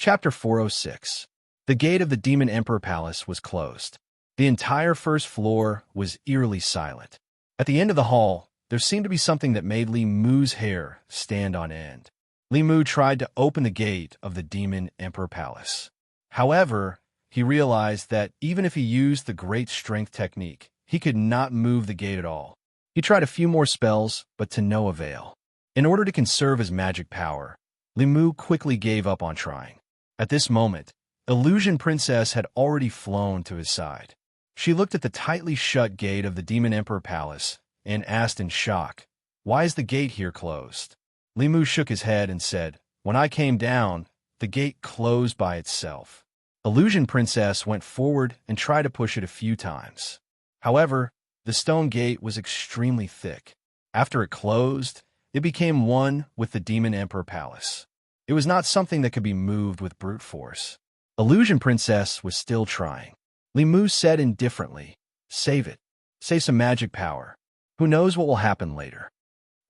Chapter 406. The gate of the Demon Emperor Palace was closed. The entire first floor was eerily silent. At the end of the hall, there seemed to be something that made Li Mu's hair stand on end. Li Mu tried to open the gate of the Demon Emperor Palace. However, he realized that even if he used the great strength technique, he could not move the gate at all. He tried a few more spells, but to no avail. In order to conserve his magic power, Li Mu quickly gave up on trying. At this moment, Illusion Princess had already flown to his side. She looked at the tightly shut gate of the Demon Emperor Palace and asked in shock, "Why is the gate here closed?" Li Mu shook his head and said, "When I came down, the gate closed by itself." Illusion Princess went forward and tried to push it a few times. However, the stone gate was extremely thick. After it closed, it became one with the Demon Emperor Palace. It was not something that could be moved with brute force. Illusion Princess was still trying. Li Mu said indifferently, "Save it. Save some magic power. Who knows what will happen later?"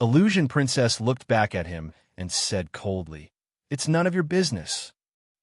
Illusion Princess looked back at him and said coldly, "It's none of your business."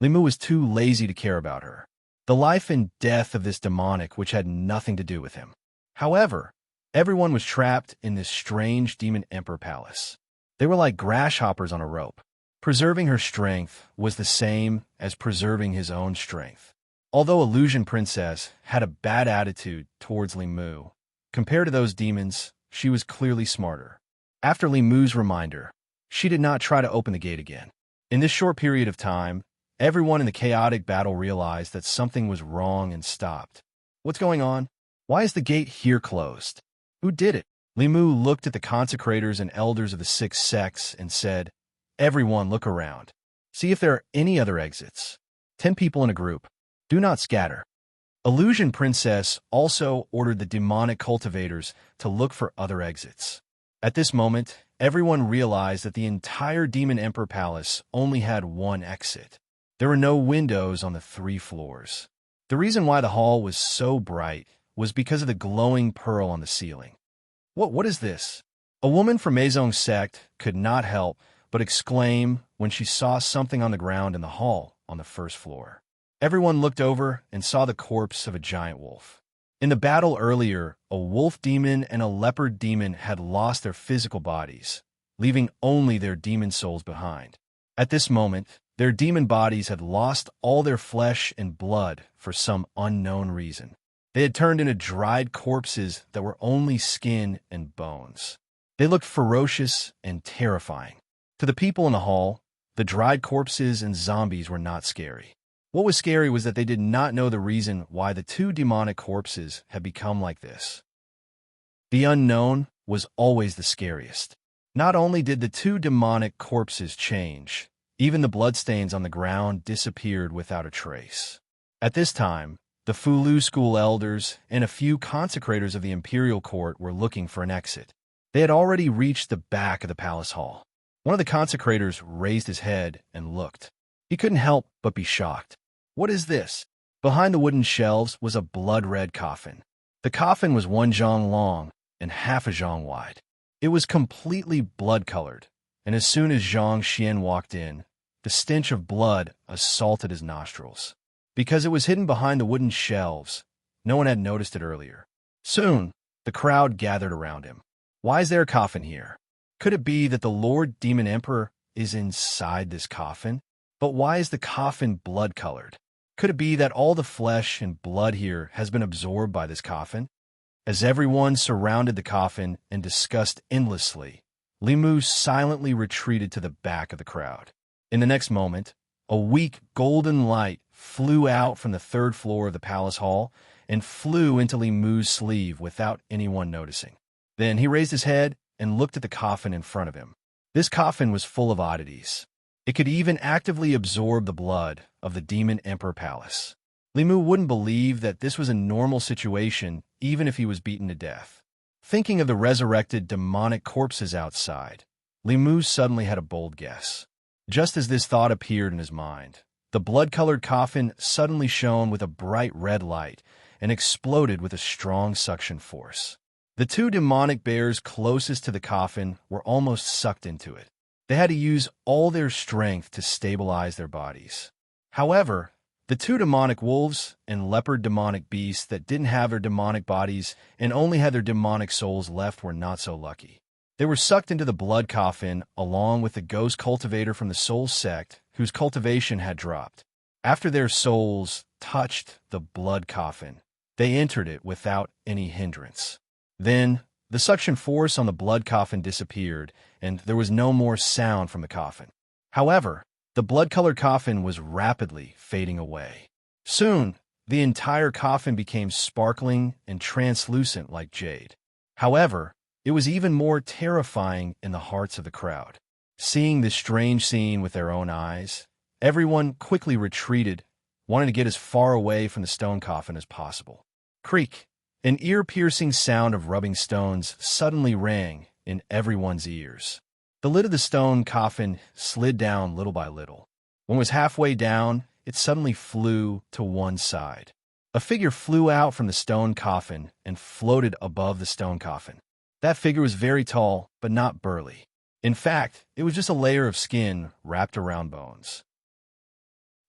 Li Mu was too lazy to care about her. The life and death of this demonic which had nothing to do with him. However, everyone was trapped in this strange Demon Emperor Palace. They were like grasshoppers on a rope. Preserving her strength was the same as preserving his own strength. Although Illusion Princess had a bad attitude towards Li Mu, compared to those demons, she was clearly smarter. After Li Mu's reminder, she did not try to open the gate again. In this short period of time, everyone in the chaotic battle realized that something was wrong and stopped. What's going on? Why is the gate here closed? Who did it? Li Mu looked at the consecrators and elders of the 6 sects and said, "Everyone look around. See if there are any other exits. 10 people in a group. Do not scatter." Illusion Princess also ordered the demonic cultivators to look for other exits. At this moment, everyone realized that the entire Demon Emperor Palace only had one exit. There were no windows on the 3 floors. The reason why the hall was so bright was because of the glowing pearl on the ceiling. What is this? A woman from Maisong's sect could not help but exclaim when she saw something on the ground in the hall on the 1st floor. Everyone looked over and saw the corpse of a giant wolf. In the battle earlier, a wolf demon and a leopard demon had lost their physical bodies, leaving only their demon souls behind. At this moment, their demon bodies had lost all their flesh and blood for some unknown reason. They had turned into dried corpses that were only skin and bones. They looked ferocious and terrifying. To the people in the hall, the dried corpses and zombies were not scary. What was scary was that they did not know the reason why the 2 demonic corpses had become like this. The unknown was always the scariest. Not only did the 2 demonic corpses change, even the bloodstains on the ground disappeared without a trace. At this time, the Fulu school elders and a few consecrators of the imperial court were looking for an exit. They had already reached the back of the palace hall. One of the consecrators raised his head and looked. He couldn't help but be shocked. What is this? Behind the wooden shelves was a blood-red coffin. The coffin was 1 zhang long and half a zhang wide. It was completely blood-colored, and as soon as Zhang Xian walked in, the stench of blood assaulted his nostrils. Because it was hidden behind the wooden shelves, no one had noticed it earlier. Soon, the crowd gathered around him. Why is there a coffin here? Could it be that the Lord Demon Emperor is inside this coffin? But why is the coffin blood-colored? Could it be that all the flesh and blood here has been absorbed by this coffin? As everyone surrounded the coffin and discussed endlessly, Li Mu silently retreated to the back of the crowd. In the next moment, a weak golden light flew out from the 3rd floor of the palace hall and flew into Li Mu's sleeve without anyone noticing. Then he raised his head and looked at the coffin in front of him. This coffin was full of oddities. It could even actively absorb the blood of the Demon Emperor Palace. Li Mu wouldn't believe that this was a normal situation even if he was beaten to death. Thinking of the resurrected demonic corpses outside, Li Mu suddenly had a bold guess. Just as this thought appeared in his mind, the blood-colored coffin suddenly shone with a bright red light and exploded with a strong suction force. The 2 demonic bears closest to the coffin were almost sucked into it. They had to use all their strength to stabilize their bodies. However, the two demonic wolves and leopard demonic beasts that didn't have their demonic bodies and only had their demonic souls left were not so lucky. They were sucked into the blood coffin along with the ghost cultivator from the soul sect whose cultivation had dropped. After their souls touched the blood coffin, they entered it without any hindrance. Then, the suction force on the blood coffin disappeared, and there was no more sound from the coffin. However, the blood-colored coffin was rapidly fading away. Soon, the entire coffin became sparkling and translucent like jade. However, it was even more terrifying in the hearts of the crowd. Seeing this strange scene with their own eyes, everyone quickly retreated, wanting to get as far away from the stone coffin as possible. Creak! An ear-piercing sound of rubbing stones suddenly rang in everyone's ears. The lid of the stone coffin slid down little by little. When it was halfway down, it suddenly flew to one side. A figure flew out from the stone coffin and floated above the stone coffin. That figure was very tall, but not burly. In fact, it was just a layer of skin wrapped around bones.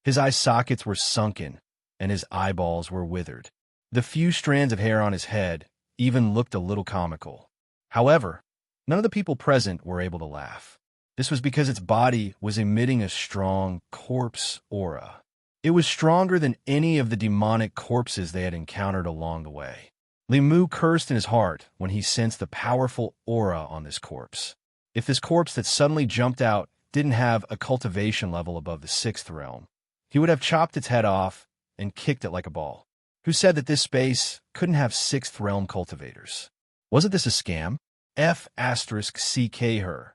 His eye sockets were sunken, and his eyeballs were withered. The few strands of hair on his head even looked a little comical. However, none of the people present were able to laugh. This was because its body was emitting a strong corpse aura. It was stronger than any of the demonic corpses they had encountered along the way. Limu cursed in his heart when he sensed the powerful aura on this corpse. If this corpse that suddenly jumped out didn't have a cultivation level above the 6th realm, he would have chopped its head off and kicked it like a ball. Who said that this space couldn't have 6th realm cultivators? Wasn't this a scam? F***ck her.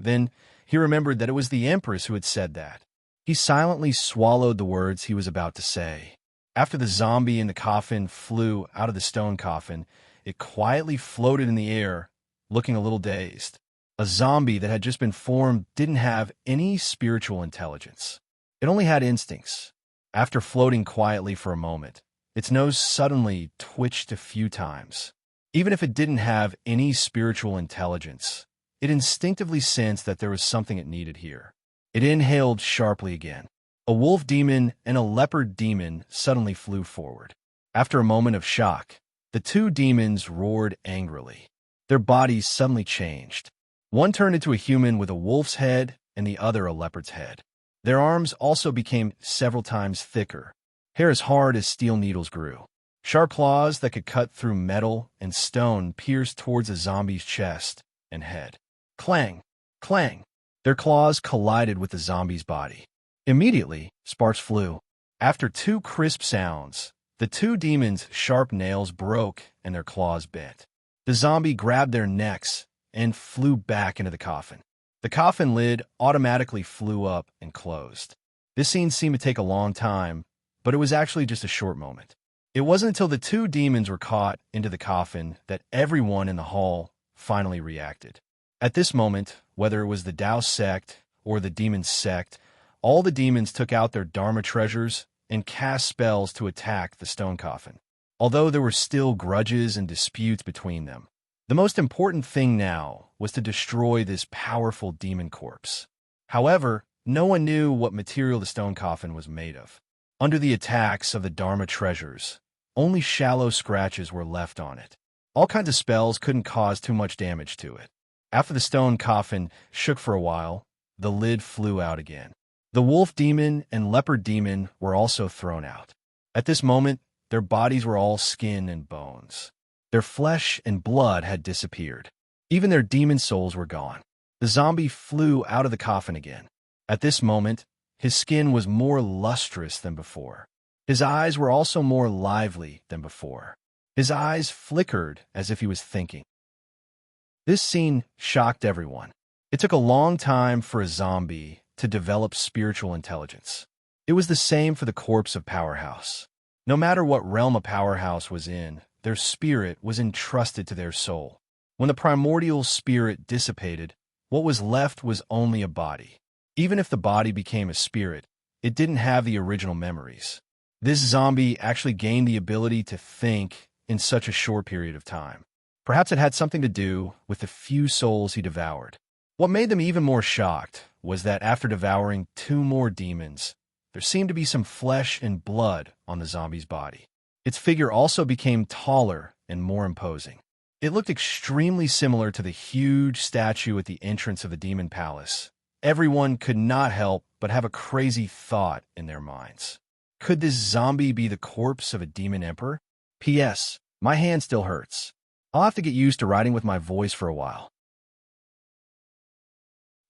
Then he remembered that it was the Empress who had said that. He silently swallowed the words he was about to say. After the zombie in the coffin flew out of the stone coffin, it quietly floated in the air, looking a little dazed. A zombie that had just been formed didn't have any spiritual intelligence. It only had instincts. After floating quietly for a moment, its nose suddenly twitched a few times. Even if it didn't have any spiritual intelligence, it instinctively sensed that there was something it needed here. It inhaled sharply again. A wolf demon and a leopard demon suddenly flew forward. After a moment of shock, the two demons roared angrily. Their bodies suddenly changed. One turned into a human with a wolf's head and the other a leopard's head. Their arms also became several times thicker. Hair as hard as steel needles grew. Sharp claws that could cut through metal and stone pierced towards a zombie's chest and head. Clang! Clang! Their claws collided with the zombie's body. Immediately, sparks flew. After two crisp sounds, the two demons' sharp nails broke and their claws bent. The zombie grabbed their necks and flew back into the coffin. The coffin lid automatically flew up and closed. This scene seemed to take a long time, but it was actually just a short moment. It wasn't until the two demons were caught into the coffin that everyone in the hall finally reacted. At this moment, whether it was the Tao sect or the demon sect, all the demons took out their Dharma treasures and cast spells to attack the stone coffin. Although there were still grudges and disputes between them, the most important thing now was to destroy this powerful demon corpse. However, no one knew what material the stone coffin was made of. Under the attacks of the Dharma treasures, only shallow scratches were left on it. All kinds of spells couldn't cause too much damage to it. After the stone coffin shook for a while, the lid flew out again. The wolf demon and leopard demon were also thrown out. At this moment, their bodies were all skin and bones. Their flesh and blood had disappeared. Even their demon souls were gone. The zombie flew out of the coffin again. At this moment, his skin was more lustrous than before. His eyes were also more lively than before. His eyes flickered as if he was thinking. This scene shocked everyone. It took a long time for a zombie to develop spiritual intelligence. It was the same for the corpse of Powerhouse. No matter what realm a Powerhouse was in, their spirit was entrusted to their soul. When the primordial spirit dissipated, what was left was only a body. Even if the body became a spirit, it didn't have the original memories. This zombie actually gained the ability to think in such a short period of time. Perhaps it had something to do with the few souls he devoured. What made them even more shocked was that after devouring two more demons, there seemed to be some flesh and blood on the zombie's body. Its figure also became taller and more imposing. It looked extremely similar to the huge statue at the entrance of the demon palace. Everyone could not help but have a crazy thought in their minds. Could this zombie be the corpse of a demon emperor? P.S. My hand still hurts. I'll have to get used to writing with my voice for a while.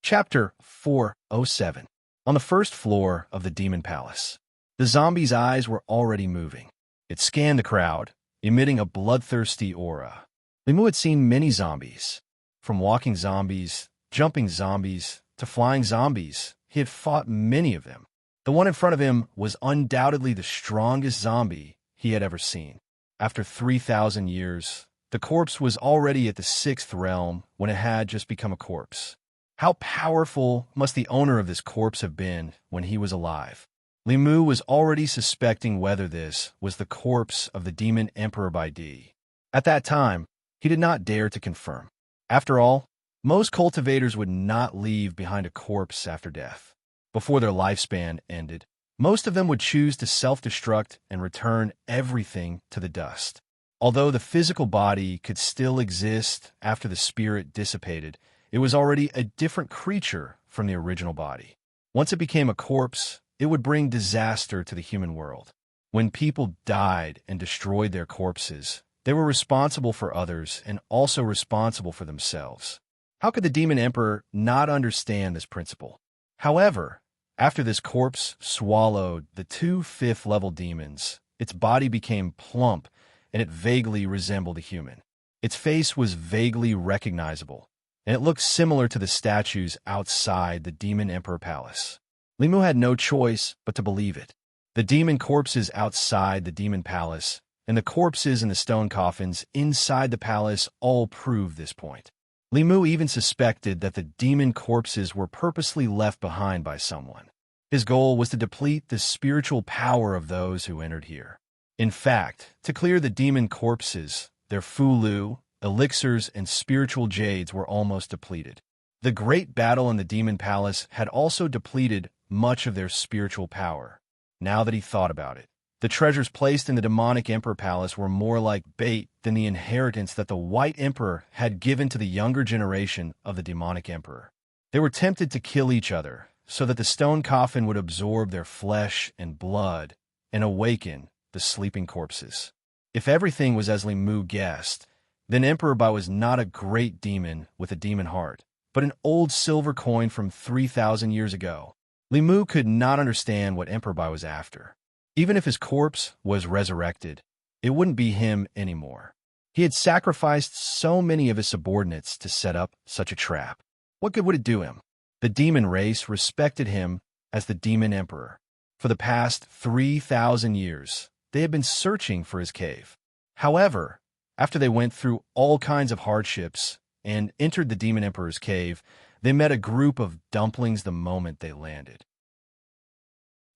Chapter 407. On the first floor of the demon palace, the zombie's eyes were already moving. It scanned the crowd, emitting a bloodthirsty aura. Limu had seen many zombies. From walking zombies, jumping zombies, to flying zombies, he had fought many of them. The one in front of him was undoubtedly the strongest zombie he had ever seen. After 3,000 years, the corpse was already at the 6th realm when it had just become a corpse. How powerful must the owner of this corpse have been when he was alive? Limu was already suspecting whether this was the corpse of the demon emperor by D. At that time, he did not dare to confirm. After all, most cultivators would not leave behind a corpse after death. Before their lifespan ended, most of them would choose to self-destruct and return everything to the dust. Although the physical body could still exist after the spirit dissipated, it was already a different creature from the original body. Once it became a corpse, it would bring disaster to the human world. When people died and destroyed their corpses, they were responsible for others and also responsible for themselves. How could the demon emperor not understand this principle? However, after this corpse swallowed the 2 5th-level demons, its body became plump and it vaguely resembled a human. Its face was vaguely recognizable, and it looked similar to the statues outside the demon emperor palace. Limu had no choice but to believe it. The demon corpses outside the demon palace and the corpses in the stone coffins inside the palace all proved this point. Limu even suspected that the demon corpses were purposely left behind by someone. His goal was to deplete the spiritual power of those who entered here. In fact, to clear the demon corpses, their fulu, elixirs, and spiritual jades were almost depleted. The great battle in the demon palace had also depleted much of their spiritual power. Now that he thought about it, the treasures placed in the demonic emperor palace were more like bait than the inheritance that the white emperor had given to the younger generation of the demonic emperor. They were tempted to kill each other so that the stone coffin would absorb their flesh and blood and awaken the sleeping corpses. If everything was as Limu guessed, then Emperor Bai was not a great demon with a demon heart, but an old silver coin from 3,000 years ago. Limu could not understand what Emperor Bai was after. Even if his corpse was resurrected, it wouldn't be him anymore. He had sacrificed so many of his subordinates to set up such a trap. What good would it do him? The demon race respected him as the demon emperor. For the past 3,000 years, they had been searching for his cave. However, after they went through all kinds of hardships and entered the demon emperor's cave, they met a group of dumplings the moment they landed.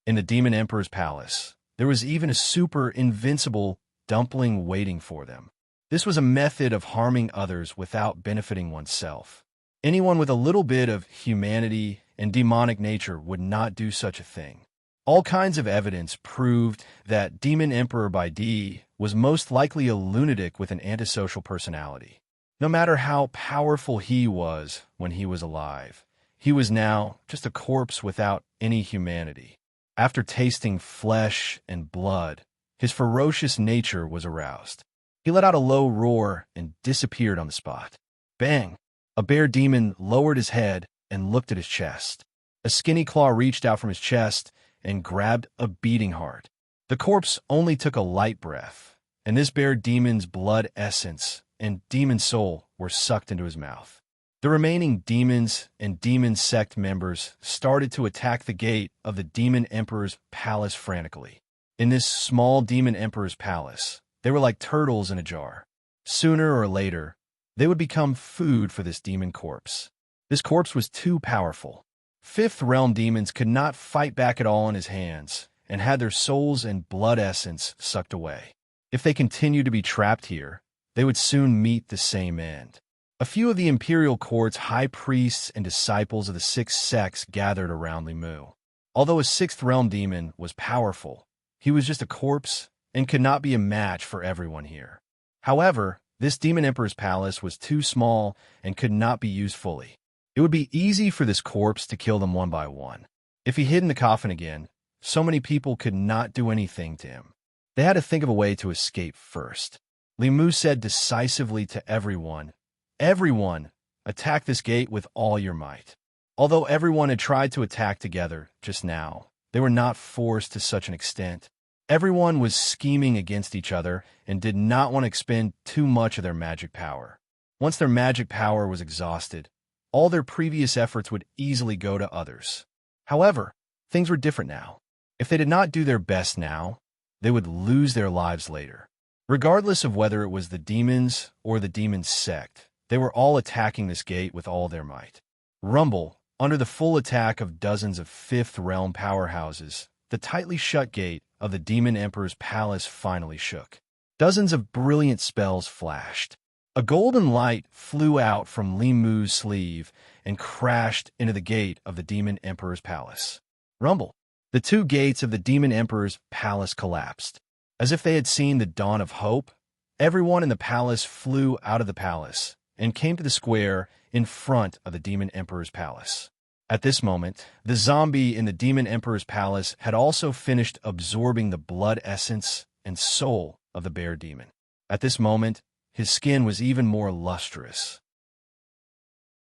In the demon emperor's palace, there was even a super invincible dumpling waiting for them. This was a method of harming others without benefiting oneself. Anyone with a little bit of humanity and demonic nature would not do such a thing. All kinds of evidence proved that Demon Emperor by D was most likely a lunatic with an antisocial personality. No matter how powerful he was when he was alive, he was now just a corpse without any humanity. After tasting flesh and blood, his ferocious nature was aroused. He let out a low roar and disappeared on the spot. Bang! A bear demon lowered his head and looked at his chest. A skinny claw reached out from his chest and grabbed a beating heart. The corpse only took a light breath, and this bear demon's blood essence and demon soul were sucked into his mouth. The remaining demons and demon sect members started to attack the gate of the demon emperor's palace frantically. In this small demon emperor's palace, they were like turtles in a jar. Sooner or later, they would become food for this demon corpse. This corpse was too powerful. Fifth realm demons could not fight back at all in his hands and had their souls and blood essence sucked away. If they continued to be trapped here, they would soon meet the same end. A few of the imperial court's high priests and disciples of the six sects gathered around Limu. Although a sixth realm demon was powerful, he was just a corpse and could not be a match for everyone here. However, this demon emperor's palace was too small and could not be used fully. It would be easy for this corpse to kill them one by one. If he hid in the coffin again, so many people could not do anything to him. They had to think of a way to escape first. Limu said decisively to everyone, "Everyone, attack this gate with all your might." Although everyone had tried to attack together just now, they were not forced to such an extent. Everyone was scheming against each other and did not want to expend too much of their magic power. Once their magic power was exhausted, all their previous efforts would easily go to others. However, things were different now. If they did not do their best now, they would lose their lives later. Regardless of whether it was the demons or the demon sect, they were all attacking this gate with all their might. Rumble, under the full attack of dozens of fifth realm powerhouses, the tightly shut gate of the demon emperor's palace finally shook. Dozens of brilliant spells flashed. A golden light flew out from Limu's sleeve and crashed into the gate of the demon emperor's palace. Rumble. The two gates of the demon emperor's palace collapsed. As if they had seen the dawn of hope, everyone in the palace flew out of the palace and came to the square in front of the demon emperor's palace. At this moment, the zombie in the demon emperor's palace had also finished absorbing the blood essence and soul of the bear demon. At this moment, his skin was even more lustrous.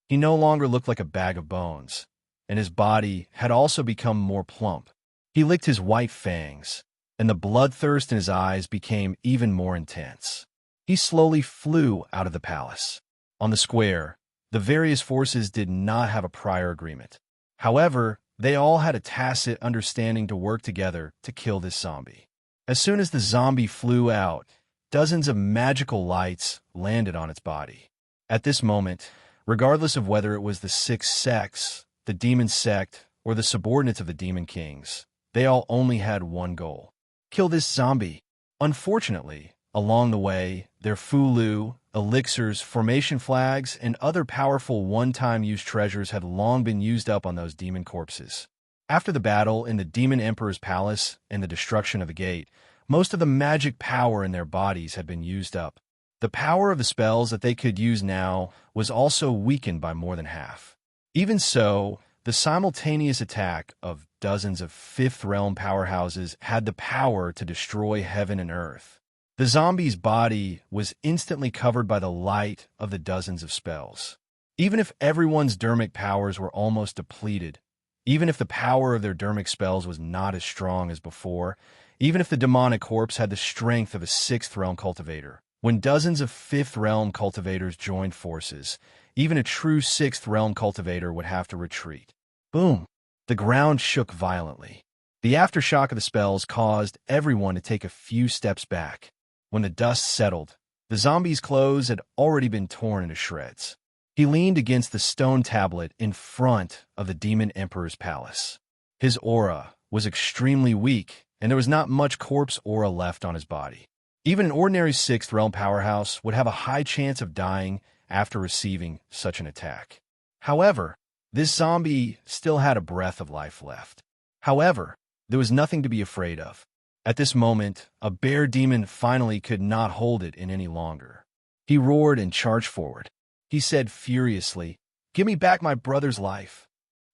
He no longer looked like a bag of bones, and his body had also become more plump. He licked his white fangs, and the bloodthirst in his eyes became even more intense. He slowly flew out of the palace. On the square, the various forces did not have a prior agreement. However, they all had a tacit understanding to work together to kill this zombie. As soon as the zombie flew out, dozens of magical lights landed on its body. At this moment, regardless of whether it was the six sects, the demon sect, or the subordinates of the demon kings, they all only had one goal: kill this zombie. Unfortunately, along the way, their fulu, elixirs, formation flags, and other powerful one-time use treasures had long been used up on those demon corpses. After the battle in the demon emperor's palace and the destruction of the gate, most of the magic power in their bodies had been used up. The power of the spells that they could use now was also weakened by more than half. Even so, the simultaneous attack of dozens of fifth realm powerhouses had the power to destroy heaven and earth. The zombie's body was instantly covered by the light of the dozens of spells. Even if everyone's dermic powers were almost depleted, even if the power of their dermic spells was not as strong as before, even if the demonic corpse had the strength of a sixth realm cultivator, when dozens of fifth realm cultivators joined forces, even a true sixth realm cultivator would have to retreat. Boom! The ground shook violently. The aftershock of the spells caused everyone to take a few steps back. When the dust settled, the zombie's clothes had already been torn into shreds. He leaned against the stone tablet in front of the demon emperor's palace. His aura was extremely weak, and there was not much corpse aura left on his body. Even an ordinary sixth realm powerhouse would have a high chance of dying after receiving such an attack. However, this zombie still had a breath of life left. However, there was nothing to be afraid of. At this moment, a bear demon finally could not hold it in any longer. He roared and charged forward. He said furiously, "Give me back my brother's life."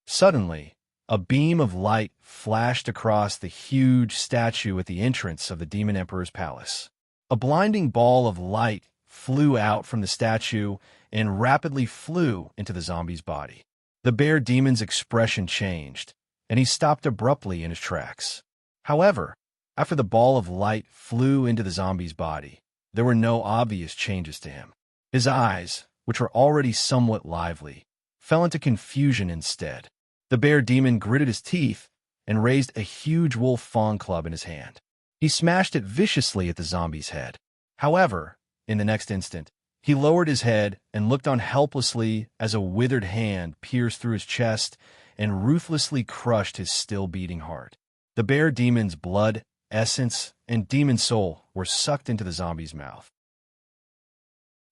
Suddenly, a beam of light flashed across the huge statue at the entrance of the demon emperor's palace. A blinding ball of light flew out from the statue and rapidly flew into the zombie's body. The bear demon's expression changed, and he stopped abruptly in his tracks. However, after the ball of light flew into the zombie's body, there were no obvious changes to him. His eyes, which were already somewhat lively, fell into confusion instead. The bear demon gritted his teeth and raised a huge wolf fawn club in his hand. He smashed it viciously at the zombie's head. However, in the next instant, he lowered his head and looked on helplessly as a withered hand pierced through his chest and ruthlessly crushed his still-beating heart. The bear demon's blood, essence, and demon soul were sucked into the zombie's mouth.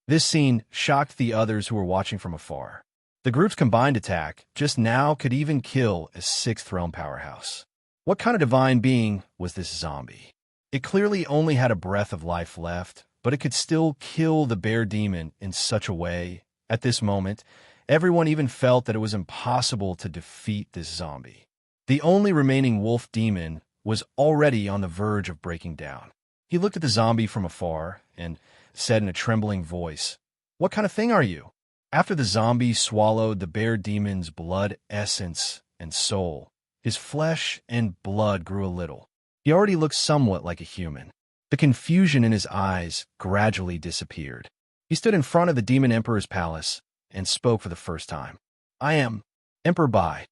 This scene shocked the others who were watching from afar. The group's combined attack just now could even kill a sixth realm powerhouse. What kind of divine being was this zombie? It clearly only had a breath of life left, but it could still kill the bear demon in such a way. At this moment, everyone even felt that it was impossible to defeat this zombie. The only remaining wolf demon was already on the verge of breaking down. He looked at the zombie from afar and said in a trembling voice, "What kind of thing are you?" After the zombie swallowed the bear demon's blood essence and soul, his flesh and blood grew a little. He already looked somewhat like a human. The confusion in his eyes gradually disappeared. He stood in front of the Demon Emperor's palace and spoke for the first time. "I am Emperor Bai."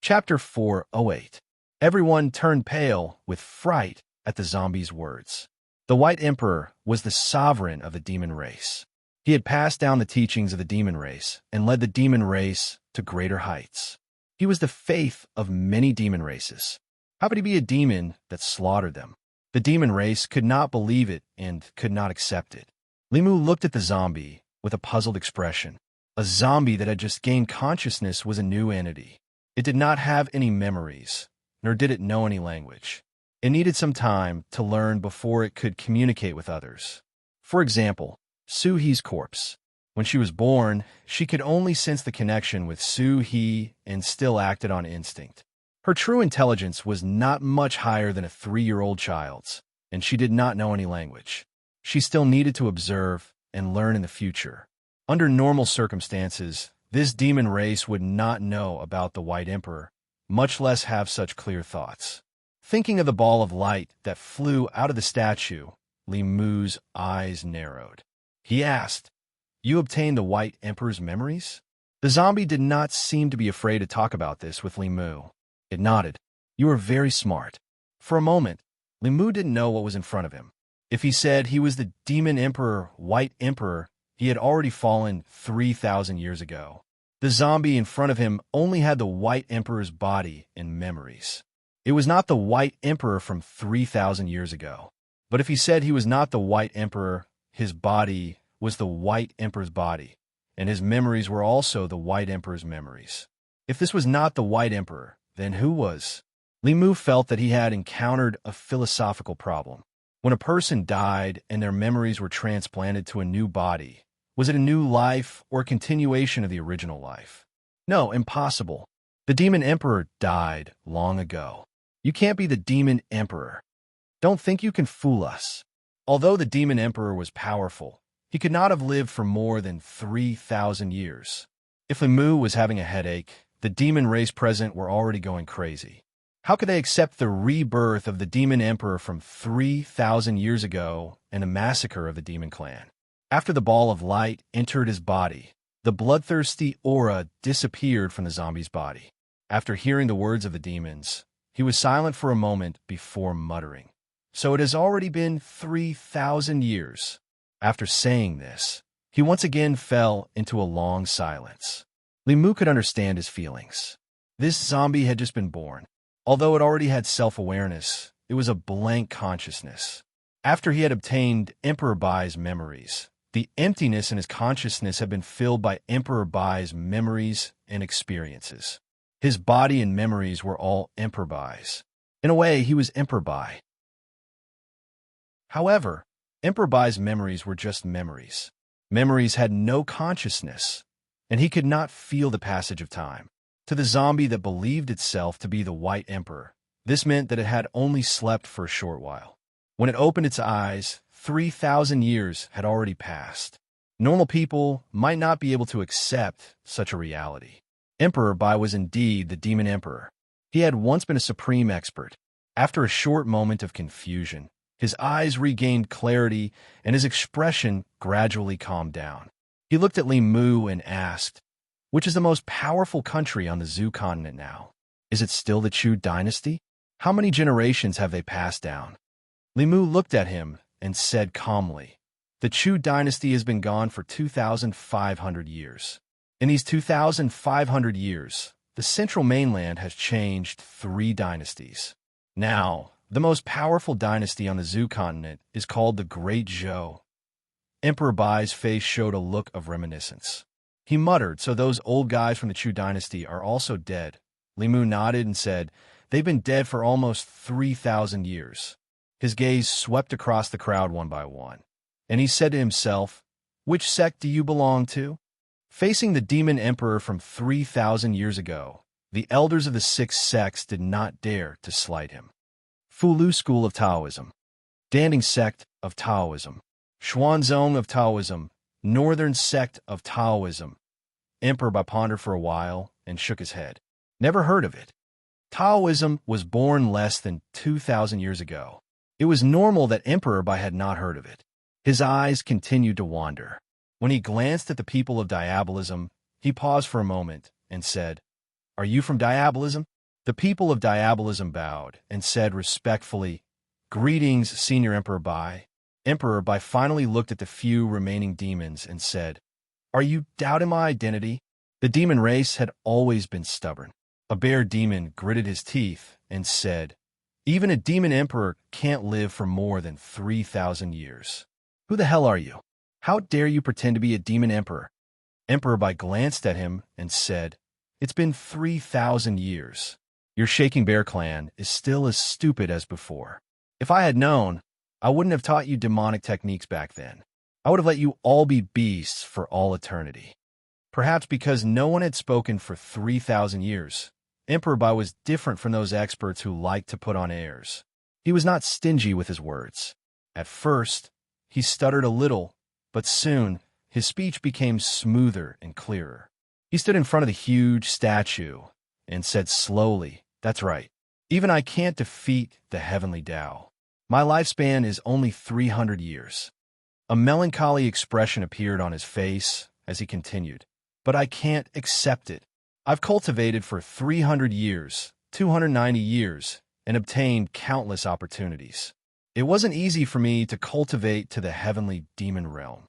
Chapter 408. Everyone turned pale with fright at the zombie's words. The White Emperor was the sovereign of the demon race. He had passed down the teachings of the demon race and led the demon race to greater heights. He was the faith of many demon races. How could he be a demon that slaughtered them? The demon race could not believe it and could not accept it. Limu looked at the zombie with a puzzled expression. A zombie that had just gained consciousness was a new entity. It did not have any memories, nor did it know any language. It needed some time to learn before it could communicate with others. For example, Su-hee's corpse. When she was born, she could only sense the connection with Su-hee and still acted on instinct. Her true intelligence was not much higher than a 3-year-old child's, and she did not know any language. She still needed to observe and learn in the future. Under normal circumstances, this demon race would not know about the White Emperor, much less have such clear thoughts. Thinking of the ball of light that flew out of the statue, Limu's eyes narrowed. He asked, "You obtained the White Emperor's memories?" The zombie did not seem to be afraid to talk about this with Limu. It nodded. "You are very smart." For a moment, Limu didn't know what was in front of him. If he said he was the Demon Emperor, White Emperor, he had already fallen 3,000 years ago. The zombie in front of him only had the White Emperor's body and memories. It was not the White Emperor from 3,000 years ago. But if he said he was not the White Emperor, his body was the White Emperor's body, and his memories were also the White Emperor's memories. If this was not the White Emperor, then who was? Limu felt that he had encountered a philosophical problem. When a person died and their memories were transplanted to a new body, was it a new life or a continuation of the original life? No, impossible. The Demon Emperor died long ago. You can't be the Demon Emperor. Don't think you can fool us. Although the Demon Emperor was powerful, he could not have lived for more than 3,000 years. If Limu was having a headache, the demon race present were already going crazy. How could they accept the rebirth of the Demon Emperor from 3,000 years ago and a massacre of the Demon Clan? After the ball of light entered his body, the bloodthirsty aura disappeared from the zombie's body. After hearing the words of the demons, he was silent for a moment before muttering, "So it has already been 3,000 years." After saying this, he once again fell into a long silence. Limu could understand his feelings. This zombie had just been born. Although it already had self-awareness, it was a blank consciousness. After he had obtained Emperor Bai's memories, the emptiness in his consciousness had been filled by Emperor Bai's memories and experiences. His body and memories were all Emperor Bai's. In a way, he was Emperor Bai. However, Emperor Bai's memories were just memories. Memories had no consciousness, and he could not feel the passage of time. To the zombie that believed itself to be the White Emperor, this meant that it had only slept for a short while. When it opened its eyes, 3,000 years had already passed. Normal people might not be able to accept such a reality. Emperor Bai was indeed the Demon Emperor. He had once been a supreme expert. After a short moment of confusion, his eyes regained clarity and his expression gradually calmed down. He looked at Limu and asked, "Which is the most powerful country on the Zoo continent now? Is it still the Chu dynasty? How many generations have they passed down?" Limu looked at him and said calmly, "The Chu dynasty has been gone for 2,500 years. In these 2,500 years, the central mainland has changed 3 dynasties. Now, the most powerful dynasty on the Zoo continent is called the Great Zhou. Emperor Bai's face showed a look of reminiscence. He muttered, "So those old guys from the Chu dynasty are also dead." Li Mu nodded and said, "They've been dead for almost 3,000 years." His gaze swept across the crowd one by one, and he said to himself, "Which sect do you belong to?" Facing the demon emperor from 3,000 years ago, the elders of the six sects did not dare to slight him. Fulu School of Taoism, Danding Sect of Taoism, Xuanzong of Taoism, Northern Sect of Taoism. Emperor Bai pondered for a while and shook his head. Never heard of it. Taoism was born less than 2,000 years ago. It was normal that Emperor Bai had not heard of it. His eyes continued to wander. When he glanced at the people of Diabolism, he paused for a moment and said, "Are you from Diabolism?" The people of Diabolism bowed and said respectfully, "Greetings, Senior Emperor Bai." Emperor Bai finally looked at the few remaining demons and said, "Are you doubting my identity?" The demon race had always been stubborn. A bear demon gritted his teeth and said, "Even a demon emperor can't live for more than 3,000 years. Who the hell are you? How dare you pretend to be a demon emperor?" Emperor Bai glanced at him and said, "It's been 3,000 years. Your Shaking Bear clan is still as stupid as before. If I had known, I wouldn't have taught you demonic techniques back then. I would have let you all be beasts for all eternity." Perhaps because no one had spoken for 3,000 years, Emperor Bai was different from those experts who liked to put on airs. He was not stingy with his words. At first, he stuttered a little, but soon his speech became smoother and clearer. He stood in front of the huge statue and said slowly, "That's right. Even I can't defeat the heavenly Tao. My lifespan is only 300 years. A melancholy expression appeared on his face as he continued, "But I can't accept it. I've cultivated for 300 years, 290 years, and obtained countless opportunities. It wasn't easy for me to cultivate to the heavenly demon realm.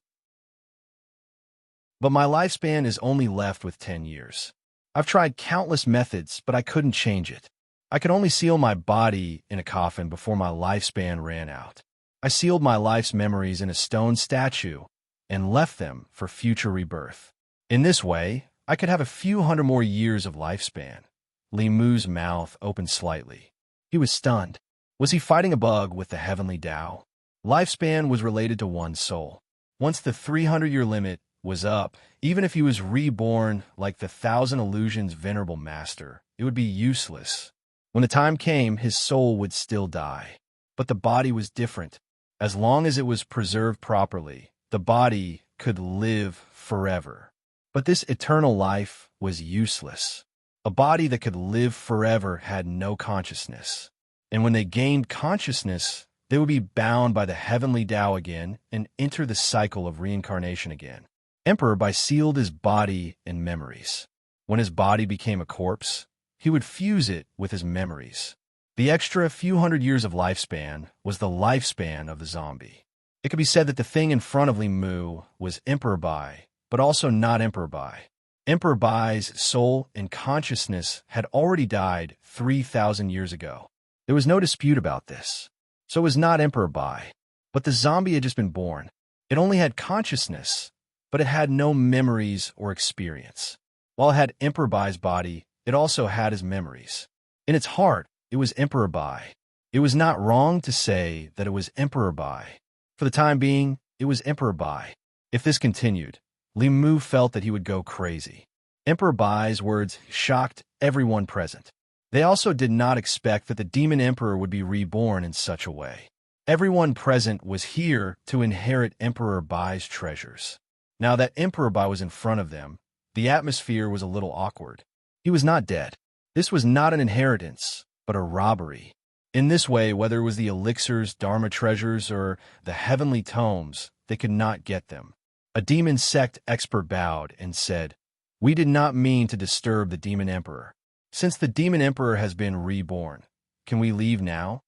But my lifespan is only left with 10 years. I've tried countless methods, but I couldn't change it. I could only seal my body in a coffin before my lifespan ran out. I sealed my life's memories in a stone statue and left them for future rebirth. In this way, I could have a few hundred more years of lifespan." Li Mu's mouth opened slightly. He was stunned. Was he fighting a bug with the heavenly Tao? Lifespan was related to one's soul. Once the 300-year limit was up, even if he was reborn like the Thousand Illusions' venerable master, it would be useless. When the time came, his soul would still die. But the body was different. As long as it was preserved properly, the body could live forever. But this eternal life was useless. A body that could live forever had no consciousness. And when they gained consciousness, they would be bound by the heavenly Tao again and enter the cycle of reincarnation again. Emperor Bai sealed his body in memories. When his body became a corpse, he would fuse it with his memories. The extra few hundred years of lifespan was the lifespan of the zombie. It could be said that the thing in front of Li Mu was Emperor Bai, but also not Emperor Bai. Emperor Bai's soul and consciousness had already died 3,000 years ago. There was no dispute about this. So it was not Emperor Bai, but the zombie had just been born. It only had consciousness, but it had no memories or experience. While it had Emperor Bai's body, it also had his memories. In its heart, it was Emperor Bai. It was not wrong to say that it was Emperor Bai. For the time being, it was Emperor Bai. If this continued, Li Mu felt that he would go crazy. Emperor Bai's words shocked everyone present. They also did not expect that the demon emperor would be reborn in such a way. Everyone present was here to inherit Emperor Bai's treasures. Now that Emperor Bai was in front of them, the atmosphere was a little awkward. He was not dead. This was not an inheritance, but a robbery. In this way, whether it was the elixirs, Dharma treasures, or the heavenly tomes, they could not get them. A demon sect expert bowed and said, "We did not mean to disturb the demon emperor. Since the demon emperor has been reborn, can we leave now?"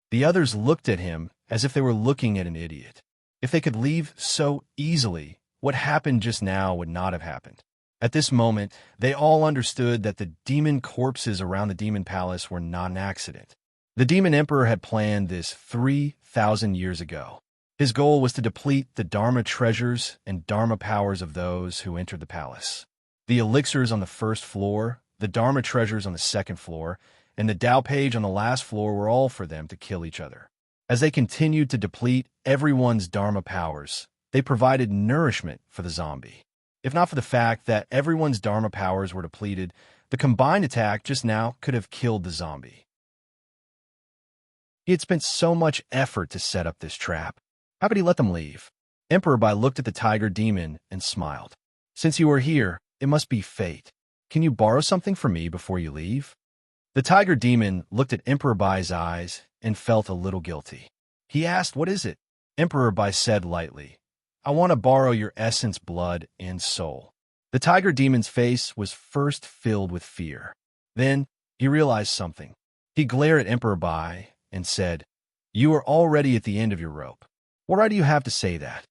The others looked at him as if they were looking at an idiot. If they could leave so easily, what happened just now would not have happened. At this moment, they all understood that the demon corpses around the demon palace were not an accident. The demon emperor had planned this 3,000 years ago. His goal was to deplete the Dharma treasures and Dharma powers of those who entered the palace. The elixirs on the first floor, the Dharma treasures on the second floor, and the Tao page on the last floor were all for them to kill each other. As they continued to deplete everyone's Dharma powers, they provided nourishment for the zombie. If not for the fact that everyone's Dharma powers were depleted, the combined attack just now could have killed the zombie. He had spent so much effort to set up this trap. How could he let them leave? Emperor Bai looked at the tiger demon and smiled. Since you are here, it must be fate. Can you borrow something from me before you leave? The tiger demon looked at Emperor Bai's eyes and felt a little guilty. He asked, "What is it?" Emperor Bai said lightly, "I want to borrow your essence, blood, and soul." The tiger demon's face was first filled with fear. Then he realized something. He glared at Emperor Bai and said, "You are already at the end of your rope. What right do you have to say that?"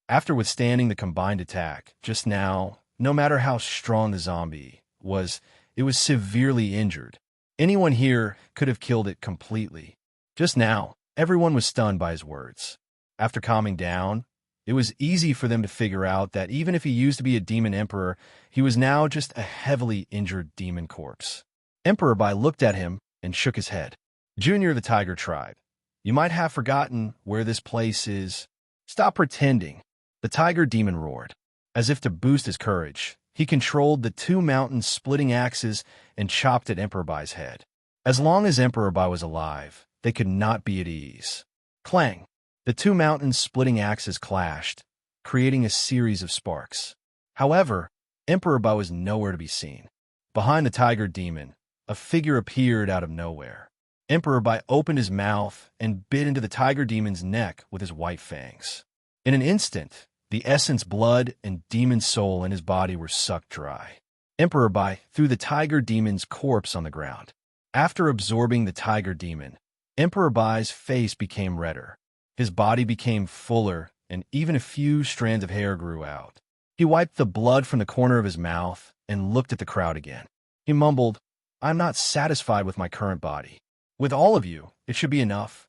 After withstanding the combined attack, just now, no matter how strong the zombie was, it was severely injured. Anyone here could have killed it completely. Just now, everyone was stunned by his words. After calming down, it was easy for them to figure out that even if he used to be a demon emperor, he was now just a heavily injured demon corpse. Emperor Bai looked at him and shook his head. "Junior the tiger tribe, you might have forgotten where this place is. Stop pretending." The tiger demon roared. As if to boost his courage, he controlled the two mountain-splitting axes and chopped at Emperor Bai's head. As long as Emperor Bai was alive, they could not be at ease. Clang! The two mountain-splitting axes clashed, creating a series of sparks. However, Emperor Bai was nowhere to be seen. Behind the tiger demon, a figure appeared out of nowhere. Emperor Bai opened his mouth and bit into the tiger demon's neck with his white fangs. In an instant, the essence, blood, and demon soul in his body were sucked dry. Emperor Bai threw the tiger demon's corpse on the ground. After absorbing the tiger demon, Emperor Bai's face became redder. His body became fuller, and even a few strands of hair grew out. He wiped the blood from the corner of his mouth and looked at the crowd again. He mumbled, "I'm not satisfied with my current body. With all of you, it should be enough."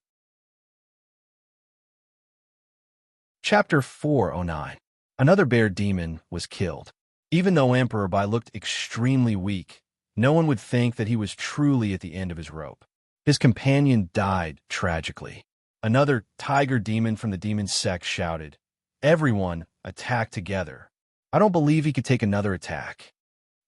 Chapter 409. Another bear demon was killed. Even though Emperor Bai looked extremely weak, no one would think that he was truly at the end of his rope. His companion died tragically. Another tiger demon from the demon sect shouted, "Everyone, attack together." I don't believe he could take another attack.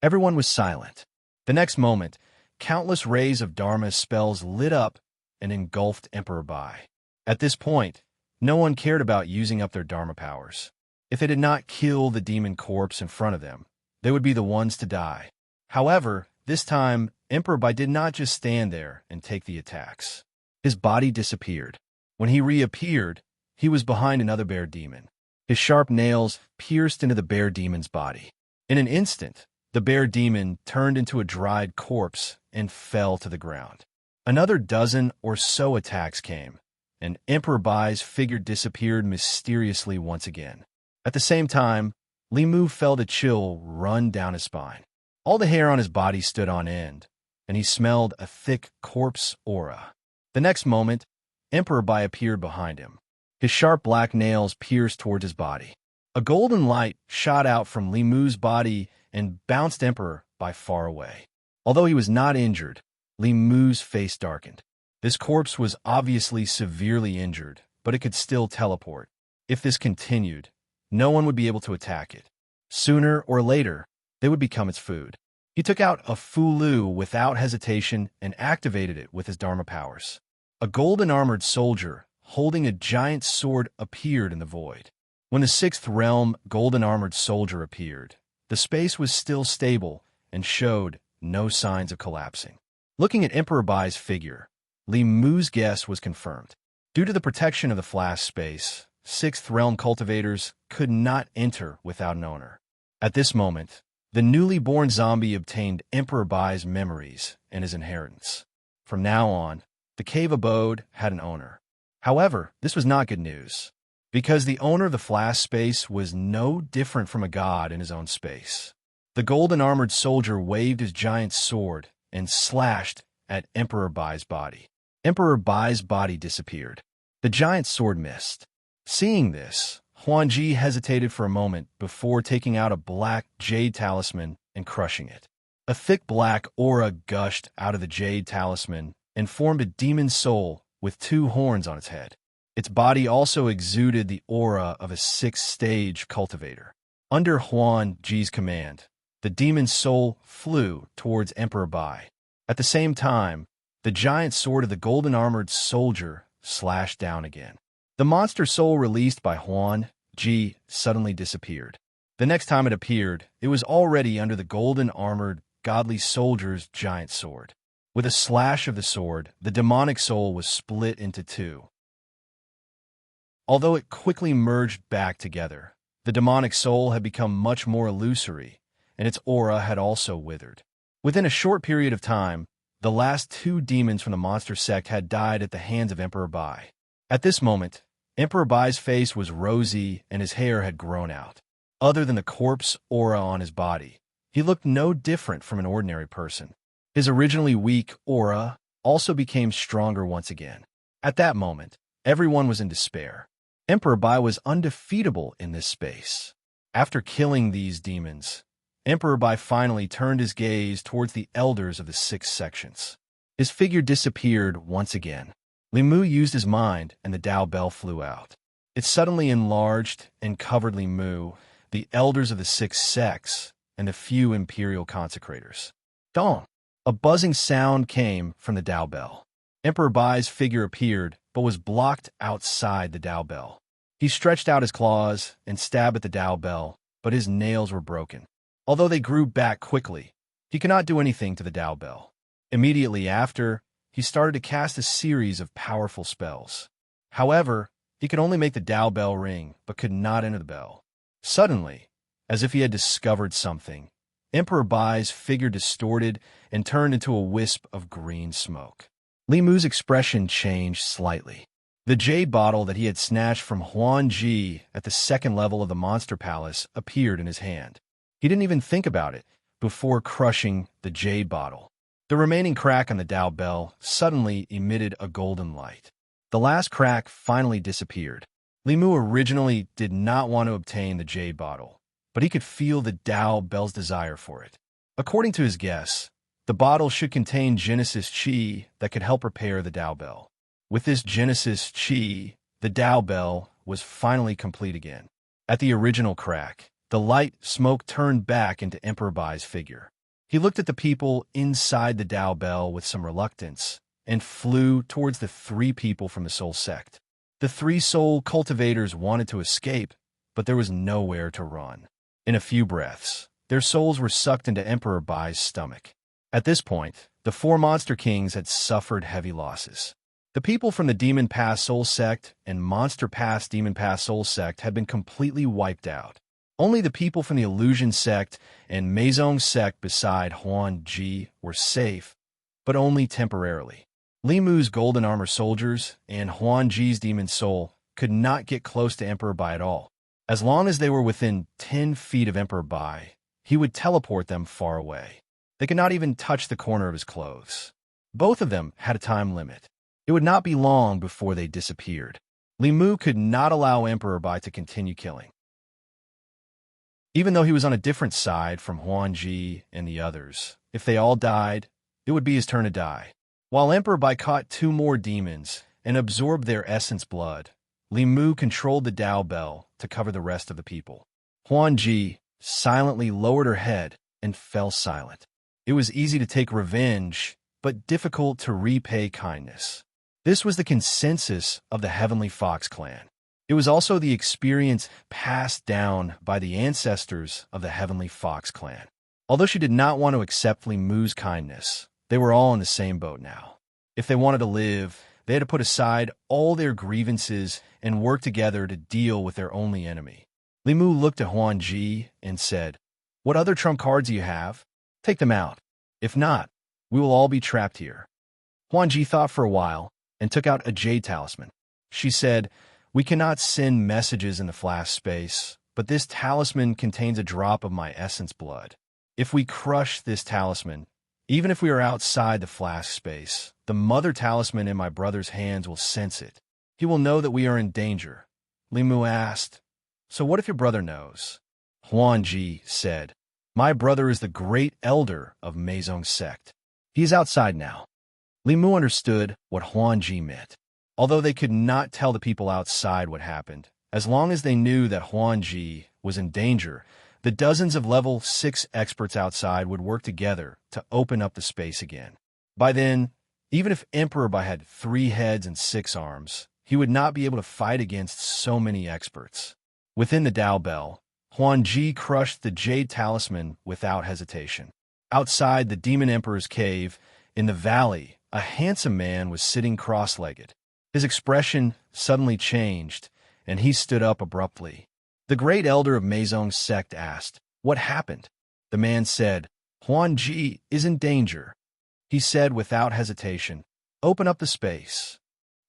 Everyone was silent. The next moment, countless rays of Dharma's spells lit up and engulfed Emperor Bai. At this point, no one cared about using up their Dharma powers. If they did not kill the demon corpse in front of them, they would be the ones to die. However, this time, Emperor Bai did not just stand there and take the attacks. His body disappeared. When he reappeared, he was behind another bear demon. His sharp nails pierced into the bear demon's body. In an instant, the bear demon turned into a dried corpse and fell to the ground. Another dozen or so attacks came, and Emperor Bai's figure disappeared mysteriously once again. At the same time, Li Mu felt a chill run down his spine. All the hair on his body stood on end, and he smelled a thick corpse aura. The next moment, Emperor Bai appeared behind him. His sharp black nails pierced towards his body. A golden light shot out from Li Mu's body and bounced Emperor Bai far away. Although he was not injured, Li Mu's face darkened. This corpse was obviously severely injured, but it could still teleport. If this continued, no one would be able to attack it. Sooner or later, they would become its food. He took out a Fulu without hesitation and activated it with his Dharma powers. A golden-armored soldier holding a giant sword appeared in the void. When the sixth realm golden-armored soldier appeared, the space was still stable and showed no signs of collapsing. Looking at Emperor Bai's figure, Li Mu's guess was confirmed. Due to the protection of the flash space, sixth realm cultivators could not enter without an owner. At this moment, the newly born zombie obtained Emperor Bai's memories and his inheritance. From now on, the cave abode had an owner. However, this was not good news, because the owner of the flash space was no different from a god in his own space. The golden-armored soldier waved his giant sword and slashed at Emperor Bai's body. Emperor Bai's body disappeared. The giant sword missed. Seeing this, Huanji hesitated for a moment before taking out a black jade talisman and crushing it. A thick black aura gushed out of the jade talisman and formed a demon soul with 2 horns on its head. Its body also exuded the aura of a 6th-stage cultivator. Under Huanji's command, the demon soul flew towards Emperor Bai. At the same time, the giant sword of the golden-armored soldier slashed down again. The monster soul released by Huanji suddenly disappeared. The next time it appeared, it was already under the golden-armored godly soldier's giant sword. With a slash of the sword, the demonic soul was split into 2. Although it quickly merged back together, the demonic soul had become much more illusory, and its aura had also withered. Within a short period of time, the last 2 demons from the monster sect had died at the hands of Emperor Bai. At this moment, Emperor Bai's face was rosy and his hair had grown out. Other than the corpse aura on his body, he looked no different from an ordinary person. His originally weak aura also became stronger once again. At that moment, everyone was in despair. Emperor Bai was undefeatable in this space. After killing these demons, Emperor Bai finally turned his gaze towards the elders of the 6 sections. His figure disappeared once again. Li Mu used his mind, and the Dao Bell flew out. It suddenly enlarged and covered Li Mu, the elders of the 6 sects, and the few imperial consecrators. Dong! A buzzing sound came from the Dao Bell. Emperor Bai's figure appeared, but was blocked outside the Dao Bell. He stretched out his claws and stabbed at the Dao Bell, but his nails were broken. Although they grew back quickly, he could not do anything to the Dao Bell. Immediately after, he started to cast a series of powerful spells. However, he could only make the Dao Bell ring, but could not enter the bell. Suddenly, as if he had discovered something, Emperor Bai's figure distorted and turned into a wisp of green smoke. Li Mu's expression changed slightly. The jade bottle that he had snatched from Huanji at the 2nd level of the Monster Palace appeared in his hand. He didn't even think about it before crushing the jade bottle. The remaining crack on the Dao Bell suddenly emitted a golden light. The last crack finally disappeared. Li Mu originally did not want to obtain the jade bottle, but he could feel the Dao Bell's desire for it. According to his guess, the bottle should contain Genesis Qi that could help repair the Dao Bell. With this Genesis Qi, the Dao Bell was finally complete again. At the original crack, the light smoke turned back into Emperor Bai's figure. He looked at the people inside the Dao Bell with some reluctance and flew towards the 3 people from the Soul Sect. The 3 soul cultivators wanted to escape, but there was nowhere to run. In a few breaths, their souls were sucked into Emperor Bai's stomach. At this point, the 4 monster kings had suffered heavy losses. The people from the Demon Pass Soul Sect and Monster Pass Demon Pass Soul Sect had been completely wiped out. Only the people from the Illusion Sect and Meizong Sect beside Huanji were safe, but only temporarily. Li Mu's golden armor soldiers and Huanji's demon soul could not get close to Emperor Bai at all. As long as they were within 10 feet of Emperor Bai, he would teleport them far away. They could not even touch the corner of his clothes. Both of them had a time limit. It would not be long before they disappeared. Li Mu could not allow Emperor Bai to continue killing. Even though he was on a different side from Huanji and the others, if they all died, it would be his turn to die. While Emperor Bai caught 2 more demons and absorbed their essence blood, Li Mu controlled the Dao Bell to cover the rest of the people. Huanji silently lowered her head and fell silent. It was easy to take revenge, but difficult to repay kindness. This was the consensus of the Heavenly Fox clan. It was also the experience passed down by the ancestors of the Heavenly Fox clan. Although she did not want to accept Li Mu's kindness, they were all in the same boat now. If they wanted to live, they had to put aside all their grievances and work together to deal with their only enemy. Li Mu looked at Huanji and said, "What other trump cards do you have? Take them out. If not, we will all be trapped here." Huanji thought for a while and took out a jade talisman. She said, "We cannot send messages in the flash space, but this talisman contains a drop of my essence blood. If we crush this talisman, even if we are outside the flash space, the mother talisman in my brother's hands will sense it. He will know that we are in danger. Li Mu asked. So what if your brother knows? Huan Ji said, My brother is the great elder of Meizong sect. He is outside now. Li Mu understood what Huan Ji meant. Although they could not tell the people outside what happened, as long as they knew that Huan Ji was in danger, the dozens of level 6 experts outside would work together to open up the space again. By then, even if Emperor Bai had 3 heads and 6 arms, he would not be able to fight against so many experts. Within the Dao Bell, Huan Ji crushed the Jade Talisman without hesitation. Outside the Demon Emperor's cave, in the valley, a handsome man was sitting cross-legged. His expression suddenly changed, and he stood up abruptly. The great elder of Meizong's sect asked, What happened? The man said, Huan Ji is in danger. He said without hesitation, Open up the space.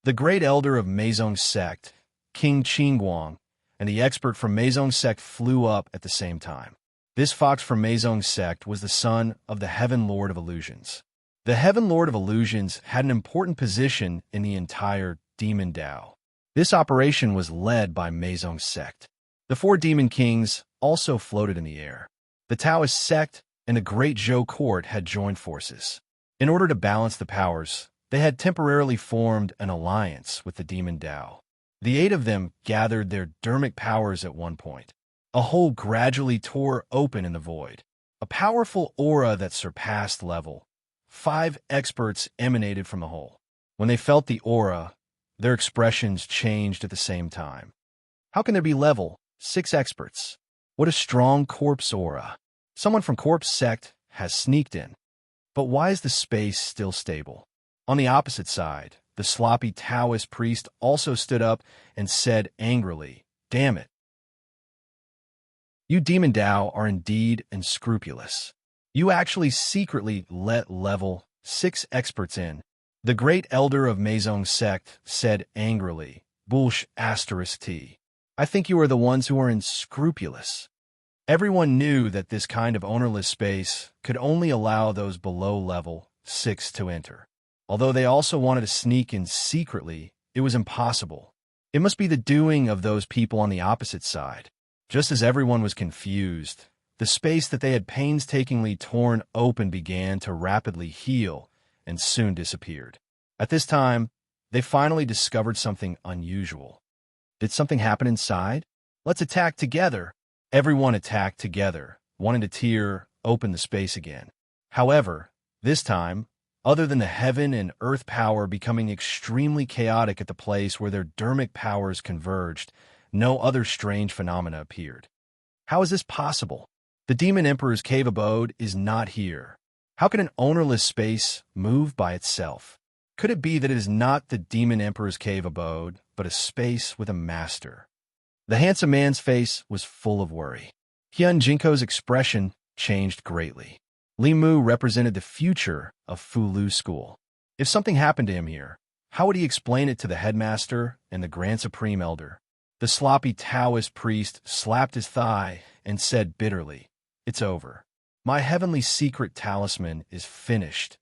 The great elder of Meizong's sect, King Qingguang, and the expert from Meizong's sect flew up at the same time. This fox from Meizong's sect was the son of the Heaven Lord of Illusions. The Heaven Lord of Illusions had an important position in the entire Demon Dao. This operation was led by Meizong's sect. The 4 demon kings also floated in the air. The Taoist sect and the Great Zhou court had joined forces. In order to balance the powers, they had temporarily formed an alliance with the Demon Dao. The 8 of them gathered their dermic powers at one point. A hole gradually tore open in the void. A powerful aura that surpassed level 5 experts emanated from the hole. When they felt the aura, their expressions changed at the same time. How can there be level 6 experts? What a strong corpse aura. Someone from Corpse sect has sneaked in. But why is the space still stable? On the opposite side, the sloppy Taoist priest also stood up and said angrily, Damn it. You Demon Dao are indeed unscrupulous. You actually secretly let level 6 experts in. The great elder of Meizong's sect said angrily, Bullsh *T. I think you are the ones who are unscrupulous. Everyone knew that this kind of ownerless space could only allow those below level 6 to enter. Although they also wanted to sneak in secretly, it was impossible. It must be the doing of those people on the opposite side. Just as everyone was confused, the space that they had painstakingly torn open began to rapidly heal and soon disappeared. At this time, they finally discovered something unusual. Did something happen inside? Let's attack together. Everyone attacked together, wanting to tear open the space again. However, this time, other than the heaven and earth power becoming extremely chaotic at the place where their dermic powers converged, no other strange phenomena appeared. How is this possible? The Demon Emperor's cave abode is not here. How can an ownerless space move by itself? Could it be that it is not the Demon Emperor's cave abode, but a space with a master? The handsome man's face was full of worry. Hyun Jinko's expression changed greatly. Li Mu represented the future of Fulu School. If something happened to him here, how would he explain it to the headmaster and the Grand Supreme Elder? The sloppy Taoist priest slapped his thigh and said bitterly, It's over. My heavenly secret talisman is finished.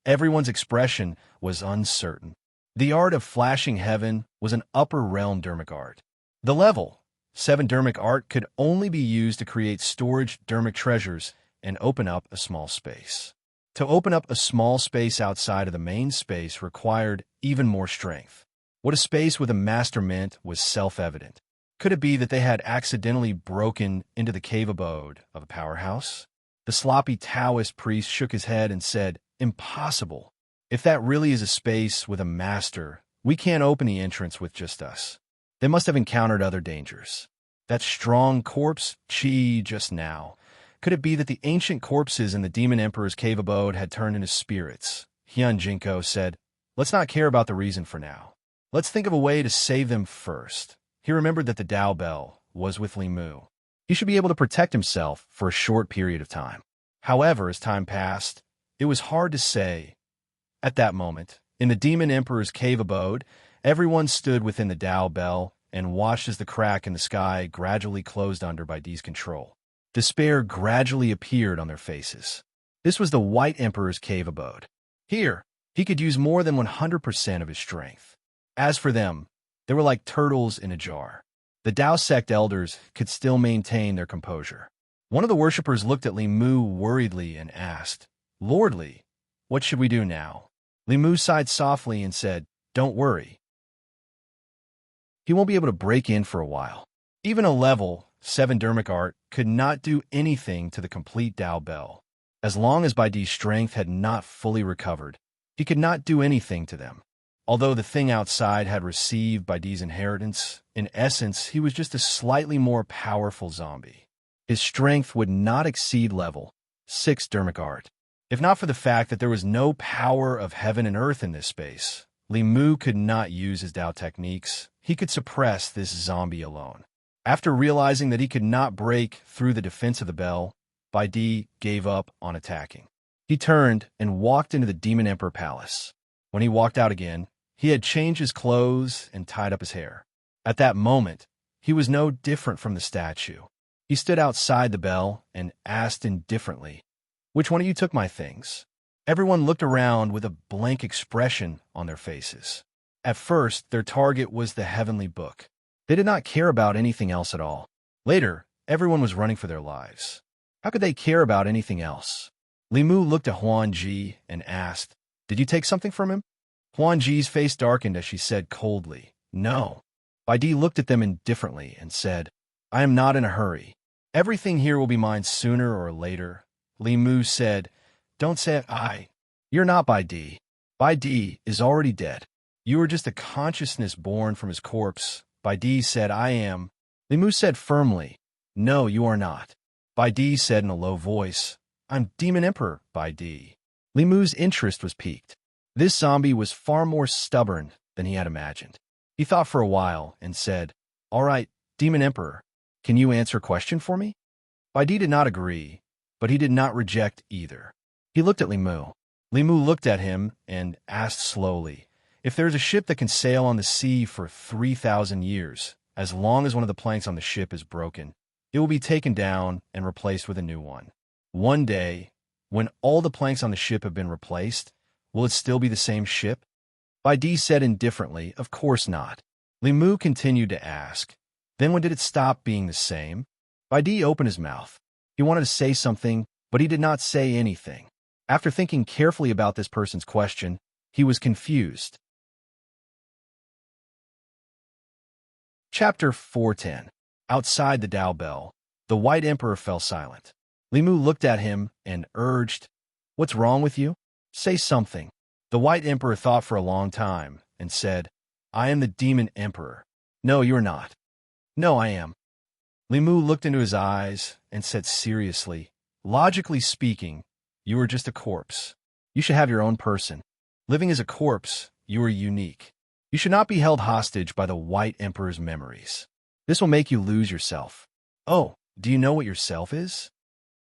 Everyone's expression was uncertain. The art of flashing heaven was an upper realm dermic art. The level 7 dermic art could only be used to create storage dermic treasures and open up a small space. To open up a small space outside of the main space required even more strength. What a space with a master meant was self-evident. Could it be that they had accidentally broken into the cave abode of a powerhouse? The sloppy Taoist priest shook his head and said, Impossible. If that really is a space with a master, we can't open the entrance with just us. They must have encountered other dangers. That strong corpse chi just now. Could it be that the ancient corpses in the Demon Emperor's cave abode had turned into spirits? Hyun Jinko said, Let's not care about the reason for now. Let's think of a way to save them first. He remembered that the Dao Bell was with Li Mu. He should be able to protect himself for a short period of time. However, as time passed, it was hard to say. At that moment, in the Demon Emperor's cave abode, everyone stood within the Dao Bell and watched as the crack in the sky gradually closed under by Dee's control. Despair gradually appeared on their faces. This was the White Emperor's cave abode. Here, he could use more than 100% of his strength. As for them, they were like turtles in a jar. The Tao sect elders could still maintain their composure. One of the worshippers looked at Li Mu worriedly and asked, "Lord Li, what should we do now?" Li Mu sighed softly and said, "Don't worry. He won't be able to break in for a while." Even a level 7 Dermic art could not do anything to the complete Tao Bell. As long as Baidi's strength had not fully recovered, he could not do anything to them. Although the thing outside had received Baidi's inheritance, in essence, he was just a slightly more powerful zombie. His strength would not exceed level 6 Dermic art. If not for the fact that there was no power of heaven and earth in this space, Li Mu could not use his Tao techniques. He could suppress this zombie alone. After realizing that he could not break through the defense of the bell, Baidi gave up on attacking. He turned and walked into the Demon Emperor Palace. When he walked out again, he had changed his clothes and tied up his hair. At that moment, he was no different from the statue. He stood outside the bell and asked indifferently, "Which one of you took my things?" Everyone looked around with a blank expression on their faces. At first, their target was the heavenly book. They did not care about anything else at all. Later, everyone was running for their lives. How could they care about anything else? Li Mu looked at Huan Ji and asked, "Did you take something from him?" Huan Ji's face darkened as she said coldly, "No." Baidi looked at them indifferently and said, "I am not in a hurry. Everything here will be mine sooner or later." Li Mu said, "Don't say it. You're not Baidi. Baidi is already dead. You are just a consciousness born from his corpse." Baidi said, "I am." Li Mu said firmly, "No, you are not." Baidi said in a low voice, "I'm Demon Emperor, Baidi." Li Mu's interest was piqued. This zombie was far more stubborn than he had imagined. He thought for a while and said, "All right, Demon Emperor, can you answer a question for me?" Baidi did not agree, but he did not reject either. He looked at Li Mu. Li Mu looked at him and asked slowly, "If there is a ship that can sail on the sea for 3,000 years, as long as one of the planks on the ship is broken, it will be taken down and replaced with a new one. One day, when all the planks on the ship have been replaced, will it still be the same ship?" Baidi said indifferently, "Of course not." Li Mu continued to ask, "Then when did it stop being the same?" Baidi opened his mouth. He wanted to say something, but he did not say anything. After thinking carefully about this person's question, he was confused. Chapter 410. Outside the Tao Bell, the White Emperor fell silent. Li Mu looked at him and urged, "What's wrong with you? Say something." The White Emperor thought for a long time and said, "I am the Demon Emperor." "No, you are not." "No, I am." Li Mu looked into his eyes and said seriously, "Logically speaking, you are just a corpse. You should have your own person. Living as a corpse, you are unique. You should not be held hostage by the White Emperor's memories. This will make you lose yourself." "Oh, do you know what yourself is?"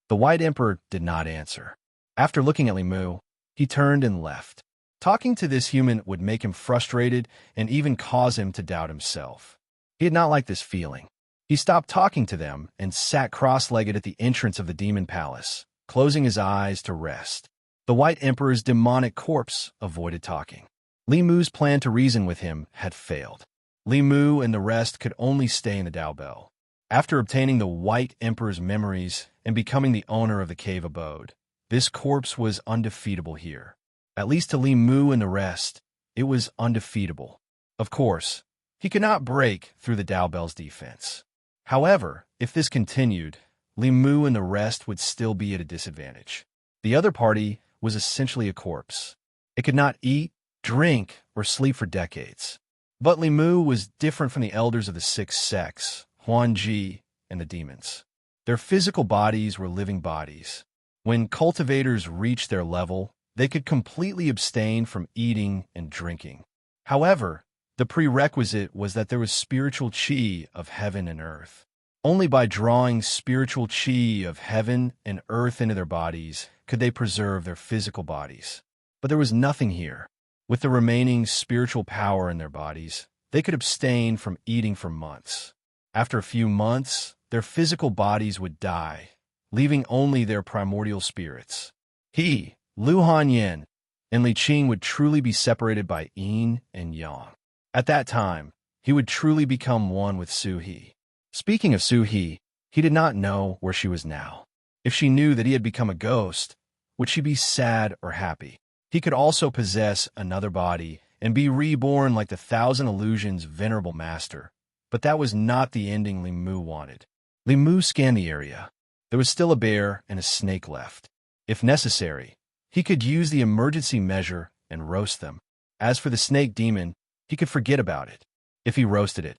The White Emperor did not answer. After looking at Li Mu, he turned and left. Talking to this human would make him frustrated and even cause him to doubt himself. He did not like this feeling. He stopped talking to them and sat cross-legged at the entrance of the demon palace, closing his eyes to rest. The White Emperor's demonic corpse avoided talking. Li Mu's plan to reason with him had failed. Li Mu and the rest could only stay in the Tao Bell. After obtaining the White Emperor's memories and becoming the owner of the cave abode, this corpse was undefeatable here. At least to Li Mu and the rest, it was undefeatable. Of course, he could not break through the Tao Bell's defense. However, if this continued, Li Mu and the rest would still be at a disadvantage. The other party was essentially a corpse. It could not eat, drink, or sleep for decades. But Li Mu was different from the elders of the 6 sects, Huan Ji, and the demons. Their physical bodies were living bodies. When cultivators reached their level, they could completely abstain from eating and drinking. However, the prerequisite was that there was spiritual chi of heaven and earth. Only by drawing spiritual chi of heaven and earth into their bodies could they preserve their physical bodies. But there was nothing here. With the remaining spiritual power in their bodies, they could abstain from eating for months. After a few months, their physical bodies would die, leaving only their primordial spirits. He, Lu Hanyan, and Li Qing would truly be separated by yin and yang. At that time, he would truly become one with Suhi. Speaking of Suhi, he did not know where she was now. If she knew that he had become a ghost, would she be sad or happy? He could also possess another body and be reborn like the Thousand Illusions' venerable master, but that was not the ending Li Mu wanted. Li Mu scanned the area. There was still a bear and a snake left. If necessary, he could use the emergency measure and roast them. As for the snake demon, he could forget about it. If he roasted it,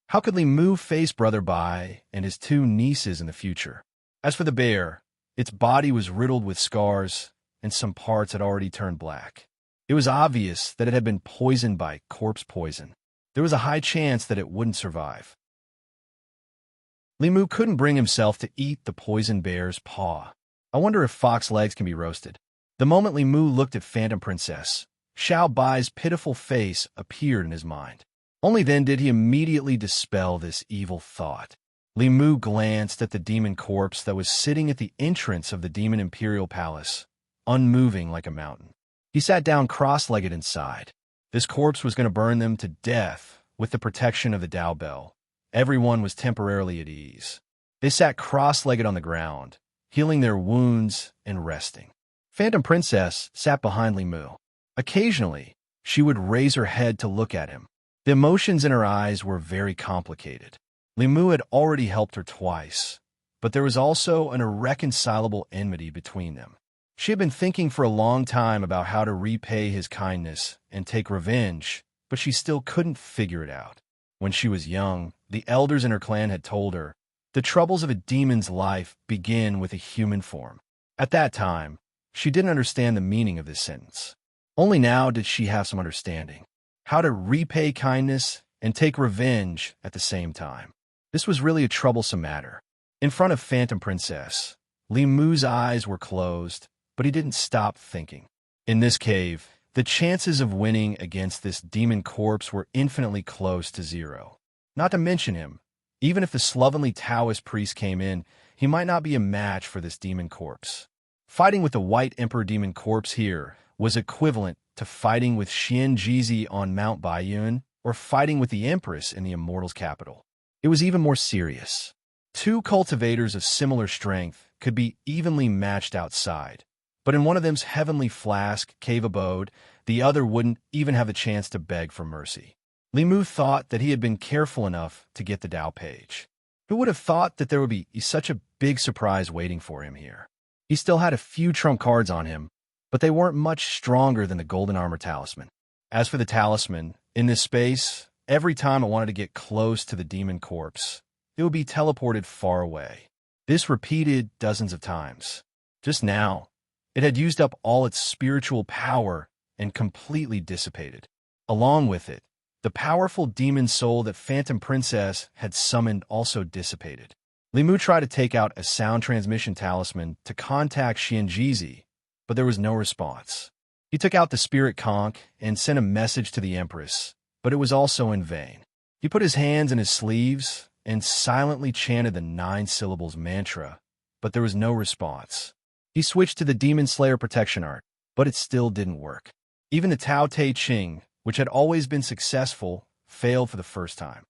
how could Li Mu face Brother Bai and his two nieces in the future? As for the bear, its body was riddled with scars, and some parts had already turned black. It was obvious that it had been poisoned by corpse poison. There was a high chance that it wouldn't survive. Li Mu couldn't bring himself to eat the poisoned bear's paw. I wonder if fox legs can be roasted. The moment Li Mu looked at Phantom Princess, Xiao Bai's pitiful face appeared in his mind. Only then did he immediately dispel this evil thought. Li Mu glanced at the demon corpse that was sitting at the entrance of the Demon Imperial Palace, unmoving like a mountain. He sat down cross-legged inside. This corpse was going to burn them to death with the protection of the Dao Bell. Everyone was temporarily at ease. They sat cross-legged on the ground, healing their wounds and resting. Phantom Princess sat behind Li Mu. Occasionally, she would raise her head to look at him. The emotions in her eyes were very complicated. Li Mu had already helped her twice, but there was also an irreconcilable enmity between them. She had been thinking for a long time about how to repay his kindness and take revenge, but she still couldn't figure it out. When she was young, the elders in her clan had told her, the troubles of a demon's life begin with a human form. At that time, she didn't understand the meaning of this sentence. Only now did she have some understanding. How to repay kindness and take revenge at the same time. This was really a troublesome matter. In front of Phantom Princess, Li Mu's eyes were closed, but he didn't stop thinking. In this cave, the chances of winning against this demon corpse were infinitely close to zero. Not to mention him, even if the slovenly Taoist priest came in, he might not be a match for this demon corpse. Fighting with the White Emperor demon corpse here was equivalent to fighting with Xian Jizi on Mount Baiyun or fighting with the Empress in the Immortal's capital. It was even more serious. Two cultivators of similar strength could be evenly matched outside, but in one of them's heavenly flask cave abode, the other wouldn't even have the chance to beg for mercy. Li Mu thought that he had been careful enough to get the Dao page. Who would have thought that there would be such a big surprise waiting for him here? He still had a few trump cards on him, but they weren't much stronger than the Golden Armor Talisman. As for the talisman, in this space, every time it wanted to get close to the demon corpse, it would be teleported far away. This repeated dozens of times. Just now, it had used up all its spiritual power and completely dissipated. Along with it, the powerful demon soul that Phantom Princess had summoned also dissipated. Li Mu tried to take out a sound transmission talisman to contact Xianjizi, but there was no response. He took out the spirit conch and sent a message to the Empress, but it was also in vain. He put his hands in his sleeves and silently chanted the 9 syllables mantra, but there was no response. He switched to the Demon Slayer protection art, but it still didn't work. Even the Tao Te Ching, which had always been successful, failed for the first time.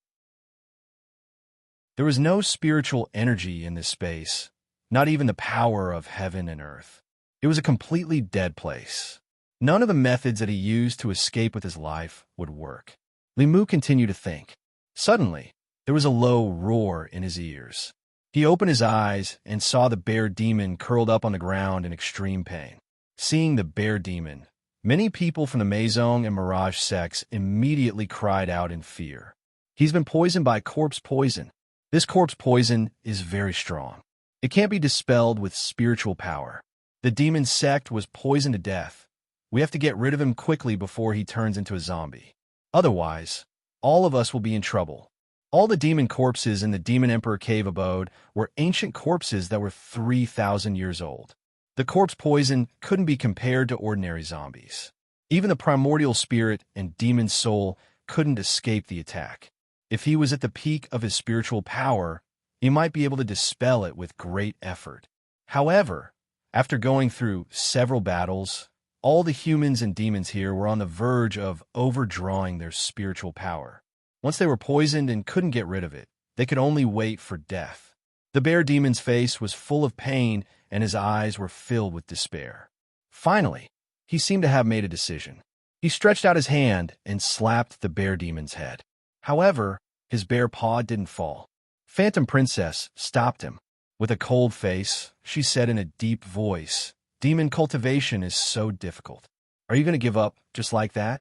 There was no spiritual energy in this space, not even the power of heaven and earth. It was a completely dead place. None of the methods that he used to escape with his life would work. Li Mu continued to think. Suddenly, there was a low roar in his ears. He opened his eyes and saw the bear demon curled up on the ground in extreme pain. Seeing the bear demon, many people from the Meizong and Mirage sects immediately cried out in fear. He's been poisoned by corpse poison. This corpse poison is very strong. It can't be dispelled with spiritual power. The demon sect was poisoned to death. We have to get rid of him quickly before he turns into a zombie. Otherwise, all of us will be in trouble. All the demon corpses in the Demon Emperor cave abode were ancient corpses that were 3,000 years old. The corpse poison couldn't be compared to ordinary zombies. Even the primordial spirit and demon soul couldn't escape the attack. If he was at the peak of his spiritual power, he might be able to dispel it with great effort. However, after going through several battles, all the humans and demons here were on the verge of overdrawing their spiritual power. Once they were poisoned and couldn't get rid of it, they could only wait for death. The bear demon's face was full of pain and his eyes were filled with despair. Finally, he seemed to have made a decision. He stretched out his hand and slapped the bear demon's head. However, his bare paw didn't fall. Phantom Princess stopped him. With a cold face, she said in a deep voice, "Demon cultivation is so difficult. Are you going to give up just like that?"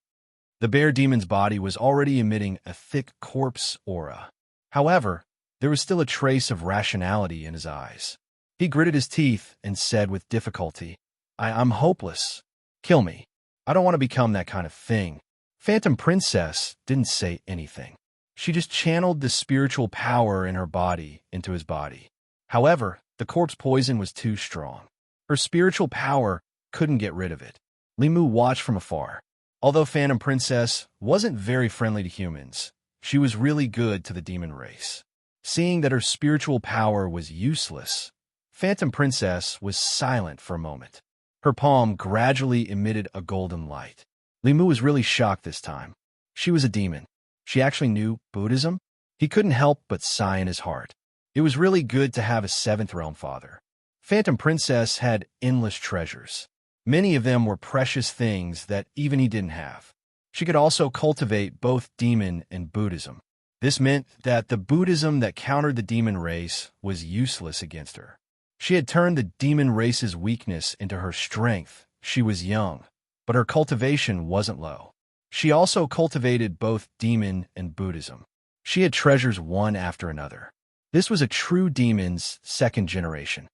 The bear demon's body was already emitting a thick corpse aura. However, there was still a trace of rationality in his eyes. He gritted his teeth and said with difficulty, I'm hopeless. Kill me. I don't want to become that kind of thing." Phantom Princess didn't say anything. She just channeled the spiritual power in her body into his body. However, the corpse poison was too strong. Her spiritual power couldn't get rid of it. Limu watched from afar. Although Phantom Princess wasn't very friendly to humans, she was really good to the demon race. Seeing that her spiritual power was useless, Phantom Princess was silent for a moment. Her palm gradually emitted a golden light. Limu was really shocked this time. She was a demon. She actually knew Buddhism. He couldn't help but sigh in his heart. It was really good to have a seventh realm father. Phantom Princess had endless treasures. Many of them were precious things that even he didn't have. She could also cultivate both demon and Buddhism. This meant that the Buddhism that countered the demon race was useless against her. She had turned the demon race's weakness into her strength. She was young, but her cultivation wasn't low. She also cultivated both demon and Buddhism. She had treasures one after another. This was a true demon's second generation.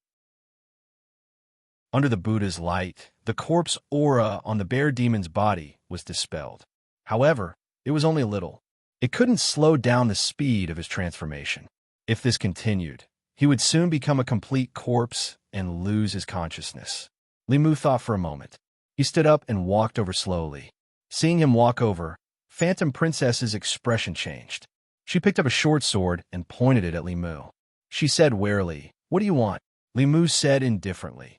Under the Buddha's light, the corpse aura on the bear demon's body was dispelled. However, it was only a little. It couldn't slow down the speed of his transformation. If this continued, he would soon become a complete corpse and lose his consciousness. Limu thought for a moment. He stood up and walked over slowly. Seeing him walk over, Phantom Princess's expression changed. She picked up a short sword and pointed it at Limu. She said warily, "What do you want?" Limu said indifferently,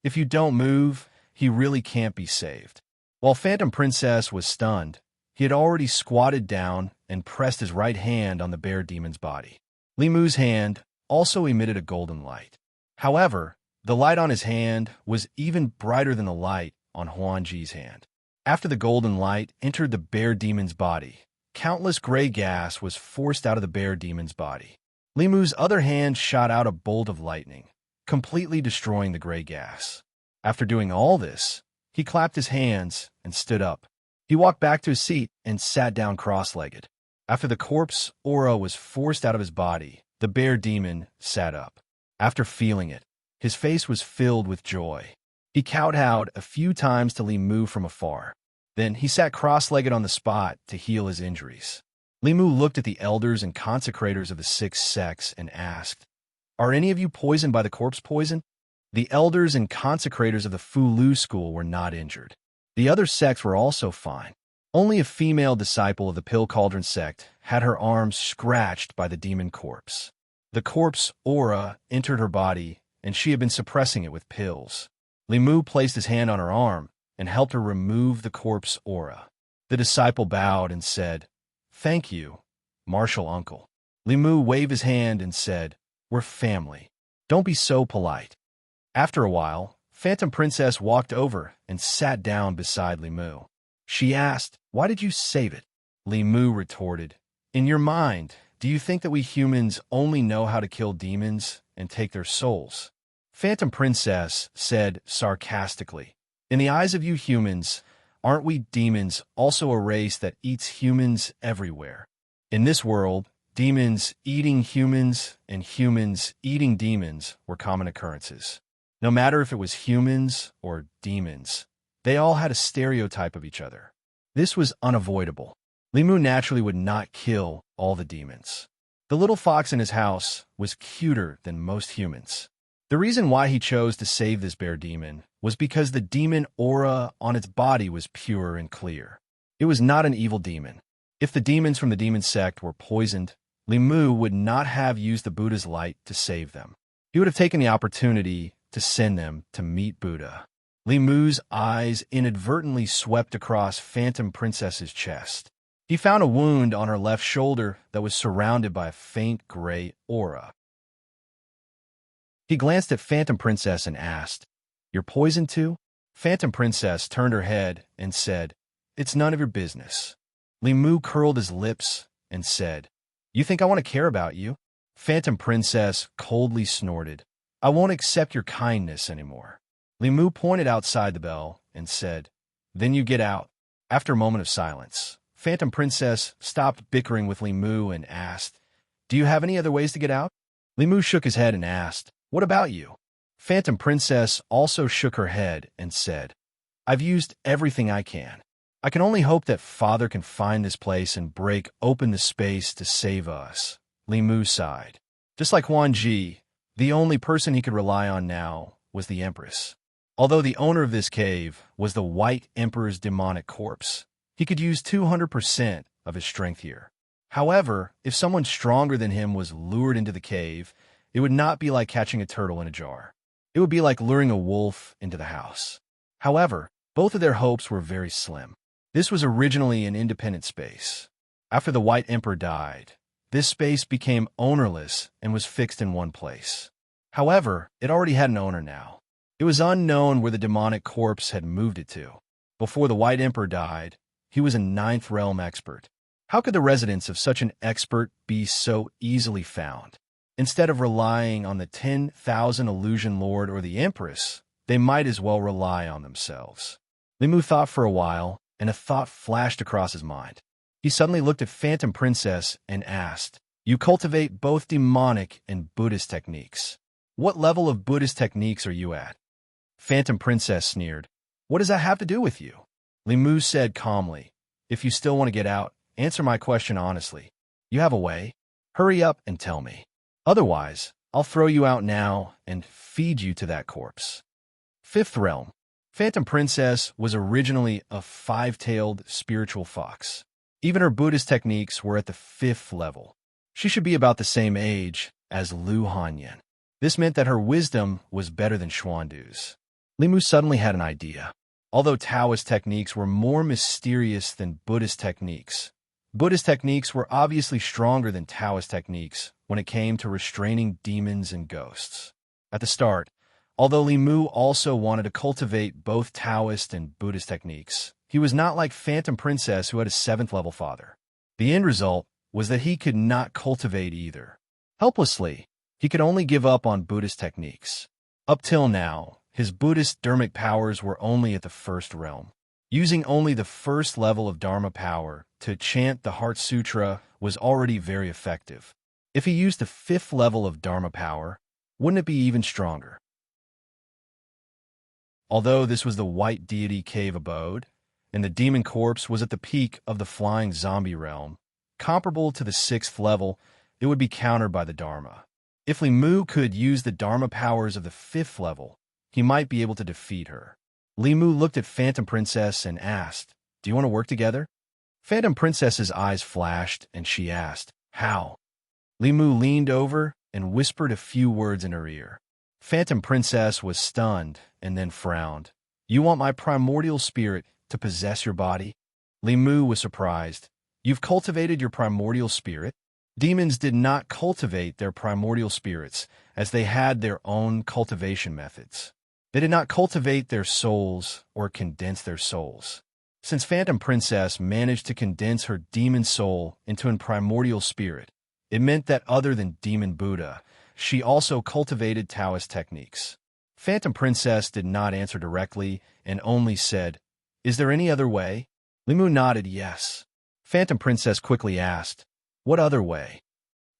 "If you don't move, he really can't be saved." While Phantom Princess was stunned, he had already squatted down and pressed his right hand on the bear demon's body. Limu's hand also emitted a golden light. However, the light on his hand was even brighter than the light on Huanji's hand. After the golden light entered the bear demon's body, countless gray gas was forced out of the bear demon's body. Limu's other hand shot out a bolt of lightning, completely destroying the gray gas. After doing all this, he clapped his hands and stood up. He walked back to his seat and sat down cross-legged. After the corpse aura was forced out of his body, the bear demon sat up. After feeling it, his face was filled with joy. He kowtowed a few times till he moved from afar. Then he sat cross-legged on the spot to heal his injuries. Limu looked at the elders and consecrators of the six sects and asked, "Are any of you poisoned by the corpse poison?" The elders and consecrators of the Fulu school were not injured. The other sects were also fine. Only a female disciple of the Pill Cauldron sect had her arms scratched by the demon corpse. The corpse aura entered her body, and she had been suppressing it with pills. Limu placed his hand on her arm and helped her remove the corpse aura. The disciple bowed and said, "Thank you, Martial Uncle." Limu waved his hand and said, "We're family. Don't be so polite." After a while, Phantom Princess walked over and sat down beside Limu. She asked, "Why did you save it?" Limu retorted, "In your mind, do you think that we humans only know how to kill demons and take their souls?" Phantom Princess said sarcastically, "In the eyes of you humans, aren't we demons also a race that eats humans everywhere? In this world, demons eating humans and humans eating demons were common occurrences. No matter if it was humans or demons, they all had a stereotype of each other. This was unavoidable. Limu naturally would not kill all the demons. The little fox in his house was cuter than most humans. The reason why he chose to save this bear demon was because the demon aura on its body was pure and clear. It was not an evil demon. If the demons from the demon sect were poisoned, Limu would not have used the Buddha's light to save them. He would have taken the opportunity to send them to meet Buddha. Limu's eyes inadvertently swept across Phantom Princess's chest. He found a wound on her left shoulder that was surrounded by a faint gray aura. He glanced at Phantom Princess and asked, "You're poisoned too?" Phantom Princess turned her head and said, "It's none of your business." Limu curled his lips and said, "You think I want to care about you?" Phantom Princess coldly snorted, "I won't accept your kindness anymore." Limu pointed outside the bell and said, "Then you get out." After a moment of silence, Phantom Princess stopped bickering with Limu and asked, "Do you have any other ways to get out?" Limu shook his head and asked, "What about you?" Phantom Princess also shook her head and said, "I've used everything I can. I can only hope that Father can find this place and break open the space to save us." Limu sighed. Just like Huan Ji, the only person he could rely on now was the Empress. Although the owner of this cave was the White Emperor's demonic corpse, he could use 200% of his strength here. However, if someone stronger than him was lured into the cave, it would not be like catching a turtle in a jar. It would be like luring a wolf into the house. However, both of their hopes were very slim. This was originally an independent space. After the White Emperor died, this space became ownerless and was fixed in one place. However, it already had an owner now. It was unknown where the demonic corpse had moved it to. Before the White Emperor died, he was a Ninth Realm expert. How could the residence of such an expert be so easily found? Instead of relying on the 10,000 Illusion Lord or the Empress, they might as well rely on themselves. Limu thought for a while, and a thought flashed across his mind. He suddenly looked at Phantom Princess and asked, "You cultivate both demonic and Buddhist techniques. What level of Buddhist techniques are you at?" Phantom Princess sneered, "What does that have to do with you?" Limu said calmly, "If you still want to get out, answer my question honestly. You have a way? Hurry up and tell me. Otherwise, I'll throw you out now and feed you to that corpse." Fifth Realm. Phantom Princess was originally a five-tailed spiritual fox. Even her Buddhist techniques were at the 5th level. She should be about the same age as Lu Hanyan. This meant that her wisdom was better than Xuandu's. Limu suddenly had an idea. Although Taoist techniques were more mysterious than Buddhist techniques, Buddhist techniques were obviously stronger than Taoist techniques when it came to restraining demons and ghosts. At the start, although Limu also wanted to cultivate both Taoist and Buddhist techniques, he was not like Phantom Princess who had a 7th level father. The end result was that he could not cultivate either. Helplessly, he could only give up on Buddhist techniques. Up till now, his Buddhist dharmic powers were only at the 1st realm. Using only the 1st level of Dharma power to chant the Heart Sutra was already very effective. If he used the 5th level of Dharma power, wouldn't it be even stronger? Although this was the White Deity cave abode, and the demon corpse was at the peak of the flying zombie realm, comparable to the 6th level, it would be countered by the Dharma. If Limu could use the Dharma powers of the 5th level, he might be able to defeat her. Limu looked at Phantom Princess and asked, "Do you want to work together?" Phantom Princess's eyes flashed, and she asked, "How?" Limu leaned over and whispered a few words in her ear. Phantom Princess was stunned and then frowned. "You want my primordial spirit to possess your body?" Limu was surprised. "You've cultivated your primordial spirit?" Demons did not cultivate their primordial spirits, as they had their own cultivation methods. They did not cultivate their souls or condense their souls. Since Phantom Princess managed to condense her demon soul into a primordial spirit, it meant that other than Demon Buddha, she also cultivated Taoist techniques. Phantom Princess did not answer directly and only said, "Is there any other way?" Limu nodded yes. Phantom Princess quickly asked, "What other way?"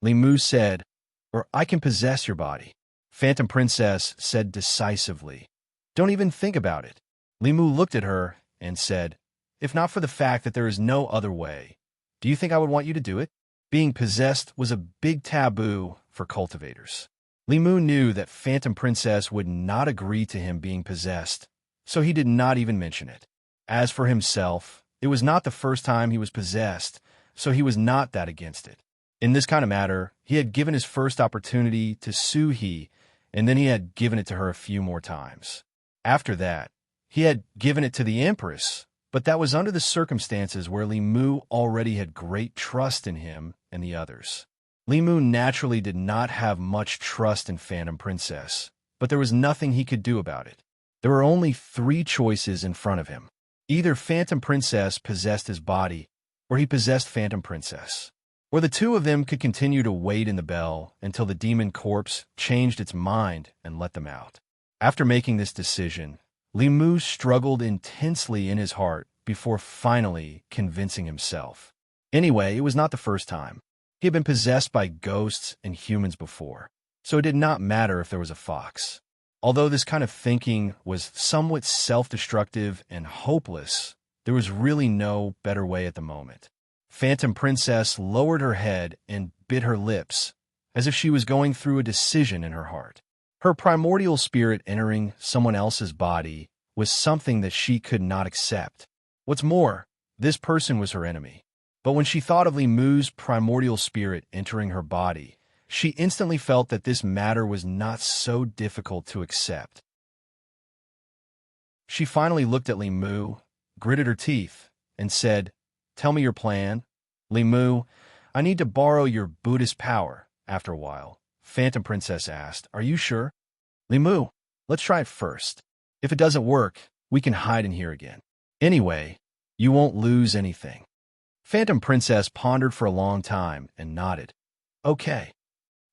Limu said, "Or I can possess your body." Phantom Princess said decisively, "Don't even think about it." Limu looked at her and said, "If not for the fact that there is no other way, do you think I would want you to do it?" Being possessed was a big taboo for cultivators. Limu knew that Phantom Princess would not agree to him being possessed, so he did not even mention it. As for himself, it was not the first time he was possessed, so he was not that against it. In this kind of matter, he had given his first opportunity to Su-He, and then he had given it to her a few more times. After that, he had given it to the Empress, But that was under the circumstances where Li Mu already had great trust in him and the others. Li Mu naturally did not have much trust in Phantom Princess, but there was nothing he could do about it. There were only 3 choices in front of him. Either Phantom Princess possessed his body, or he possessed Phantom Princess. Or the two of them could continue to wait in the bell until the demon corpse changed its mind and let them out. After making this decision, Li Mu struggled intensely in his heart before finally convincing himself. Anyway, it was not the first time. He had been possessed by ghosts and humans before, so it did not matter if there was a fox. Although this kind of thinking was somewhat self-destructive and hopeless, there was really no better way at the moment. Phantom Princess lowered her head and bit her lips, as if she was going through a decision in her heart. Her primordial spirit entering someone else's body was something that she could not accept. What's more, this person was her enemy. But when she thought of Li Mu's primordial spirit entering her body, she instantly felt that this matter was not so difficult to accept. She finally looked at Li Mu, gritted her teeth, and said, "Tell me your plan." "Li Mu, I need to borrow your Buddhist power." After a while, Phantom Princess asked, "Are you sure?" "Li Mu, let's try it first. If it doesn't work, we can hide in here again. Anyway, you won't lose anything." Phantom Princess pondered for a long time and nodded. "Okay."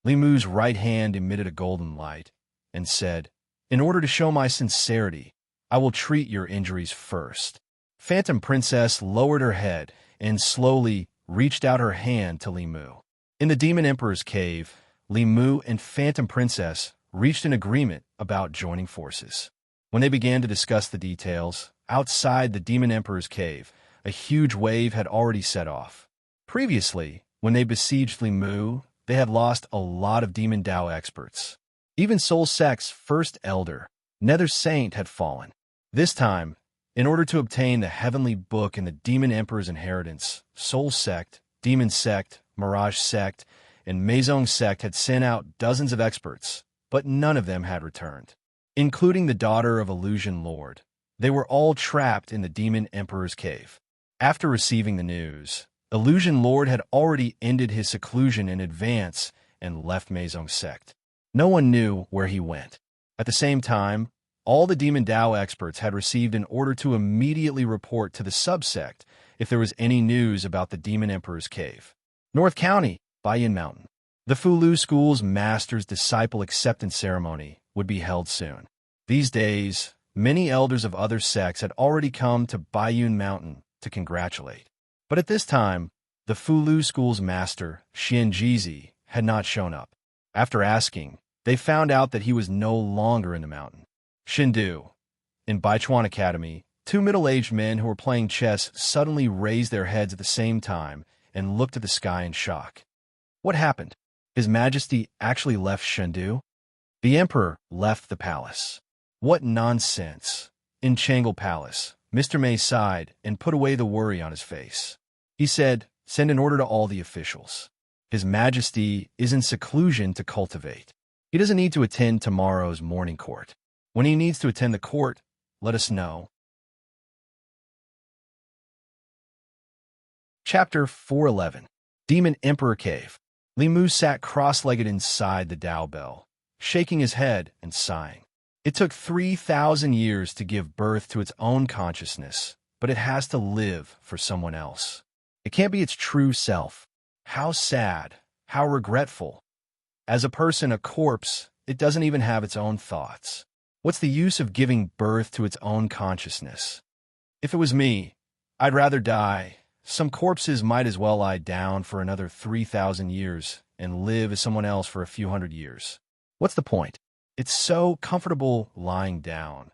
Li Mu's right hand emitted a golden light and said, "In order to show my sincerity, I will treat your injuries first." Phantom Princess lowered her head and slowly reached out her hand to Li Mu. In the Demon Emperor's cave, Li Mu and Phantom Princess reached an agreement about joining forces. When they began to discuss the details, outside the Demon Emperor's cave, a huge wave had already set off. Previously, when they besieged Li Mu, they had lost a lot of Demon Dao experts. Even Soul Sect's first elder, Nether Saint, had fallen. This time, in order to obtain the Heavenly Book and the Demon Emperor's inheritance, Soul Sect, Demon Sect, Mirage Sect, and Maison Sect had sent out dozens of experts, but none of them had returned, including the daughter of Illusion Lord. They were all trapped in the Demon Emperor's cave. After receiving the news, Illusion Lord had already ended his seclusion in advance and left Maison Sect. No one knew where he went. At the same time, all the Demon Dao experts had received an order to immediately report to the subsect if there was any news about the Demon Emperor's cave. North County, Baiyun Mountain. The Fulu School's Master's Disciple Acceptance Ceremony would be held soon. These days, many elders of other sects had already come to Baiyun Mountain to congratulate. But at this time, the Fulu School's master, Xianjizi, had not shown up. After asking, they found out that he was no longer in the mountain. Shindu. In Baichuan Academy, 2 middle-aged men who were playing chess suddenly raised their heads at the same time and looked at the sky in shock. What happened? His Majesty actually left Shindu? The Emperor left the palace. What nonsense! In Changle Palace, Mr. May sighed and put away the worry on his face. He said, "Send an order to all the officials. His Majesty is in seclusion to cultivate. He doesn't need to attend tomorrow's morning court. When he needs to attend the court, let us know." Chapter 411. Demon Emperor Cave. Li Mu sat cross-legged inside the Dao Bell, shaking his head and sighing. It took 3,000 years to give birth to its own consciousness, but it has to live for someone else. It can't be its true self. How sad, how regretful. As a person, a corpse, it doesn't even have its own thoughts. What's the use of giving birth to its own consciousness? If it was me, I'd rather die. Some corpses might as well lie down for another 3,000 years and live as someone else for a few hundred years. What's the point? It's so comfortable lying down.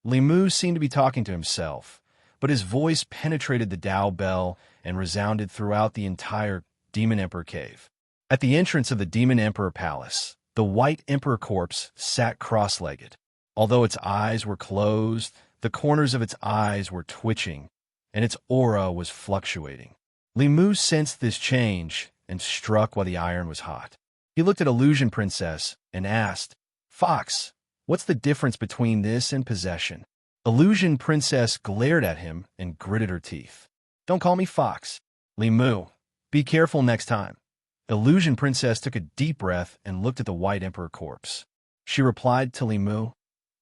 Li Mu seemed to be talking to himself, but his voice penetrated the Dao Bell and resounded throughout the entire Demon Emperor cave. At the entrance of the Demon Emperor Palace, the White Emperor corpse sat cross-legged. Although its eyes were closed, the corners of its eyes were twitching, and its aura was fluctuating. Li Mu sensed this change and struck while the iron was hot. He looked at Illusion Princess and asked, "Fox, what's the difference between this and possession?" Illusion Princess glared at him and gritted her teeth. Don't call me Fox. Li Mu, be careful next time. Illusion Princess took a deep breath and looked at the White Emperor corpse. She replied to Li Mu,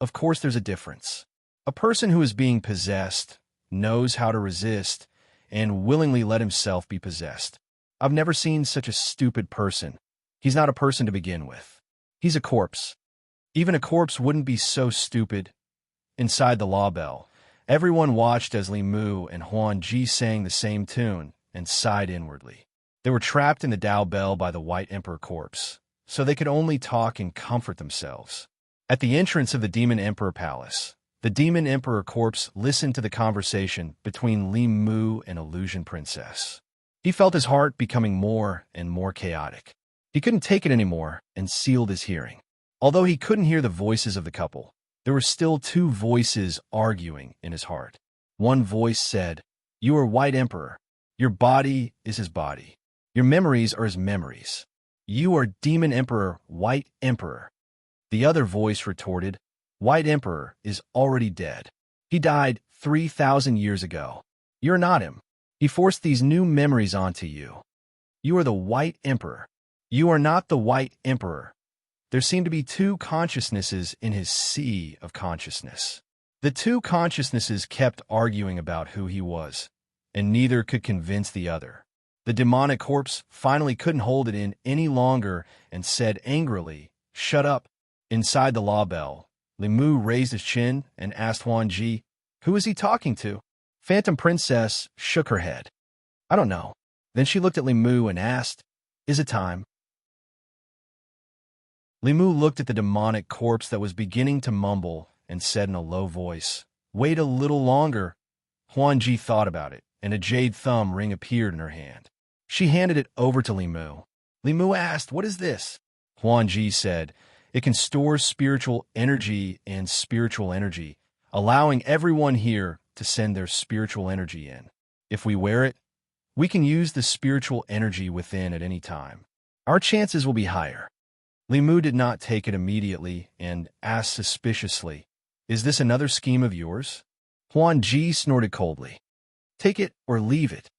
of course there's a difference. A person who is being possessed knows how to resist and willingly let himself be possessed. I've never seen such a stupid person. He's not a person to begin with. He's a corpse. Even a corpse wouldn't be so stupid. Inside the law bell, everyone watched as Li Mu and Huan Ji sang the same tune and sighed inwardly. They were trapped in the Dao Bell by the White Emperor corpse, so they could only talk and comfort themselves. At the entrance of the Demon Emperor Palace, the Demon Emperor corpse listened to the conversation between Li Mu and Illusion Princess. He felt his heart becoming more and more chaotic. He couldn't take it anymore and sealed his hearing. Although he couldn't hear the voices of the couple, there were still two voices arguing in his heart. One voice said, "You are White Emperor. Your body is his body. Your memories are his memories. You are Demon Emperor, White Emperor." The other voice retorted, "White Emperor is already dead. He died 3,000 years ago. You're not him. He forced these new memories onto you. You are the White Emperor. You are not the White Emperor." There seemed to be two consciousnesses in his sea of consciousness. The two consciousnesses kept arguing about who he was, and neither could convince the other. The demonic corpse finally couldn't hold it in any longer and said angrily, "Shut up." Inside the law bell, Li Mu raised his chin and asked Huan Ji, "Who is he talking to?" Phantom Princess shook her head. "I don't know." Then she looked at Li Mu and asked, "Is it time?" Li Mu looked at the demonic corpse that was beginning to mumble and said in a low voice, "Wait a little longer." Huan Ji thought about it, and a jade thumb ring appeared in her hand. She handed it over to Li Mu. Li Mu asked, "What is this?" Huan Ji said, "It can store spiritual energy and spiritual energy, allowing everyone here to send their spiritual energy in. If we wear it, we can use the spiritual energy within at any time. Our chances will be higher." Li Mu did not take it immediately and asked suspiciously, "Is this another scheme of yours?" Huan Ji snorted coldly. "Take it or leave it."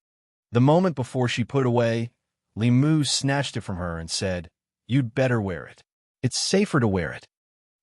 The moment before she put it away, Li Mu snatched it from her and said, "You'd better wear it. It's safer to wear it."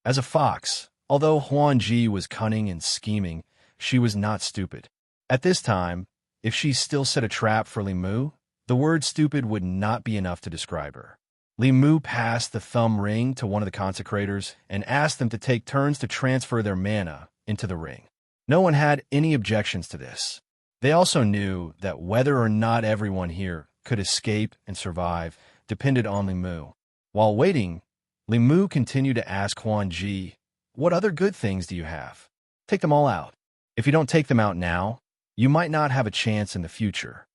As a fox, although Huan Ji was cunning and scheming, she was not stupid. At this time, if she still set a trap for Li Mu, the word stupid would not be enough to describe her. Li Mu passed the thumb ring to one of the consecrators and asked them to take turns to transfer their mana into the ring. No one had any objections to this. They also knew that whether or not everyone here could escape and survive depended on Li Mu. While waiting, Li Mu continued to ask Huan Ji, "What other good things do you have? Take them all out. If you don't take them out now, you might not have a chance in the future."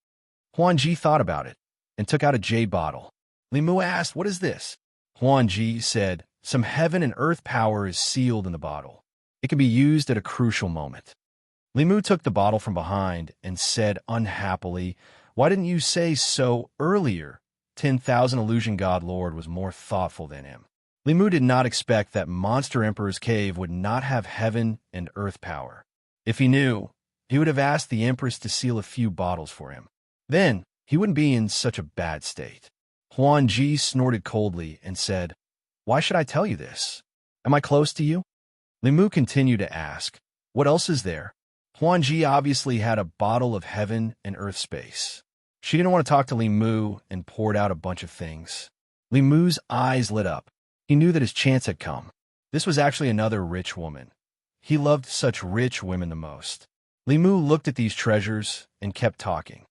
Huan Ji thought about it and took out a jade bottle. Li Mu asked, "What is this?" Huan Ji said, "Some heaven and earth power is sealed in the bottle. It can be used at a crucial moment." Li Mu took the bottle from behind and said unhappily, "Why didn't you say so earlier?" 10,000 Illusion God Lord was more thoughtful than him. Li Mu did not expect that Monster Emperor's cave would not have heaven and earth power. If he knew, he would have asked the Empress to seal a few bottles for him. Then, he wouldn't be in such a bad state. Huan Ji snorted coldly and said, "Why should I tell you this? Am I close to you?" Li Mu continued to ask, "What else is there?" Huan Ji obviously had a bottle of heaven and earth space. She didn't want to talk to Li Mu and poured out a bunch of things. Li Mu's eyes lit up. He knew that his chance had come. This was actually another rich woman. He loved such rich women the most. Li Mu looked at these treasures and kept talking.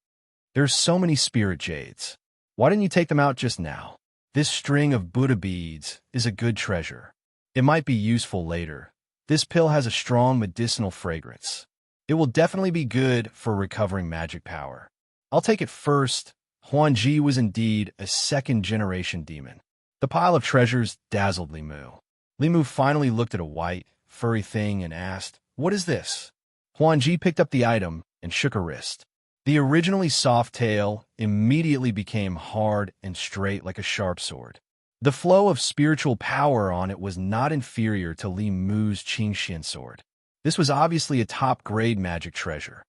"There's so many spirit jades. Why didn't you take them out just now? This string of Buddha beads is a good treasure. It might be useful later. This pill has a strong medicinal fragrance. It will definitely be good for recovering magic power. I'll take it first." Huan Ji was indeed a second-generation demon. The pile of treasures dazzled Li Mu. Li Mu finally looked at a white, furry thing and asked, "What is this?" Huan Ji picked up the item and shook her wrist. The originally soft tail immediately became hard and straight like a sharp sword. The flow of spiritual power on it was not inferior to Li Mu's Qingxian sword. This was obviously a top-grade magic treasure.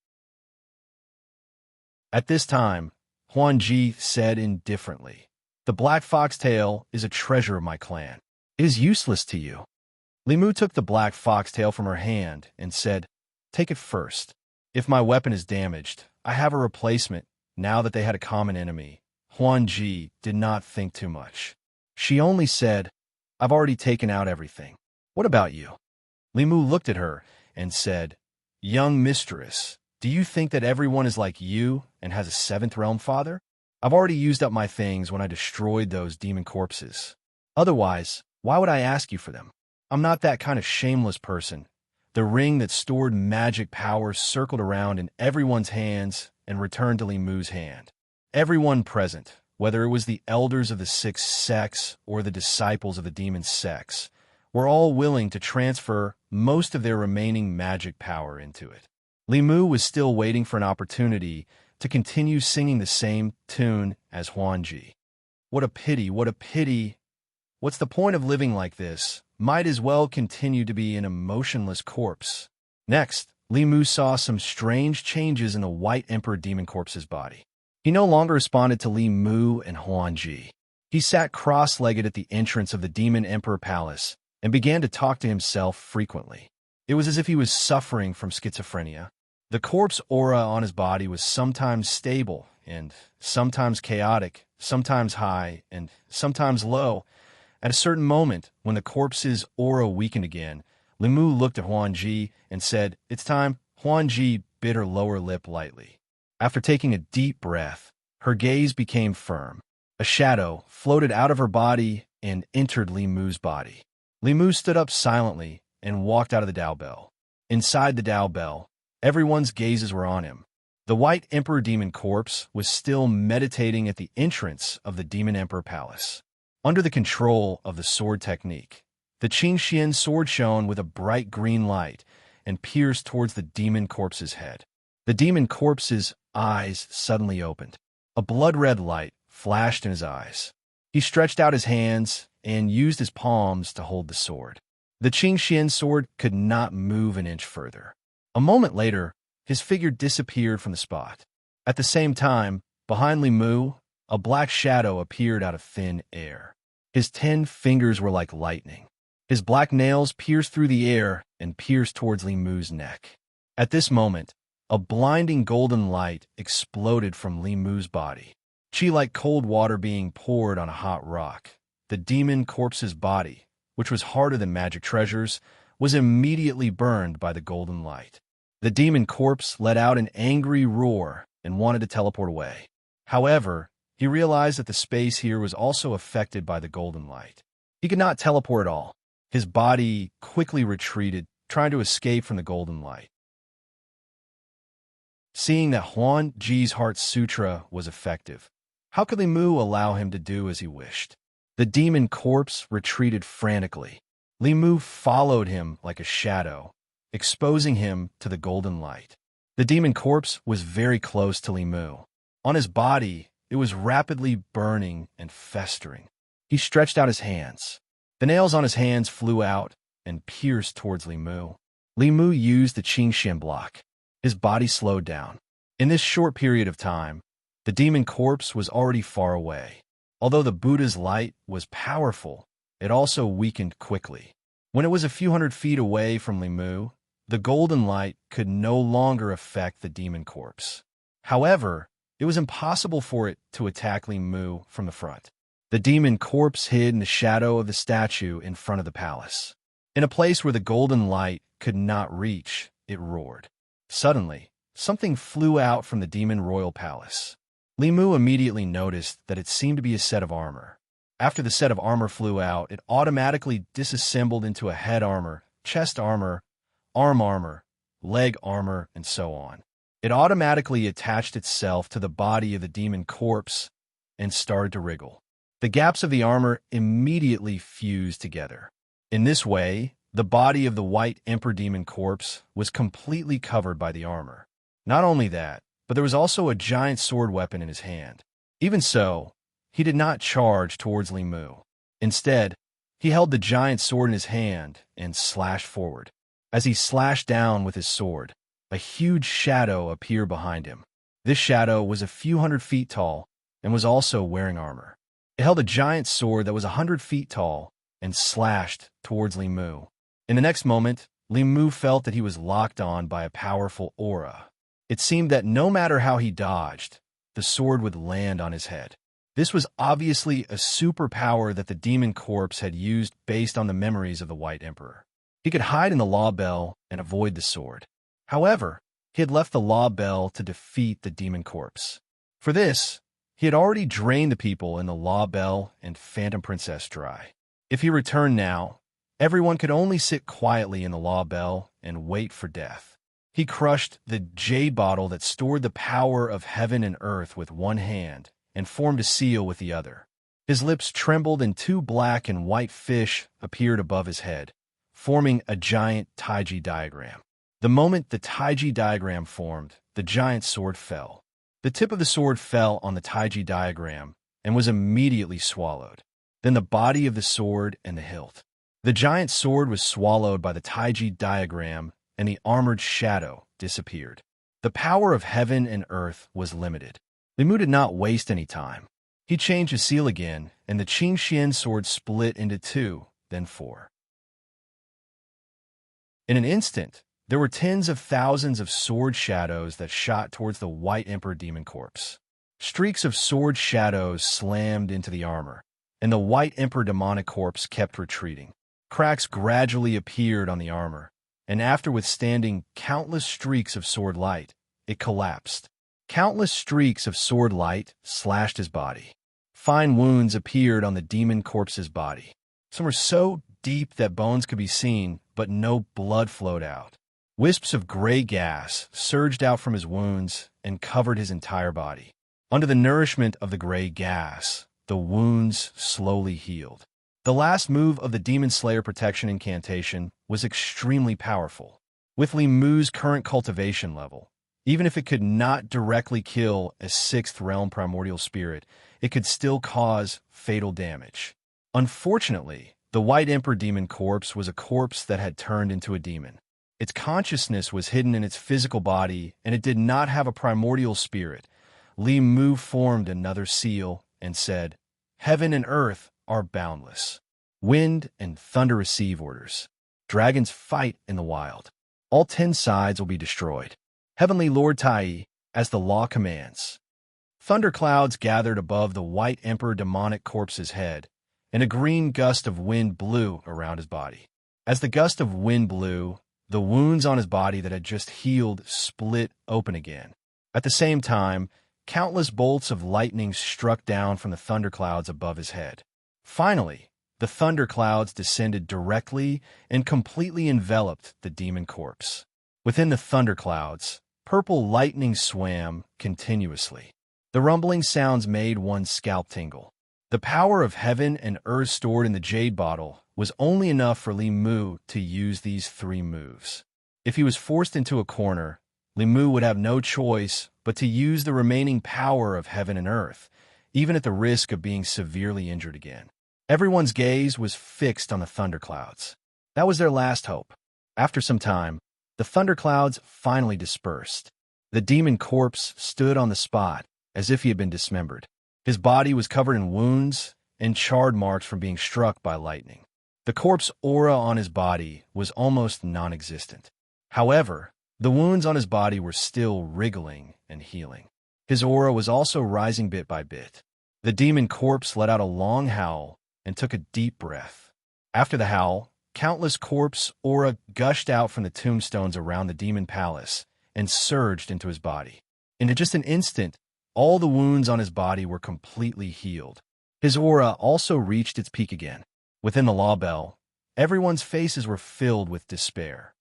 At this time, Huan Ji said indifferently, "The black foxtail is a treasure of my clan. It is useless to you." Li Mu took the black foxtail from her hand and said, "Take it first. If my weapon is damaged, I have a replacement." Now that they had a common enemy, Huan Ji did not think too much. She only said, "I've already taken out everything. What about you?" Li Mu looked at her and said, "Young mistress, do you think that everyone is like you and has a seventh realm father? I've already used up my things when I destroyed those demon corpses. Otherwise, why would I ask you for them? I'm not that kind of shameless person." The ring that stored magic power circled around in everyone's hands and returned to Li Mu's hand. Everyone present, whether it was the elders of the sixth sex or the disciples of the demon sex, were all willing to transfer most of their remaining magic power into it. Li Mu was still waiting for an opportunity to continue singing the same tune as Huan Ji. What a pity, what a pity. What's the point of living like this? Might as well continue to be an emotionless corpse. Next, Li Mu saw some strange changes in the White Emperor Demon Corpse's body. He no longer responded to Li Mu and Huan Ji. He sat cross-legged at the entrance of the Demon Emperor Palace and began to talk to himself frequently. It was as if he was suffering from schizophrenia. The corpse aura on his body was sometimes stable and sometimes chaotic, sometimes high and sometimes low. At a certain moment, when the corpse's aura weakened again, Li Mu looked at Huan Ji and said, "It's time." Huan Ji bit her lower lip lightly. After taking a deep breath, her gaze became firm. A shadow floated out of her body and entered Li Mu's body. Li Mu stood up silently and walked out of the Dao Bell. Inside the Dao Bell, everyone's gazes were on him. The White Emperor Demon Corpse was still meditating at the entrance of the Demon Emperor Palace. Under the control of the sword technique, the Qingxian sword shone with a bright green light and pierced towards the demon corpse's head. The demon corpse's eyes suddenly opened. A blood-red light flashed in his eyes. He stretched out his hands and used his palms to hold the sword. The Qingxian sword could not move an inch further. A moment later, his figure disappeared from the spot. At the same time, behind Li Mu, a black shadow appeared out of thin air. His 10 fingers were like lightning. His black nails pierced through the air and pierced towards Li Mu's neck. At this moment, a blinding golden light exploded from Li Mu's body. Qi like cold water being poured on a hot rock. The demon corpse's body, which was harder than magic treasures, was immediately burned by the golden light. The demon corpse let out an angry roar and wanted to teleport away. However, he realized that the space here was also affected by the golden light. He could not teleport at all. His body quickly retreated, trying to escape from the golden light. Seeing that Huan Ji's Heart Sutra was effective, how could Li Mu allow him to do as he wished? The demon corpse retreated frantically. Li Mu followed him like a shadow, exposing him to the golden light. The demon corpse was very close to Li Mu. On his body, it was rapidly burning and festering. He stretched out his hands. The nails on his hands flew out and pierced towards Li Mu. Li Mu used the Qingxian block. His body slowed down. In this short period of time, the demon corpse was already far away. Although the Buddha's light was powerful, it also weakened quickly. When it was a few hundred feet away from Li Mu, the golden light could no longer affect the demon corpse. However, it was impossible for it to attack Li Mu from the front. The demon corpse hid in the shadow of the statue in front of the palace. In a place where the golden light could not reach, it roared. Suddenly, something flew out from the demon royal palace. Li Mu immediately noticed that it seemed to be a set of armor. After the set of armor flew out, it automatically disassembled into a head armor, chest armor, arm armor, leg armor, and so on. It automatically attached itself to the body of the demon corpse and started to wriggle. The gaps of the armor immediately fused together. In this way, the body of the White Emperor Demon Corpse was completely covered by the armor. Not only that, but there was also a giant sword weapon in his hand. Even so, he did not charge towards Li Mu. Instead, he held the giant sword in his hand and slashed forward. As he slashed down with his sword, a huge shadow appeared behind him. This shadow was a few hundred feet tall and was also wearing armor. It held a giant sword that was 100 feet tall and slashed towards Li Mu. In the next moment, Li Mu felt that he was locked on by a powerful aura. It seemed that no matter how he dodged, the sword would land on his head. This was obviously a superpower that the demon corpse had used based on the memories of the White Emperor. He could hide in the law bell and avoid the sword. However, he had left the law bell to defeat the demon corpse. For this, he had already drained the people in the law bell and Phantom Princess dry. If he returned now, everyone could only sit quietly in the law bell and wait for death. He crushed the jade bottle that stored the power of heaven and earth with one hand and formed a seal with the other. His lips trembled and two black and white fish appeared above his head, forming a giant Taiji diagram. The moment the Taiji diagram formed, the giant sword fell. The tip of the sword fell on the Taiji diagram and was immediately swallowed. Then the body of the sword and the hilt. The giant sword was swallowed by the Taiji diagram and the armored shadow disappeared. The power of heaven and earth was limited. Li Mu did not waste any time. He changed his seal again, and the Qing Xian sword split into two, then four. In an instant, there were tens of thousands of sword shadows that shot towards the White Emperor demon corpse. Streaks of sword shadows slammed into the armor, and the White Emperor demonic corpse kept retreating. Cracks gradually appeared on the armor, and after withstanding countless streaks of sword light, it collapsed. Countless streaks of sword light slashed his body. Fine wounds appeared on the demon corpse's body. Some were so deep that bones could be seen, but no blood flowed out. Wisps of gray gas surged out from his wounds and covered his entire body. Under the nourishment of the gray gas, the wounds slowly healed. The last move of the Demon Slayer protection incantation was extremely powerful. With Li Mu's current cultivation level, even if it could not directly kill a 6th realm primordial spirit, it could still cause fatal damage. Unfortunately, the White Emperor demon corpse was a corpse that had turned into a demon. Its consciousness was hidden in its physical body, and it did not have a primordial spirit. Li Mu formed another seal and said, "Heaven and earth are boundless. Wind and thunder receive orders. Dragons fight in the wild. All 10 sides will be destroyed. Heavenly Lord Tai, as the law commands." Thunderclouds gathered above the White Emperor demonic corpse's head, and a green gust of wind blew around his body. As the gust of wind blew, the wounds on his body that had just healed split open again. At the same time, countless bolts of lightning struck down from the thunderclouds above his head. Finally, the thunderclouds descended directly and completely enveloped the demon corpse. Within the thunderclouds, purple lightning swam continuously. The rumbling sounds made one's scalp tingle. The power of heaven and earth stored in the jade bottle was only enough for Li Mu to use these 3 moves. If he was forced into a corner, Li Mu would have no choice but to use the remaining power of heaven and earth, even at the risk of being severely injured again. Everyone's gaze was fixed on the thunderclouds. That was their last hope. After some time, the thunderclouds finally dispersed. The demon corpse stood on the spot as if he had been dismembered. His body was covered in wounds and charred marks from being struck by lightning. The corpse aura on his body was almost non-existent. However, the wounds on his body were still wriggling and healing. His aura was also rising bit by bit. The demon corpse let out a long howl and took a deep breath. After the howl, countless corpse aura gushed out from the tombstones around the demon palace and surged into his body. In just an instant, all the wounds on his body were completely healed. His aura also reached its peak again. Within the law bell, everyone's faces were filled with despair.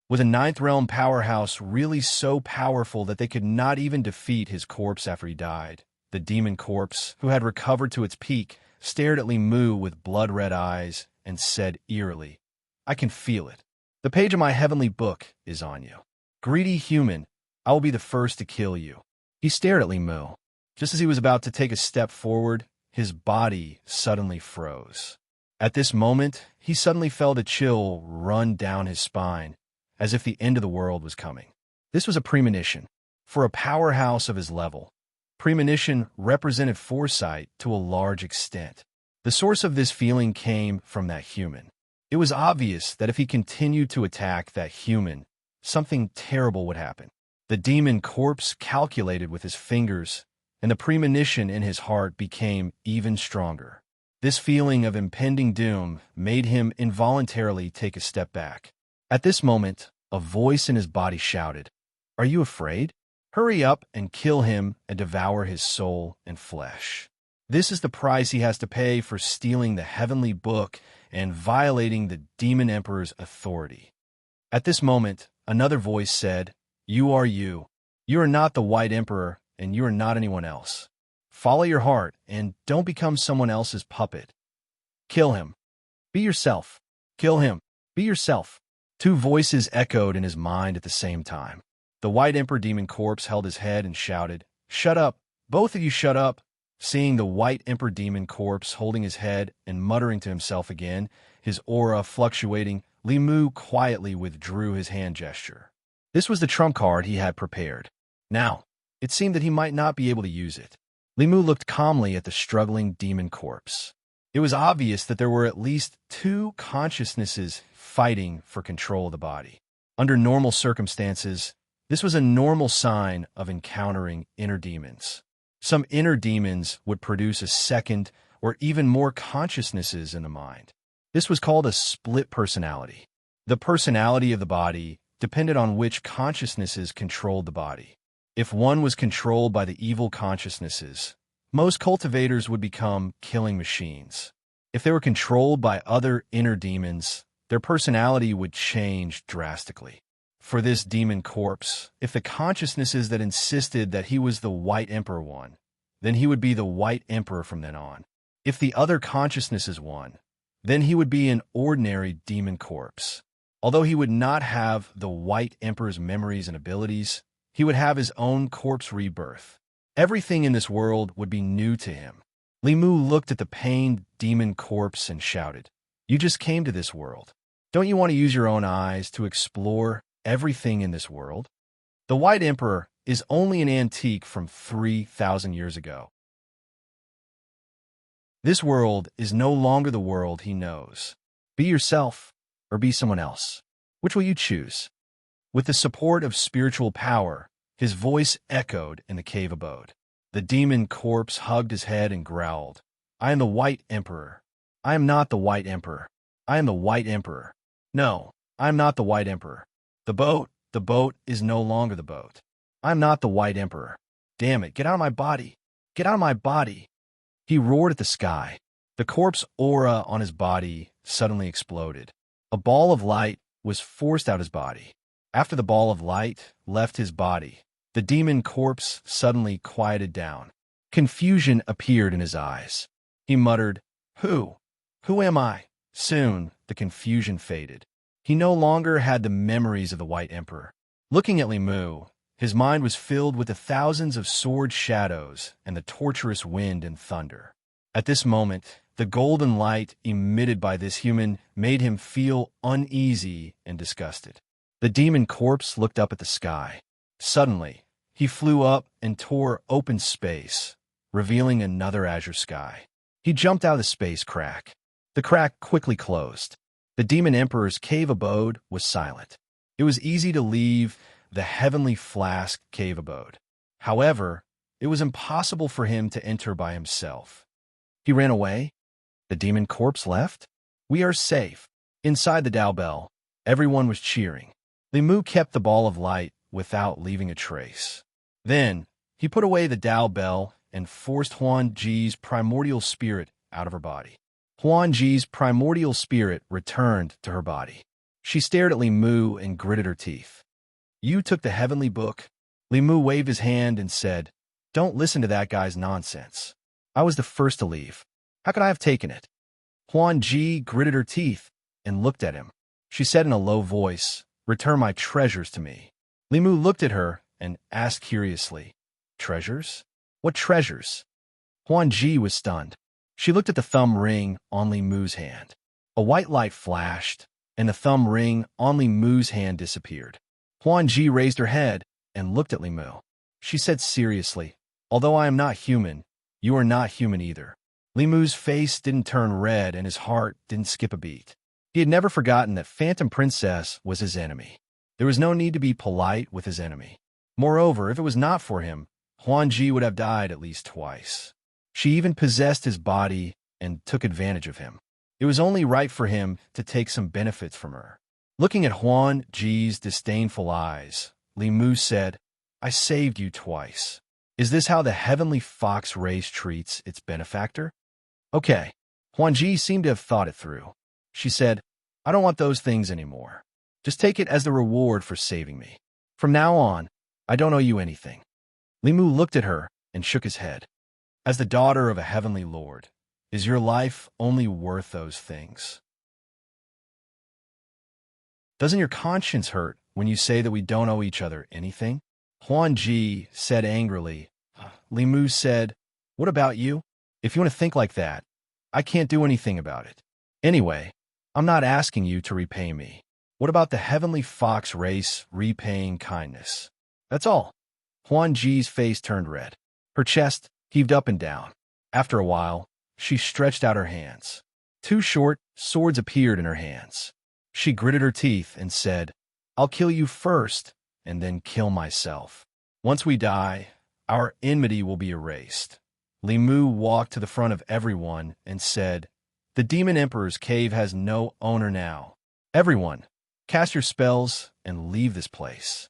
Was a 9th realm powerhouse really so powerful that they could not even defeat his corpse after he died? The demon corpse, who had recovered to its peak, stared at Li Mu with blood-red eyes and said eerily, "I can feel it. The page of my heavenly book is on you. Greedy human, I will be the first to kill you." He stared at Li Mu. Just as he was about to take a step forward, his body suddenly froze. At this moment, he suddenly felt a chill run down his spine, as if the end of the world was coming. This was a premonition. For a powerhouse of his level, premonition represented foresight to a large extent. The source of this feeling came from that human. It was obvious that if he continued to attack that human, something terrible would happen. The demon corpse calculated with his fingers, and the premonition in his heart became even stronger. This feeling of impending doom made him involuntarily take a step back. At this moment, a voice in his body shouted, "Are you afraid? Hurry up and kill him and devour his soul and flesh." This is the price he has to pay for stealing the heavenly book and violating the demon emperor's authority. At this moment, another voice said, "You are you. You are not the White Emperor, and you are not anyone else. Follow your heart and don't become someone else's puppet. Kill him. Be yourself. Kill him. Be yourself." Two voices echoed in his mind at the same time. The White Emperor demon corpse held his head and shouted, "Shut up. Both of you shut up." Seeing the White Emperor demon corpse holding his head and muttering to himself again, his aura fluctuating, Li Mu quietly withdrew his hand gesture. This was the trump card he had prepared. Now, it seemed that he might not be able to use it. Li Mu looked calmly at the struggling demon corpse. It was obvious that there were at least two consciousnesses fighting for control of the body. Under normal circumstances, this was a normal sign of encountering inner demons. Some inner demons would produce a second or even more consciousnesses in the mind. This was called a split personality. The personality of the body depended on which consciousnesses controlled the body. If one was controlled by the evil consciousnesses, most cultivators would become killing machines. If they were controlled by other inner demons, their personality would change drastically. For this demon corpse, if the consciousnesses that insisted that he was the White Emperor won, then he would be the White Emperor from then on. If the other consciousnesses won, then he would be an ordinary demon corpse. Although he would not have the White Emperor's memories and abilities, he would have his own corpse rebirth. Everything in this world would be new to him. Li Mu looked at the pained demon corpse and shouted, "You just came to this world. Don't you want to use your own eyes to explore everything in this world? The White Emperor is only an antique from 3,000 years ago. This world is no longer the world he knows. Be yourself or be someone else. Which will you choose?" With the support of spiritual power, his voice echoed in the cave abode. The demon corpse hugged his head and growled, "I am the White Emperor. I am not the White Emperor. I am the White Emperor. No, I am not the White Emperor. The boat is no longer the boat. I am not the White Emperor. Damn it, get out of my body. Get out of my body." He roared at the sky. The corpse aura on his body suddenly exploded. A ball of light was forced out his body. After the ball of light left his body, the demon corpse suddenly quieted down. Confusion appeared in his eyes. He muttered, Who am I?" Soon, the confusion faded. He no longer had the memories of the White Emperor. Looking at Li Mu, his mind was filled with the thousands of sword shadows and the torturous wind and thunder. At this moment, the golden light emitted by this human made him feel uneasy and disgusted. The demon corpse looked up at the sky. Suddenly, he flew up and tore open space, revealing another azure sky. He jumped out of the space crack. The crack quickly closed. The demon emperor's cave abode was silent. It was easy to leave the heavenly flask cave abode. However, it was impossible for him to enter by himself. He ran away. The demon corpse left. We are safe. Inside the Dao Bell, everyone was cheering. Li Mu kept the ball of light without leaving a trace. Then, he put away the Dao Bell and forced Huan Ji's primordial spirit out of her body. Huan Ji's primordial spirit returned to her body. She stared at Li Mu and gritted her teeth. "You took the heavenly book." Li Mu waved his hand and said, "Don't listen to that guy's nonsense. I was the first to leave. How could I have taken it?" Huan Ji gritted her teeth and looked at him. She said in a low voice, "Return my treasures to me." Li Mu looked at her and asked curiously, "Treasures? What treasures?" Huan Ji was stunned. She looked at the thumb ring on Li Mu's hand. A white light flashed, and the thumb ring on Li Mu's hand disappeared. Huan Ji raised her head and looked at Li Mu. She said seriously, "Although I am not human, you are not human either." Li Mu's face didn't turn red and his heart didn't skip a beat. He had never forgotten that Phantom Princess was his enemy. There was no need to be polite with his enemy. Moreover, if it was not for him, Huan Ji would have died at least twice. She even possessed his body and took advantage of him. It was only right for him to take some benefits from her. Looking at Huan Ji's disdainful eyes, Li Mu said, "I saved you twice. Is this how the heavenly fox race treats its benefactor?" "Okay." Huan Ji seemed to have thought it through. She said, "I don't want those things anymore. Just take it as the reward for saving me. From now on, I don't owe you anything." Li Mu looked at her and shook his head. "As the daughter of a heavenly lord, is your life only worth those things? Doesn't your conscience hurt when you say that we don't owe each other anything?" Huan Ji said angrily. Li Mu said, "What about you? If you want to think like that, I can't do anything about it. Anyway, I'm not asking you to repay me. What about the heavenly fox race repaying kindness? That's all." Huan Ji's face turned red. Her chest heaved up and down. After a while, she stretched out her hands. Two short swords appeared in her hands. She gritted her teeth and said, "I'll kill you first and then kill myself. Once we die, our enmity will be erased." Li Mu walked to the front of everyone and said, "The Demon Emperor's cave has no owner now. Everyone, cast your spells and leave this place."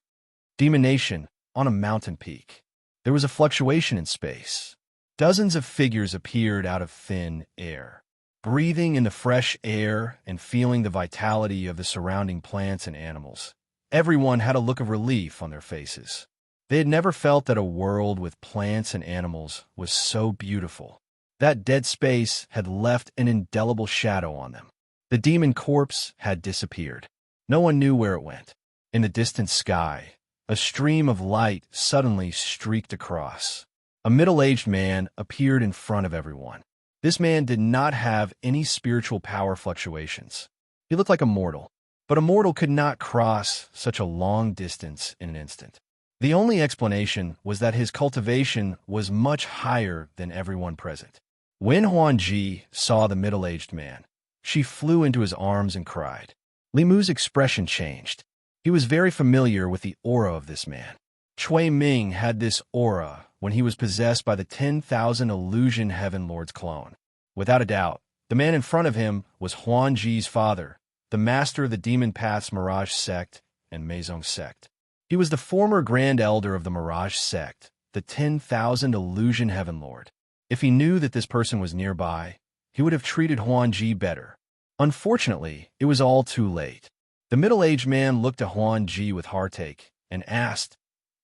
Demon Nation, on a mountain peak. There was a fluctuation in space. Dozens of figures appeared out of thin air. Breathing in the fresh air and feeling the vitality of the surrounding plants and animals, everyone had a look of relief on their faces. They had never felt that a world with plants and animals was so beautiful. That dead space had left an indelible shadow on them. The demon corpse had disappeared. No one knew where it went. In the distant sky, a stream of light suddenly streaked across. A middle-aged man appeared in front of everyone. This man did not have any spiritual power fluctuations. He looked like a mortal, but a mortal could not cross such a long distance in an instant. The only explanation was that his cultivation was much higher than everyone present. When Huan Ji saw the middle-aged man, she flew into his arms and cried. Li Mu's expression changed. He was very familiar with the aura of this man. Cui Ming had this aura when he was possessed by the 10,000 Illusion Heaven Lord's clone. Without a doubt, the man in front of him was Huan Ji's father, the master of the Demon Path's Mirage sect and Meizong sect. He was the former Grand Elder of the Mirage sect, the 10,000 Illusion Heaven Lord. If he knew that this person was nearby, he would have treated Huan Ji better. Unfortunately, it was all too late. The middle-aged man looked at Huan Ji with heartache and asked,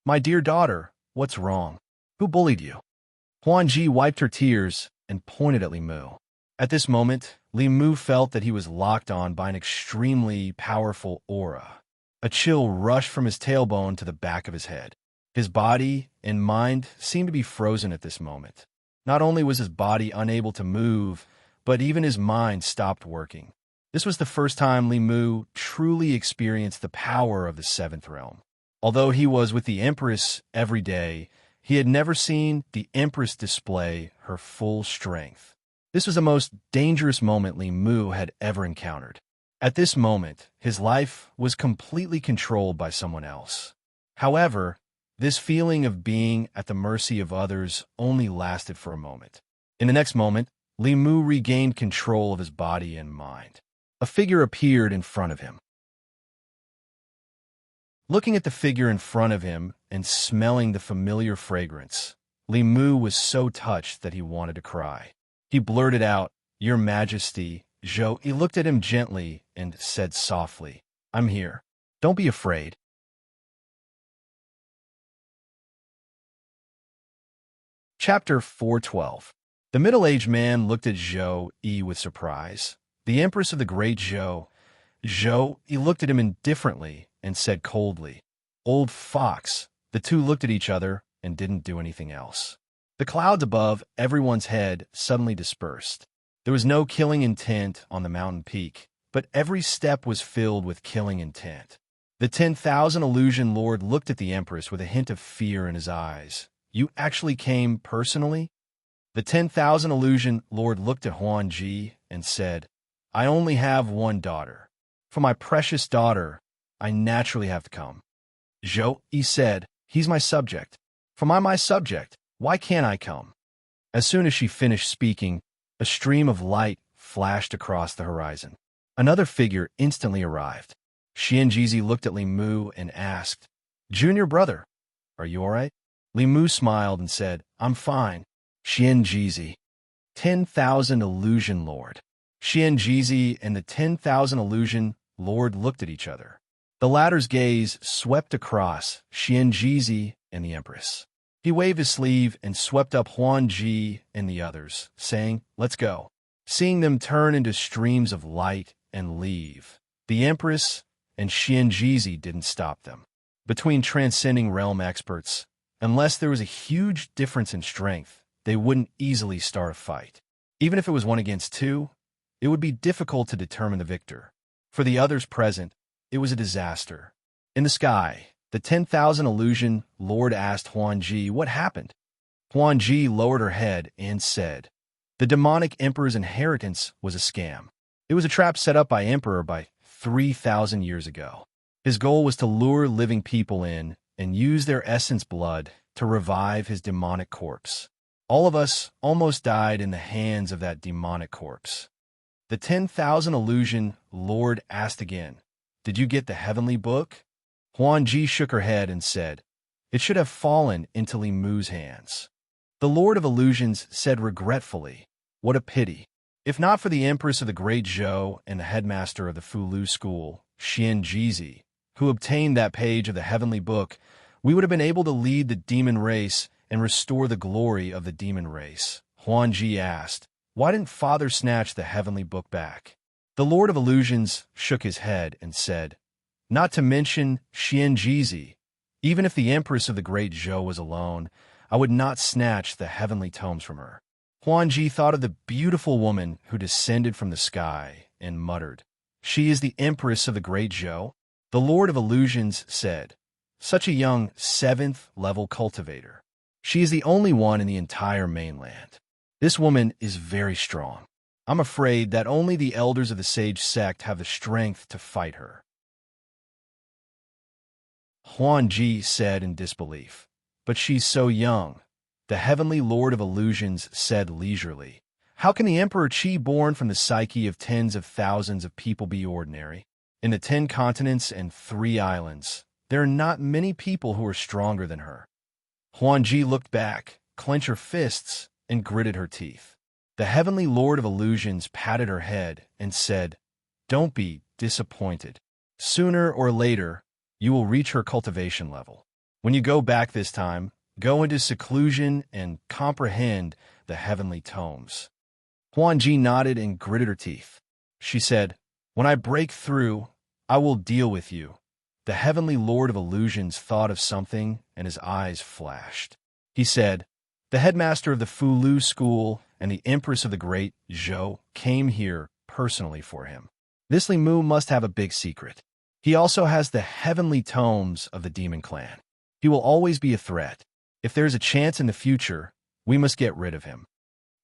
"My dear daughter, what's wrong? Who bullied you?" Huan Ji wiped her tears and pointed at Li Mu. At this moment, Li Mu felt that he was locked on by an extremely powerful aura. A chill rushed from his tailbone to the back of his head. His body and mind seemed to be frozen at this moment. Not only was his body unable to move, but even his mind stopped working. This was the first time Li Mu truly experienced the power of the seventh realm. Although he was with the Empress every day, he had never seen the Empress display her full strength. This was the most dangerous moment Li Mu had ever encountered. At this moment, his life was completely controlled by someone else. However, this feeling of being at the mercy of others only lasted for a moment. In the next moment, Li Mu regained control of his body and mind. A figure appeared in front of him. Looking at the figure in front of him and smelling the familiar fragrance, Li Mu was so touched that he wanted to cry. He blurted out, "Your Majesty, Zhou." He looked at him gently and said softly, "I'm here. Don't be afraid." Chapter 412. The middle-aged man looked at Zhou Yi with surprise. The Empress of the Great Zhou. Zhou Yi looked at him indifferently and said coldly, "Old fox." The two looked at each other and didn't do anything else. The clouds above everyone's head suddenly dispersed. There was no killing intent on the mountain peak, but every step was filled with killing intent. The 10,000 illusion lord looked at the Empress with a hint of fear in his eyes. You actually came personally? The 10,000 illusion lord looked at Huan Ji and said, I only have one daughter. For my precious daughter, I naturally have to come. Zhou, he said, he's my subject. For my subject, why can't I come? As soon as she finished speaking, a stream of light flashed across the horizon. Another figure instantly arrived. Xianjizi looked at Li Mu and asked, Junior brother, are you all right? Li Mu smiled and said, I'm fine. Xianjizi, 10,000 illusion lord. Xianjizi and the 10,000 illusion lord looked at each other. The latter's gaze swept across Xianjizi and the Empress. He waved his sleeve and swept up Huan Ji and the others, saying, Let's go. Seeing them turn into streams of light and leave, the Empress and Xianjizi didn't stop them. Between transcending realm experts, unless there was a huge difference in strength, they wouldn't easily start a fight. Even if it was 1 against 2, it would be difficult to determine the victor. For the others present, it was a disaster. In the sky, the 10,000 illusion lord asked Huan Ji what happened. Huan Ji lowered her head and said, The demonic emperor's inheritance was a scam. It was a trap set up by emperor 3,000 years ago. His goal was to lure living people in and use their essence blood to revive his demonic corpse. All of us almost died in the hands of that demonic corpse. The 10,000 illusion lord asked again, Did you get the heavenly book? Huan Ji shook her head and said, It should have fallen into Li Mu's hands. The Lord of Illusions said regretfully, What a pity. If not for the Empress of the Great Zhou and the headmaster of the Fulu School, Xianjizi, who obtained that page of the heavenly book, we would have been able to lead the demon race and restore the glory of the demon race. Huan Ji asked, Why didn't Father snatch the heavenly book back? The Lord of Illusions shook his head and said, Not to mention Xianjizi, even if the Empress of the Great Zhou was alone, I would not snatch the heavenly tomes from her. Huan Ji thought of the beautiful woman who descended from the sky and muttered, She is the Empress of the Great Zhou? The Lord of Illusions said, Such a young 7th-level cultivator. She is the only one in the entire mainland. This woman is very strong. I'm afraid that only the elders of the Sage sect have the strength to fight her. Huan Ji said in disbelief, But she's so young. The heavenly Lord of Illusions said leisurely, How can the Emperor Qi born from the psyche of tens of thousands of people be ordinary? In the 10 continents and 3 islands, there are not many people who are stronger than her. Huan Ji looked back, clenched her fists, and gritted her teeth. The heavenly Lord of Illusions patted her head and said, Don't be disappointed. Sooner or later, you will reach her cultivation level. When you go back this time, go into seclusion and comprehend the heavenly tomes. Huan Ji nodded and gritted her teeth. She said, When I break through, I will deal with you. The heavenly Lord of Illusions thought of something, and his eyes flashed. He said, The headmaster of the Fulu School and the Empress of the Great Zhou came here personally for him. This Li Mu must have a big secret. He also has the heavenly tomes of the demon clan. He will always be a threat. If there is a chance in the future, we must get rid of him.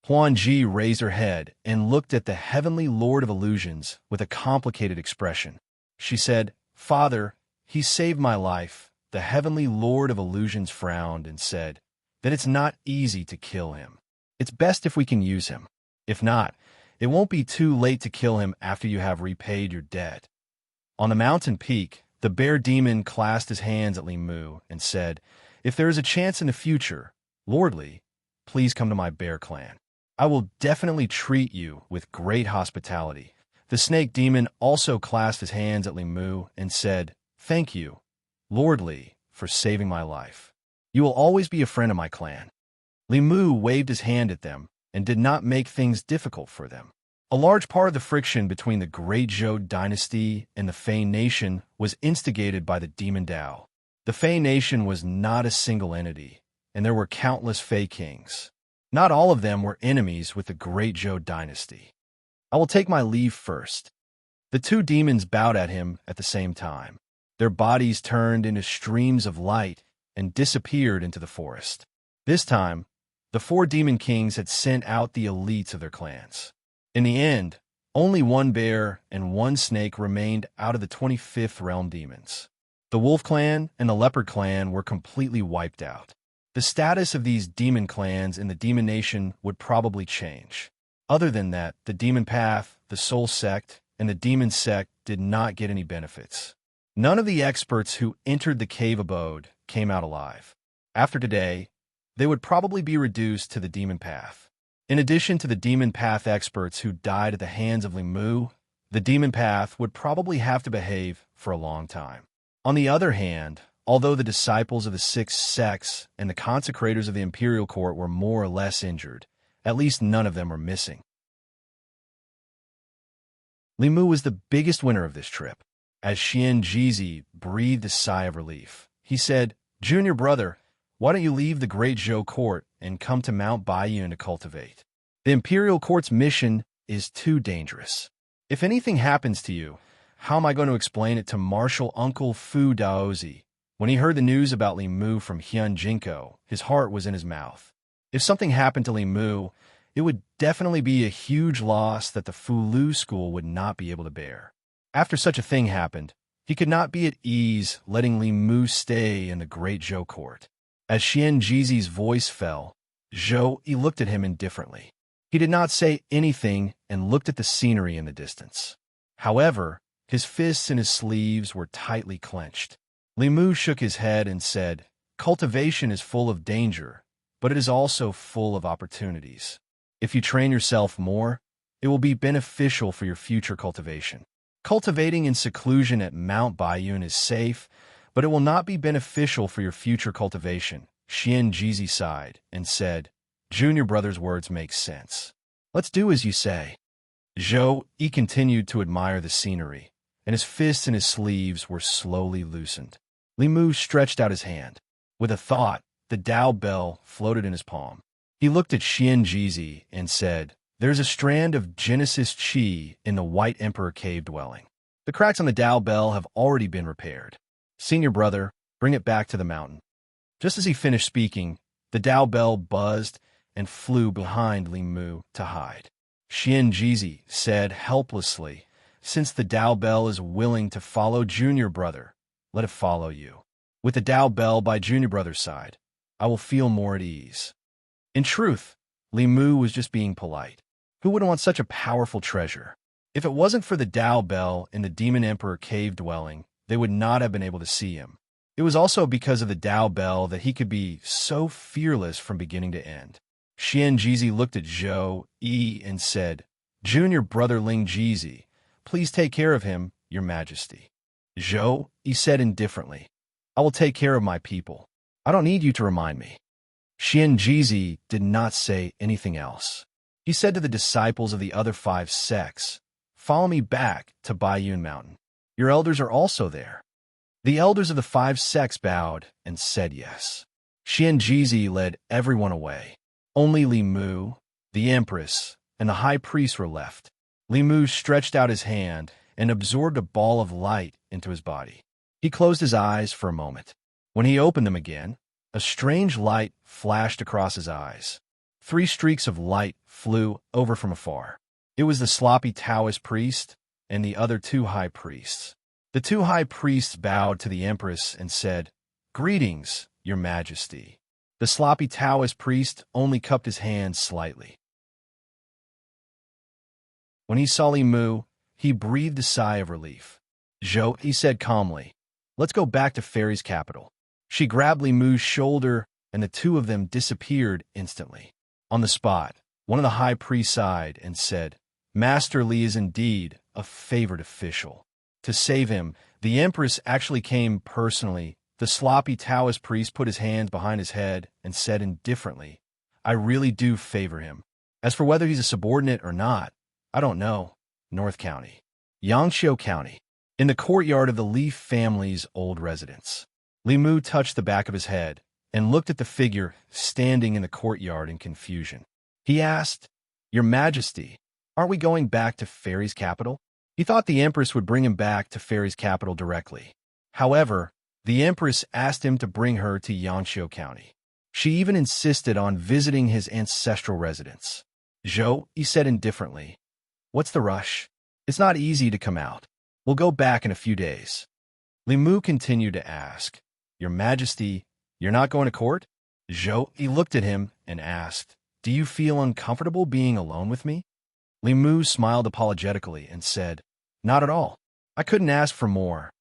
Huan Ji raised her head and looked at the heavenly Lord of Illusions with a complicated expression. She said, Father, he saved my life. The heavenly Lord of Illusions frowned and said, Then it's not easy to kill him. It's best if we can use him. If not, it won't be too late to kill him after you have repaid your debt. On the mountain peak, the bear demon clasped his hands at Li Mu and said, If there is a chance in the future, Lord Li, please come to my bear clan. I will definitely treat you with great hospitality. The snake demon also clasped his hands at Li Mu and said, Thank you, Lord Li, for saving my life. You will always be a friend of my clan. Li Mu waved his hand at them and did not make things difficult for them. A large part of the friction between the Great Zhou dynasty and the Fey nation was instigated by the demon Dao. The Fey nation was not a single entity, and there were countless Fey kings. Not all of them were enemies with the Great Zhou dynasty. I will take my leave first. The two demons bowed at him at the same time. Their bodies turned into streams of light and disappeared into the forest. This time, the four demon kings had sent out the elites of their clans. In the end, only one bear and one snake remained out of the 25th realm demons. The wolf clan and the leopard clan were completely wiped out. The status of these demon clans in the demon nation would probably change. Other than that, the demon path, the soul sect, and the demon sect did not get any benefits. None of the experts who entered the cave abode came out alive. After today, they would probably be reduced to the demon path. In addition to the demon path experts who died at the hands of Limu, the demon path would probably have to behave for a long time. On the other hand, although the disciples of the six sects and the consecrators of the imperial court were more or less injured, at least none of them were missing. Limu was the biggest winner of this trip. As Xian Jizi breathed a sigh of relief, he said, "Junior brother, why don't you leave the Great Zhou court and come to Mount Baiyun to cultivate? The imperial court's mission is too dangerous. If anything happens to you, how am I going to explain it to Marshal Uncle Fu Daozi?" When he heard the news about Limu from Hyun Jinko, his heart was in his mouth. If something happened to Limu, it would definitely be a huge loss that the Fulu school would not be able to bear. After such a thing happened, he could not be at ease letting Limu stay in the Great Zhou court. As Xian Jizi's voice fell, Zhou Yi looked at him indifferently. He did not say anything and looked at the scenery in the distance. However, his fists and his sleeves were tightly clenched. Limu shook his head and said, "Cultivation is full of danger, but it is also full of opportunities. If you train yourself more, it will be beneficial for your future cultivation. Cultivating in seclusion at Mount Baiyun is safe, but it will not be beneficial for your future cultivation." Xian Jizi sighed and said, "Junior brother's words make sense. Let's do as you say." Zhou Yi continued to admire the scenery, and his fists and his sleeves were slowly loosened. Limu stretched out his hand. With a thought, the Dao bell floated in his palm. He looked at Xian Jizi and said, "There's a strand of Genesis Qi in the White Emperor cave dwelling. The cracks on the Dao bell have already been repaired. Senior brother, bring it back to the mountain." Just as he finished speaking, the Dao bell buzzed and flew behind Limu to hide. Xian Jizi said helplessly, "Since the Dao bell is willing to follow Junior brother, let it follow you. With the Dao bell by Junior brother's side, I will feel more at ease." In truth, Limu was just being polite. Who would want such a powerful treasure? If it wasn't for the Dao bell in the Demon Emperor cave dwelling, they would not have been able to see him. It was also because of the Dao bell that he could be so fearless from beginning to end. Xian Jizi looked at Zhou Yi and said, "Junior brother Ling Jizi, please take care of him, your majesty." Zhou Yi said indifferently, "I will take care of my people. I don't need you to remind me." Xian Jizi did not say anything else. He said to the disciples of the other 5 sects, "Follow me back to Baiyun Mountain. Your elders are also there." The elders of the 5 sects bowed and said yes. Xian Jizi led everyone away. Only Limu, the empress, and the high priest were left. Limu stretched out his hand and absorbed a ball of light into his body. He closed his eyes for a moment. When he opened them again, a strange light flashed across his eyes. 3 streaks of light flew over from afar. It was the sloppy Taoist priest and the other 2 high priests. The 2 high priests bowed to the empress and said, "Greetings, your majesty." The sloppy Taoist priest only cupped his hand slightly. When he saw Limu, he breathed a sigh of relief. "Zhou," he said calmly, "let's go back to Fairy's capital." She grabbed Limu's shoulder, and the 2 of them disappeared instantly. On the spot, one of the high priests sighed and said, "Master Li is indeed a favored official. To save him, the empress actually came personally." The sloppy Taoist priest put his hands behind his head and said indifferently, "I really do favor him. As for whether he's a subordinate or not, I don't know." North County, Yangqiu County. In the courtyard of the Li family's old residence, Limu touched the back of his head and looked at the figure standing in the courtyard in confusion. He asked, "Your Majesty, aren't we going back to Fairy's capital?" He thought the Empress would bring him back to Fairy's capital directly. However, the Empress asked him to bring her to Yanshu County. She even insisted on visiting his ancestral residence. "Zhou," he said indifferently, "what's the rush? It's not easy to come out. We'll go back in a few days." Li Mu continued to ask, "Your Majesty, you're not going to court?" Zhou, he looked at him and asked, "Do you feel uncomfortable being alone with me?" Li Mu smiled apologetically and said, "Not at all. I couldn't ask for more."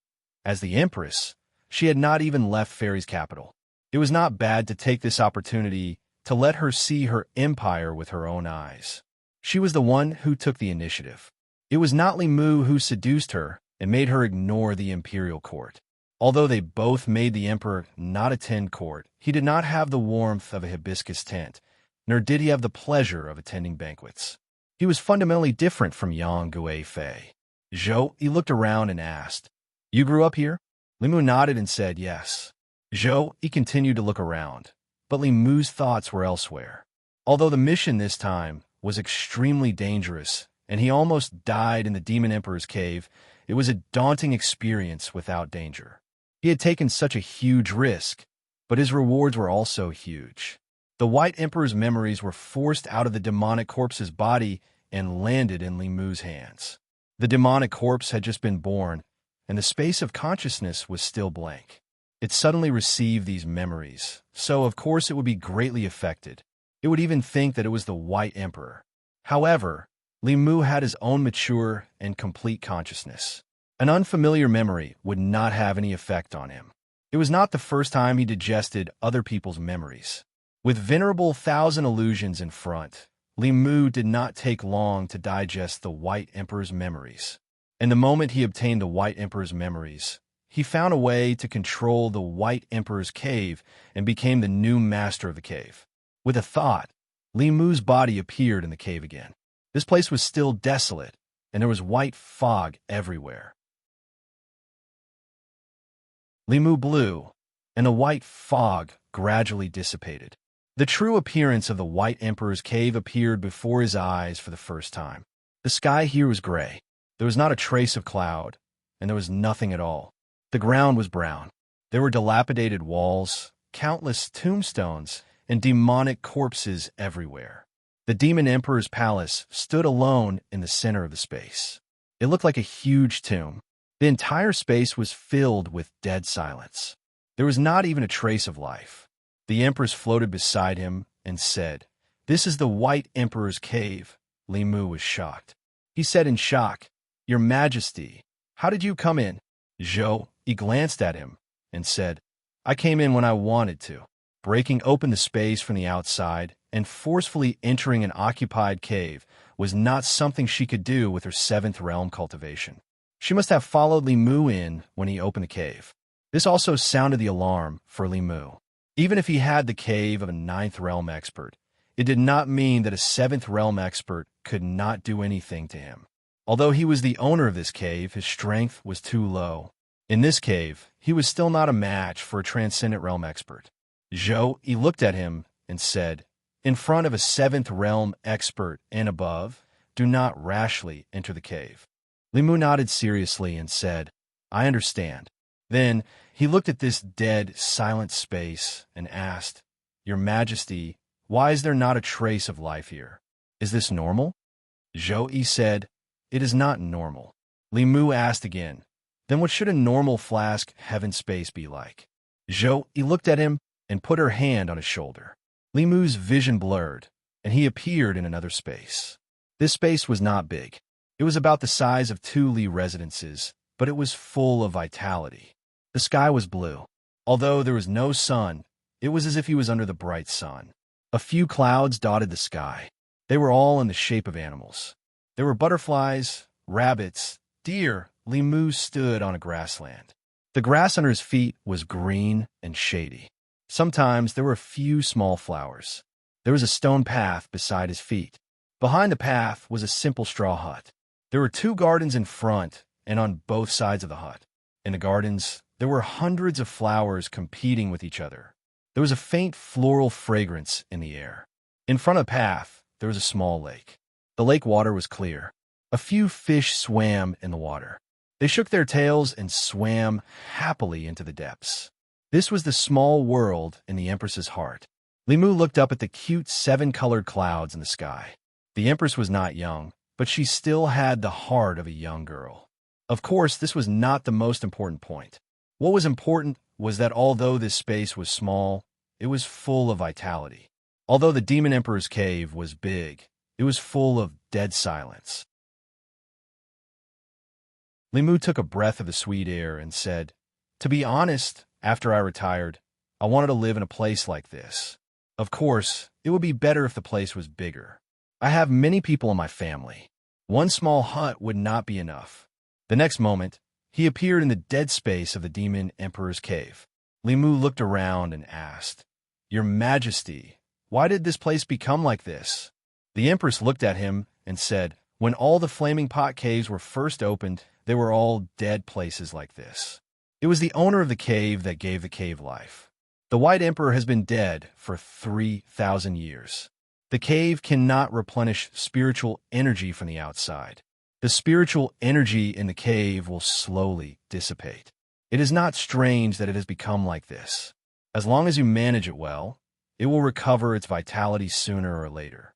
As the Empress, she had not even left Fairy's capital. It was not bad to take this opportunity to let her see her empire with her own eyes. She was the one who took the initiative. It was not Li Mu who seduced her and made her ignore the imperial court. Although they both made the emperor not attend court, he did not have the warmth of a hibiscus tent, nor did he have the pleasure of attending banquets. He was fundamentally different from Yang Guifei. Zhou, he looked around and asked, "You grew up here?" Li Mu nodded and said yes. Zhou, he continued to look around, but Li Mu's thoughts were elsewhere. Although the mission this time was extremely dangerous, and he almost died in the Demon Emperor's cave, it was a daunting experience without danger. He had taken such a huge risk, but his rewards were also huge. The White Emperor's memories were forced out of the demonic corpse's body and landed in Li Mu's hands. The demonic corpse had just been born, and the space of consciousness was still blank. It suddenly received these memories, so of course it would be greatly affected. It would even think that it was the White Emperor. However, Li Mu had his own mature and complete consciousness. An unfamiliar memory would not have any effect on him. It was not the first time he digested other people's memories. With venerable thousand illusions in front, Li Mu did not take long to digest the White Emperor's memories. And the moment he obtained the White Emperor's memories, he found a way to control the White Emperor's cave and became the new master of the cave. With a thought, Li Mu's body appeared in the cave again. This place was still desolate, and there was white fog everywhere. Li Mu blew, and the white fog gradually dissipated. The true appearance of the White Emperor's cave appeared before his eyes for the first time. The sky here was gray. There was not a trace of cloud, and there was nothing at all. The ground was brown. There were dilapidated walls, countless tombstones, and demonic corpses everywhere. The Demon Emperor's palace stood alone in the center of the space. It looked like a huge tomb. The entire space was filled with dead silence. There was not even a trace of life. The Empress floated beside him and said, "This is the White Emperor's cave." Li Mu was shocked. He said in shock, "Your Majesty, how did you come in?" Zhou, he glanced at him and said, "I came in when I wanted to." Breaking open the space from the outside and forcefully entering an occupied cave was not something she could do with her 7th realm cultivation. She must have followed Li Mu in when he opened the cave. This also sounded the alarm for Li Mu. Even if he had the cave of a 9th realm expert, it did not mean that a 7th realm expert could not do anything to him. Although he was the owner of this cave, his strength was too low. In this cave, he was still not a match for a transcendent realm expert. Zhou, he looked at him and said, "In front of a 7th realm expert and above, do not rashly enter the cave." Li Mu nodded seriously and said, "I understand." Then he looked at this dead, silent space and asked, "Your Majesty, why is there not a trace of life here? Is this normal?" Zhou Yi said, "It is not normal." Li Mu asked again, "Then what should a normal flask heaven space be like?" Zhou Yi looked at him and put her hand on his shoulder. Li Mu's vision blurred, and he appeared in another space. This space was not big. It was about the size of 2 Li residences, but it was full of vitality. The sky was blue. Although there was no sun, it was as if he was under the bright sun. A few clouds dotted the sky. They were all in the shape of animals. There were butterflies, rabbits, deer. Li Mu stood on a grassland. The grass under his feet was green and shady. Sometimes there were a few small flowers. There was a stone path beside his feet. Behind the path was a simple straw hut. There were 2 gardens in front and on both sides of the hut. In the gardens, there were hundreds of flowers competing with each other. There was a faint floral fragrance in the air. In front of the path, there was a small lake. The lake water was clear. A few fish swam in the water. They shook their tails and swam happily into the depths. This was the small world in the Empress's heart. Limu looked up at the cute 7-colored clouds in the sky. The Empress was not young, but she still had the heart of a young girl. Of course, this was not the most important point. What was important was that although this space was small, it was full of vitality. Although the Demon Emperor's cave was big, it was full of dead silence. Limu took a breath of the sweet air and said, "To be honest, after I retired, I wanted to live in a place like this. Of course, it would be better if the place was bigger. I have many people in my family. One small hut would not be enough." The next moment, he appeared in the dead space of the Demon Emperor's cave. Limu looked around and asked, "Your Majesty, why did this place become like this?" The Empress looked at him and said, "When all the Flaming Pot caves were first opened, they were all dead places like this. It was the owner of the cave that gave the cave life. The White Emperor has been dead for 3,000 years. The cave cannot replenish spiritual energy from the outside. The spiritual energy in the cave will slowly dissipate. It is not strange that it has become like this. As long as you manage it well, it will recover its vitality sooner or later."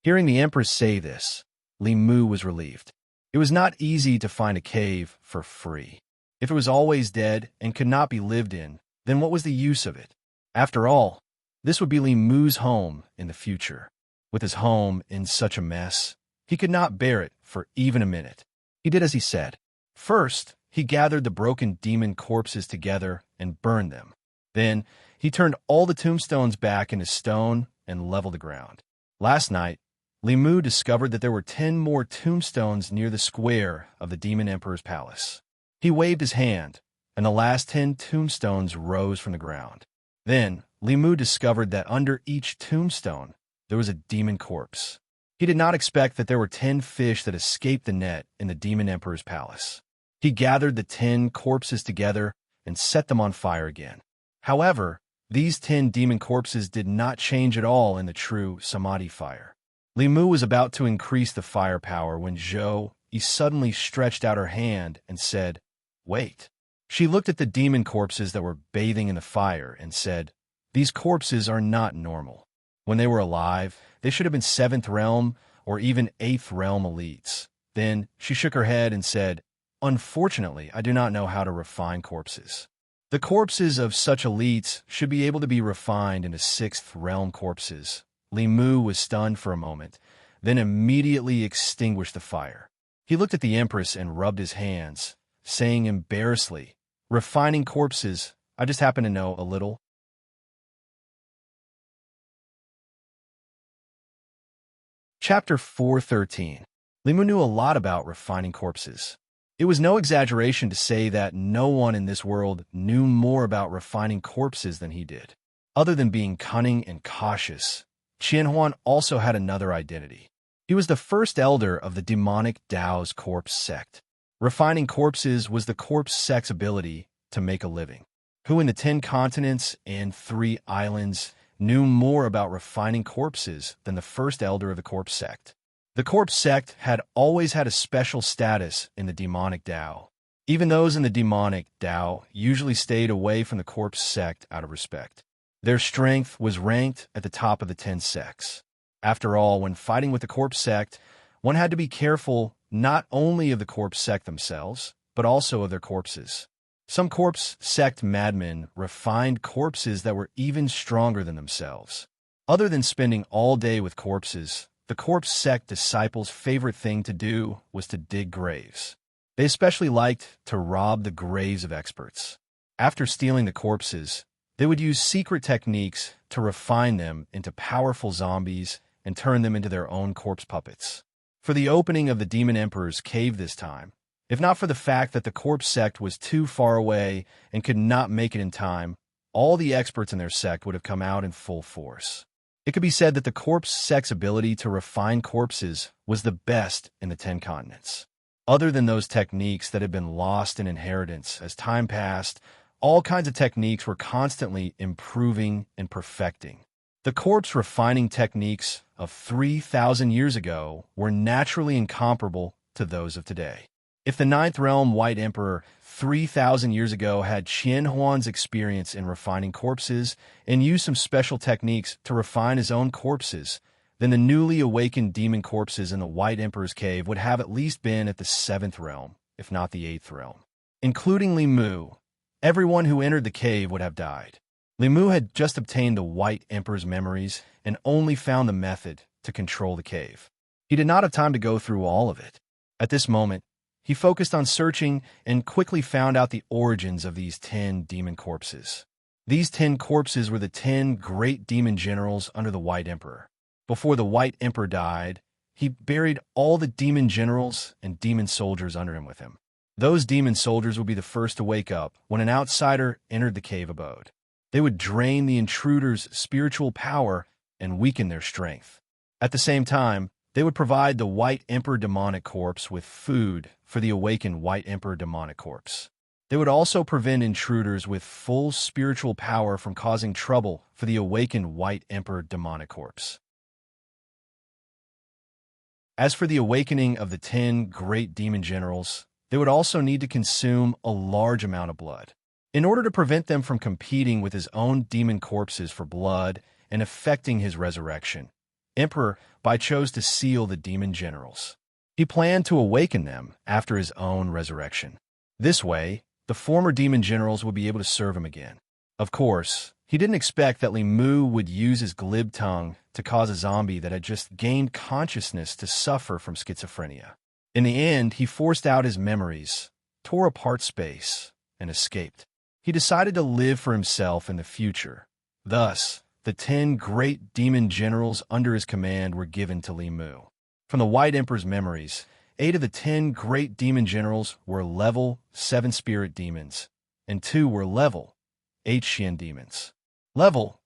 Hearing the Empress say this, Limu was relieved. It was not easy to find a cave for free. If it was always dead and could not be lived in, then what was the use of it? After all, this would be Limu's home in the future. With his home in such a mess, he could not bear it for even a minute. He did as he said. First, he gathered the broken demon corpses together and burned them. Then, he turned all the tombstones back into stone and leveled the ground. Last night, Limu discovered that there were 10 more tombstones near the square of the Demon Emperor's palace. He waved his hand, and the last 10 tombstones rose from the ground. Then, Limu discovered that under each tombstone, there was a demon corpse. He did not expect that there were 10 fish that escaped the net in the Demon Emperor's palace. He gathered the 10 corpses together and set them on fire again. However, these 10 demon corpses did not change at all in the true Samadhi fire. Limu was about to increase the firepower when Zhou suddenly stretched out her hand and said, "Wait." She looked at the demon corpses that were bathing in the fire and said, "These corpses are not normal. When they were alive, they should have been 7th realm or even 8th realm elites." Then she shook her head and said, "Unfortunately, I do not know how to refine corpses. The corpses of such elites should be able to be refined into 6th realm corpses." Limu was stunned for a moment, then immediately extinguished the fire. He looked at the Empress and rubbed his hands, saying embarrassedly, "Refining corpses, I just happen to know a little." Chapter 413. Limu knew a lot about refining corpses. It was no exaggeration to say that no one in this world knew more about refining corpses than he did. Other than being cunning and cautious, Qianhuan also had another identity. He was the first elder of the demonic Tao's corpse sect. Refining corpses was the corpse sect's ability to make a living. Who in the 10 continents and 3 islands knew more about refining corpses than the first elder of the corpse sect? The corpse sect had always had a special status in the demonic Tao. Even those in the demonic Tao usually stayed away from the corpse sect out of respect. Their strength was ranked at the top of the 10 sects. After all, when fighting with the corpse sect, one had to be careful not only of the corpse sect themselves, but also of their corpses. Some corpse sect madmen refined corpses that were even stronger than themselves. Other than spending all day with corpses, the corpse sect disciples' favorite thing to do was to dig graves. They especially liked to rob the graves of experts. After stealing the corpses, they would use secret techniques to refine them into powerful zombies and turn them into their own corpse puppets. For the opening of the Demon Emperor's cave this time, if not for the fact that the corpse sect was too far away and could not make it in time, all the experts in their sect would have come out in full force. It could be said that the corpse sect's ability to refine corpses was the best in the 10 continents. Other than those techniques that had been lost in inheritance as time passed, All kinds of techniques were constantly improving and perfecting. The corpse refining techniques of 3,000 years ago were naturally incomparable to those of today. If the Ninth Realm White Emperor 3,000 years ago had Qian Huan's experience in refining corpses and used some special techniques to refine his own corpses, then the newly awakened demon corpses in the White Emperor's cave would have at least been at the 7th realm, if not the 8th realm. Including Li Mu, everyone who entered the cave would have died. Li Mu had just obtained the White Emperor's memories and only found the method to control the cave. He did not have time to go through all of it. At this moment, he focused on searching and quickly found out the origins of these 10 demon corpses. These 10 corpses were the 10 great demon generals under the White Emperor. Before the White Emperor died, he buried all the demon generals and demon soldiers under him with him. Those demon soldiers would be the first to wake up when an outsider entered the cave abode. They would drain the intruder's spiritual power and weaken their strength. At the same time, they would provide the White Emperor demonic corpse with food for the awakened White Emperor demonic corpse. They would also prevent intruders with full spiritual power from causing trouble for the awakened White Emperor demonic corpse. As for the awakening of the 10 great demon generals, they would also need to consume a large amount of blood. In order to prevent them from competing with his own demon corpses for blood and affecting his resurrection, Emperor Bai chose to seal the demon generals. He planned to awaken them after his own resurrection. This way, the former demon generals would be able to serve him again. Of course, he didn't expect that Li Mu would use his glib tongue to cause a zombie that had just gained consciousness to suffer from schizophrenia. In the end, he forced out his memories, tore apart space, and escaped. He decided to live for himself in the future. Thus, the 10 great demon generals under his command were given to Li Mu. From the White Emperor's memories, 8 of the 10 great demon generals were level 7 spirit demons, and 2 were level 8 Xian demons. Level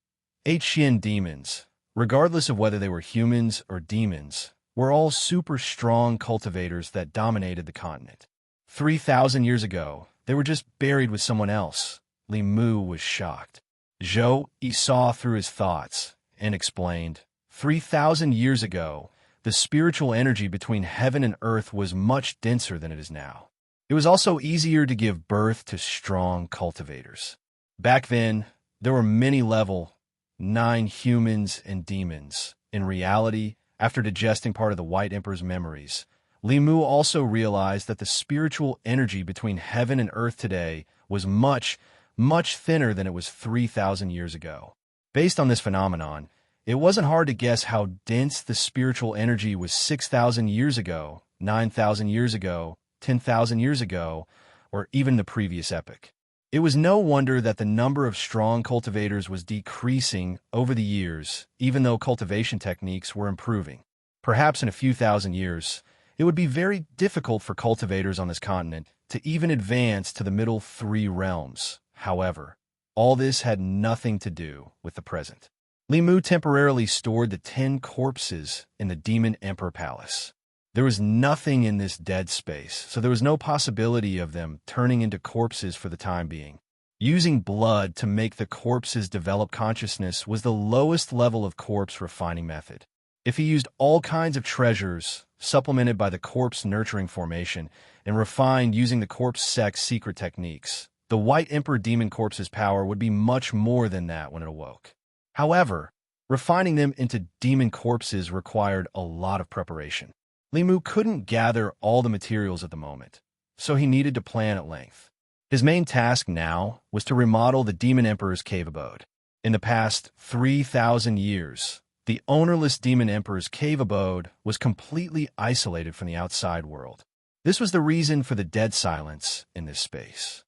8 Xian demons, regardless of whether they were humans or demons, were all super strong cultivators that dominated the continent. 3,000 years ago, they were just buried with someone else. Li Mu was shocked. Zhou Yi saw through his thoughts and explained, 3,000 years ago, the spiritual energy between heaven and earth was much denser than it is now. It was also easier to give birth to strong cultivators. Back then, there were many level 9 humans and demons. In reality, after digesting part of the White Emperor's memories, Li Mu also realized that the spiritual energy between heaven and earth today was much, much thinner than it was 3,000 years ago. Based on this phenomenon, it wasn't hard to guess how dense the spiritual energy was 6,000 years ago, 9,000 years ago, 10,000 years ago, or even the previous epoch. It was no wonder that the number of strong cultivators was decreasing over the years, even though cultivation techniques were improving. Perhaps in a few thousand years, it would be very difficult for cultivators on this continent to even advance to the middle 3 realms. However, all this had nothing to do with the present. Li Mu temporarily stored the 10 corpses in the Demon Emperor Palace. There was nothing in this dead space, so there was no possibility of them turning into corpses for the time being. Using blood to make the corpses develop consciousness was the lowest level of corpse refining method. If he used all kinds of treasures, supplemented by the corpse nurturing formation, and refined using the corpse sex secret techniques, the White Emperor demon corpse's power would be much more than that when it awoke. However, refining them into demon corpses required a lot of preparation. Li Mu couldn't gather all the materials at the moment, so he needed to plan at length. His main task now was to remodel the Demon Emperor's cave abode. In the past 3,000 years, the ownerless Demon Emperor's cave abode was completely isolated from the outside world. This was the reason for the dead silence in this space.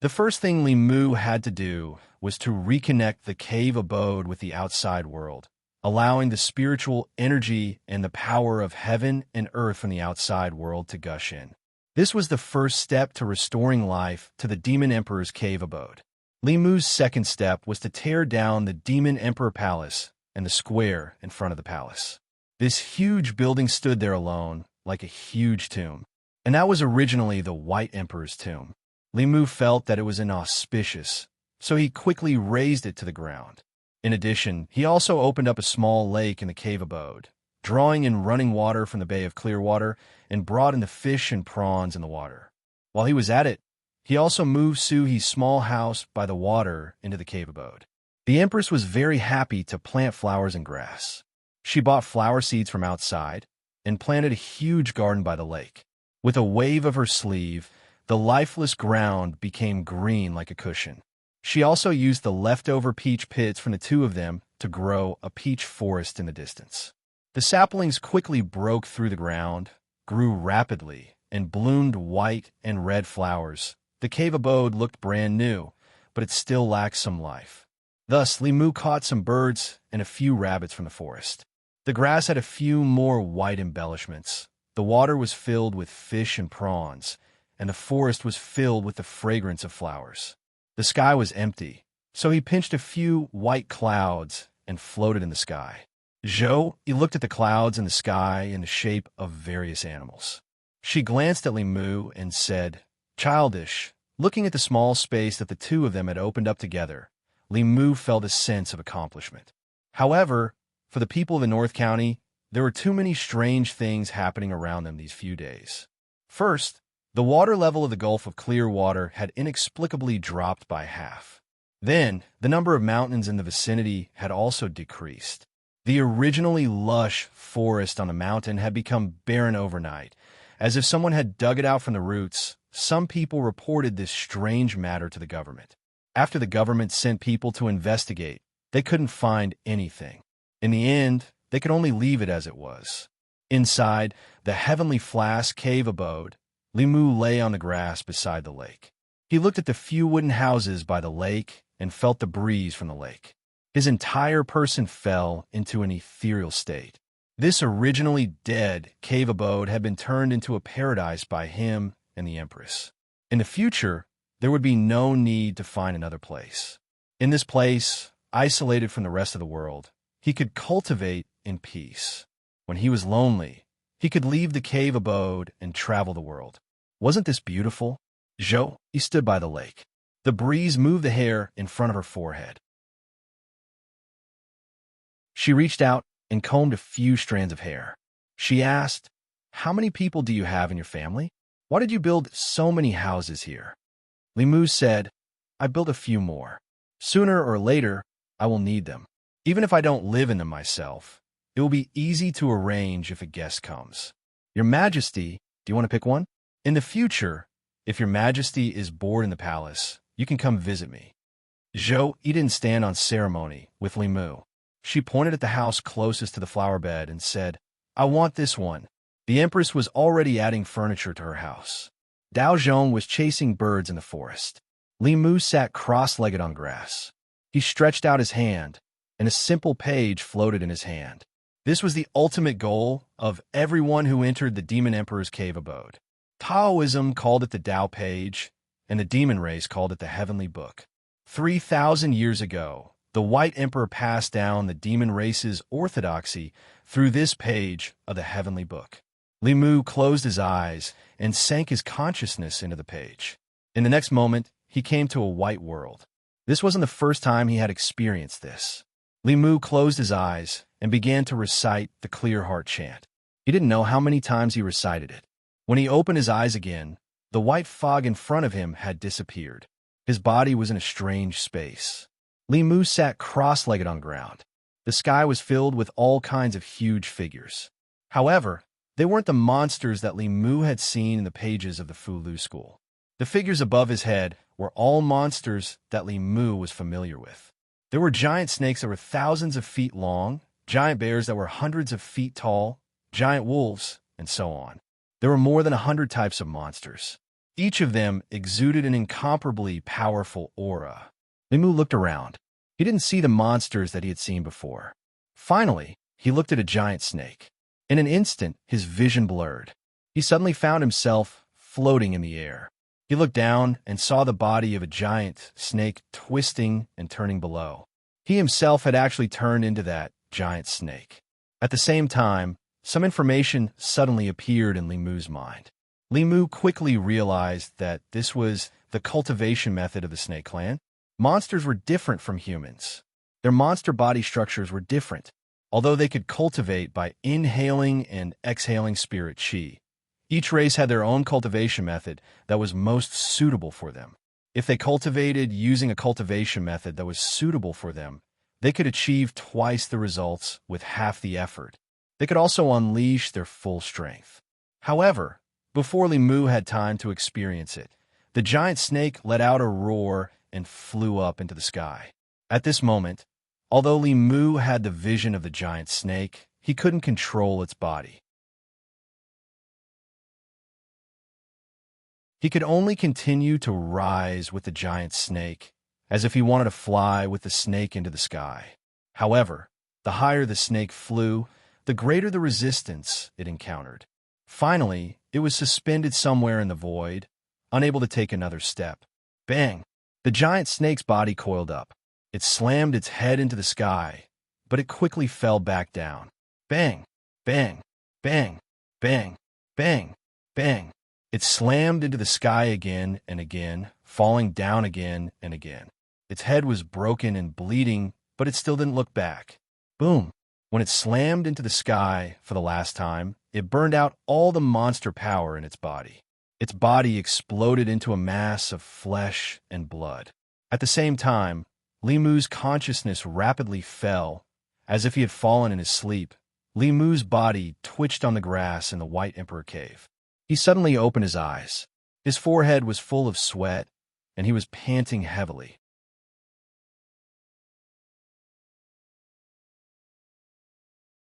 The first thing Li Mu had to do was to reconnect the cave abode with the outside world, allowing the spiritual energy and the power of heaven and earth from the outside world to gush in. This was the first step to restoring life to the Demon Emperor's cave abode. Li Mu's second step was to tear down the Demon Emperor Palace and the square in front of the palace. This huge building stood there alone, like a huge tomb. and that was originally the White Emperor's tomb. Li Mu felt that it was inauspicious, so he quickly razed it to the ground. In addition, he also opened up a small lake in the cave abode, drawing in running water from the Bay of Clearwater and brought in the fish and prawns in the water. While he was at it, he also moved Suhi's small house by the water into the cave abode. The Empress was very happy to plant flowers and grass. She bought flower seeds from outside and planted a huge garden by the lake. With a wave of her sleeve, the lifeless ground became green like a cushion. She also used the leftover peach pits from the two of them to grow a peach forest in the distance. The saplings quickly broke through the ground, grew rapidly, and bloomed white and red flowers. The cave abode looked brand new, but it still lacked some life. Thus, Li Mu caught some birds and a few rabbits from the forest. The grass had a few more white embellishments. The water was filled with fish and prawns, and the forest was filled with the fragrance of flowers. The sky was empty, so he pinched a few white clouds and floated in the sky. He looked at the clouds in the sky in the shape of various animals. She glanced at Li Mu and said, "Childish." Looking at the small space that the two of them had opened up together, Li Mu felt a sense of accomplishment. However, for the people of the North County, there were too many strange things happening around them these few days. First, the water level of the Gulf of Clearwater had inexplicably dropped by half. Then, the number of mountains in the vicinity had also decreased. The originally lush forest on the mountain had become barren overnight, as if someone had dug it out from the roots. Some people reported this strange matter to the government. After the government sent people to investigate, they couldn't find anything. In the end, they could only leave it as it was. Inside the Heavenly Flask cave abode, Li Mu lay on the grass beside the lake. He looked at the few wooden houses by the lake and felt the breeze from the lake. His entire person fell into an ethereal state. This originally dead cave abode had been turned into a paradise by him and the Empress. In the future, there would be no need to find another place. In this place, isolated from the rest of the world, he could cultivate in peace. When he was lonely, he could leave the cave abode and travel the world. Wasn't this beautiful? He stood by the lake. The breeze moved the hair in front of her forehead. She reached out and combed a few strands of hair. She asked, "How many people do you have in your family? Why did you build so many houses here?" Li Mu said, "I built a few more. Sooner or later, I will need them. Even if I don't live in them myself, it will be easy to arrange if a guest comes. Your Majesty, do you want to pick one? In the future, if your Majesty is bored in the palace, you can come visit me." He didn't stand on ceremony with Li Mu. She pointed at the house closest to the flower bed and said, "I want this one." The Empress was already adding furniture to her house. Dao Zhong was chasing birds in the forest. Li Mu sat cross-legged on grass. He stretched out his hand, and a simple page floated in his hand. This was the ultimate goal of everyone who entered the Demon Emperor's cave abode. Taoism called it the Tao page, and the demon race called it the Heavenly Book. 3,000 years ago, the White Emperor passed down the demon race's orthodoxy through this page of the Heavenly Book. Li Mu closed his eyes and sank his consciousness into the page. In the next moment, he came to a white world. This wasn't the first time he had experienced this. Li Mu closed his eyes and began to recite the Clear Heart chant. He didn't know how many times he recited it. When he opened his eyes again, the white fog in front of him had disappeared. His body was in a strange space. Li Mu sat cross-legged on ground. The sky was filled with all kinds of huge figures. However, they weren't the monsters that Li Mu had seen in the pages of the Fulu school. The figures above his head were all monsters that Li Mu was familiar with. There were giant snakes that were thousands of feet long, giant bears that were hundreds of feet tall, giant wolves, and so on. There were more than 100 types of monsters. Each of them exuded an incomparably powerful aura. Li Mu looked around. He didn't see the monsters that he had seen before. Finally, he looked at a giant snake. In an instant, his vision blurred. He suddenly found himself floating in the air. He looked down and saw the body of a giant snake twisting and turning below. He himself had actually turned into that giant snake. At the same time, some information suddenly appeared in Li Mu's mind. Li Mu quickly realized that this was the cultivation method of the snake clan. Monsters were different from humans. Their monster body structures were different, although they could cultivate by inhaling and exhaling spirit chi. Each race had their own cultivation method that was most suitable for them. If they cultivated using a cultivation method that was suitable for them, they could achieve twice the results with half the effort. They could also unleash their full strength. However, before Li Mu had time to experience it, the giant snake let out a roar and flew up into the sky. At this moment, although Li Mu had the vision of the giant snake, he couldn't control its body. He could only continue to rise with the giant snake, as if he wanted to fly with the snake into the sky. However, the higher the snake flew, the greater the resistance it encountered. Finally, it was suspended somewhere in the void, unable to take another step. Bang! The giant snake's body coiled up. It slammed its head into the sky, but it quickly fell back down. Bang! Bang! Bang! Bang! Bang! Bang! It slammed into the sky again and again, falling down again and again. Its head was broken and bleeding, but it still didn't look back. Boom! When it slammed into the sky for the last time, it burned out all the monster power in its body. Its body exploded into a mass of flesh and blood. At the same time, Li Mu's consciousness rapidly fell, as if he had fallen in his sleep. Li Mu's body twitched on the grass in the White Emperor Cave. He suddenly opened his eyes. His forehead was full of sweat, and he was panting heavily.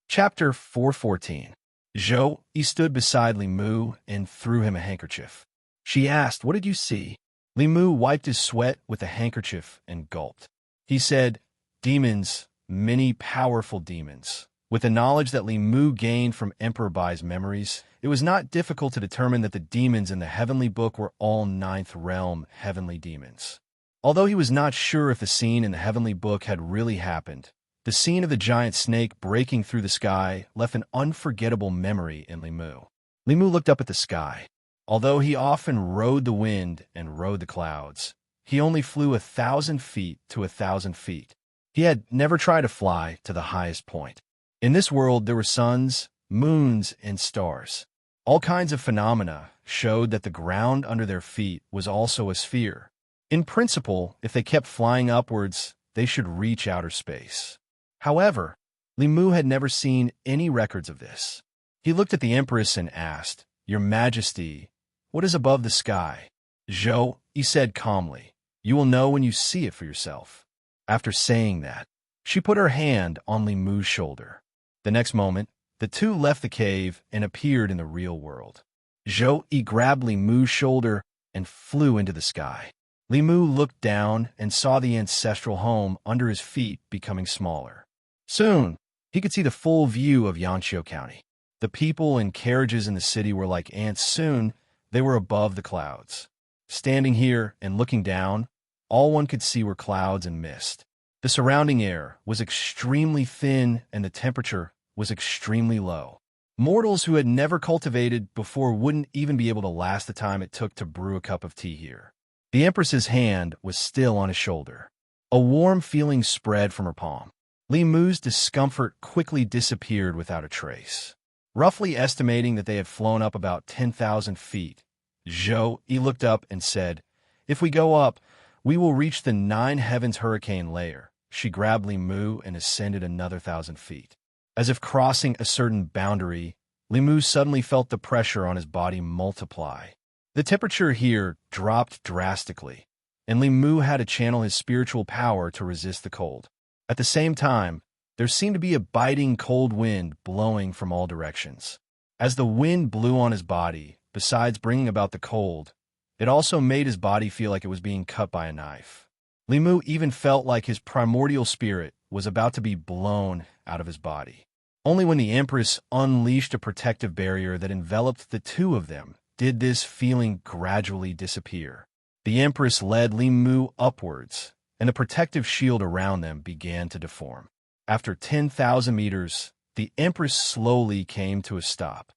Chapter 414. Zhou Yi stood beside Li Mu and threw him a handkerchief. She asked, "What did you see?" Li Mu wiped his sweat with a handkerchief and gulped. He said, "Demons, many powerful demons." With the knowledge that Li Mu gained from Emperor Bai's memories, it was not difficult to determine that the demons in the Heavenly Book were all Ninth Realm heavenly demons. Although he was not sure if the scene in the Heavenly Book had really happened, the scene of the giant snake breaking through the sky left an unforgettable memory in Li Mu. Li Mu looked up at the sky. Although he often rode the wind and rode the clouds, he only flew 1,000 feet to 1,000 feet. He had never tried to fly to the highest point. In this world, there were suns, moons, and stars. All kinds of phenomena showed that the ground under their feet was also a sphere. In principle, if they kept flying upwards, they should reach outer space. However, Li Mu had never seen any records of this. He looked at the Empress and asked, "Your Majesty, what is above the sky?" "Zhou," he said calmly, "you will know when you see it for yourself." After saying that, she put her hand on Li Mu's shoulder. The next moment, the two left the cave and appeared in the real world. Zhou Yi grabbed Li Mu's shoulder and flew into the sky. Li Mu looked down and saw the ancestral home under his feet becoming smaller. Soon, he could see the full view of Yanqiu County. The people and carriages in the city were like ants. Soon, they were above the clouds. Standing here and looking down, all one could see were clouds and mist. The surrounding air was extremely thin and the temperature was extremely low. Mortals who had never cultivated before wouldn't even be able to last the time it took to brew a cup of tea here. The Empress's hand was still on his shoulder. A warm feeling spread from her palm. Li Mu's discomfort quickly disappeared without a trace. Roughly estimating that they had flown up about 10,000 feet, Zhou Yi looked up and said, "If we go up, we will reach the 9 heavens hurricane layer." She grabbed Li Mu and ascended another 1,000 feet. As if crossing a certain boundary, Li Mu suddenly felt the pressure on his body multiply. The temperature here dropped drastically, and Li Mu had to channel his spiritual power to resist the cold. At the same time, there seemed to be a biting cold wind blowing from all directions. As the wind blew on his body, besides bringing about the cold, it also made his body feel like it was being cut by a knife. Li Mu even felt like his primordial spirit was about to be blown out of his body. Only when the Empress unleashed a protective barrier that enveloped the two of them did this feeling gradually disappear. The Empress led Li Mu upwards, and the protective shield around them began to deform. After 10,000 meters, the Empress slowly came to a stop.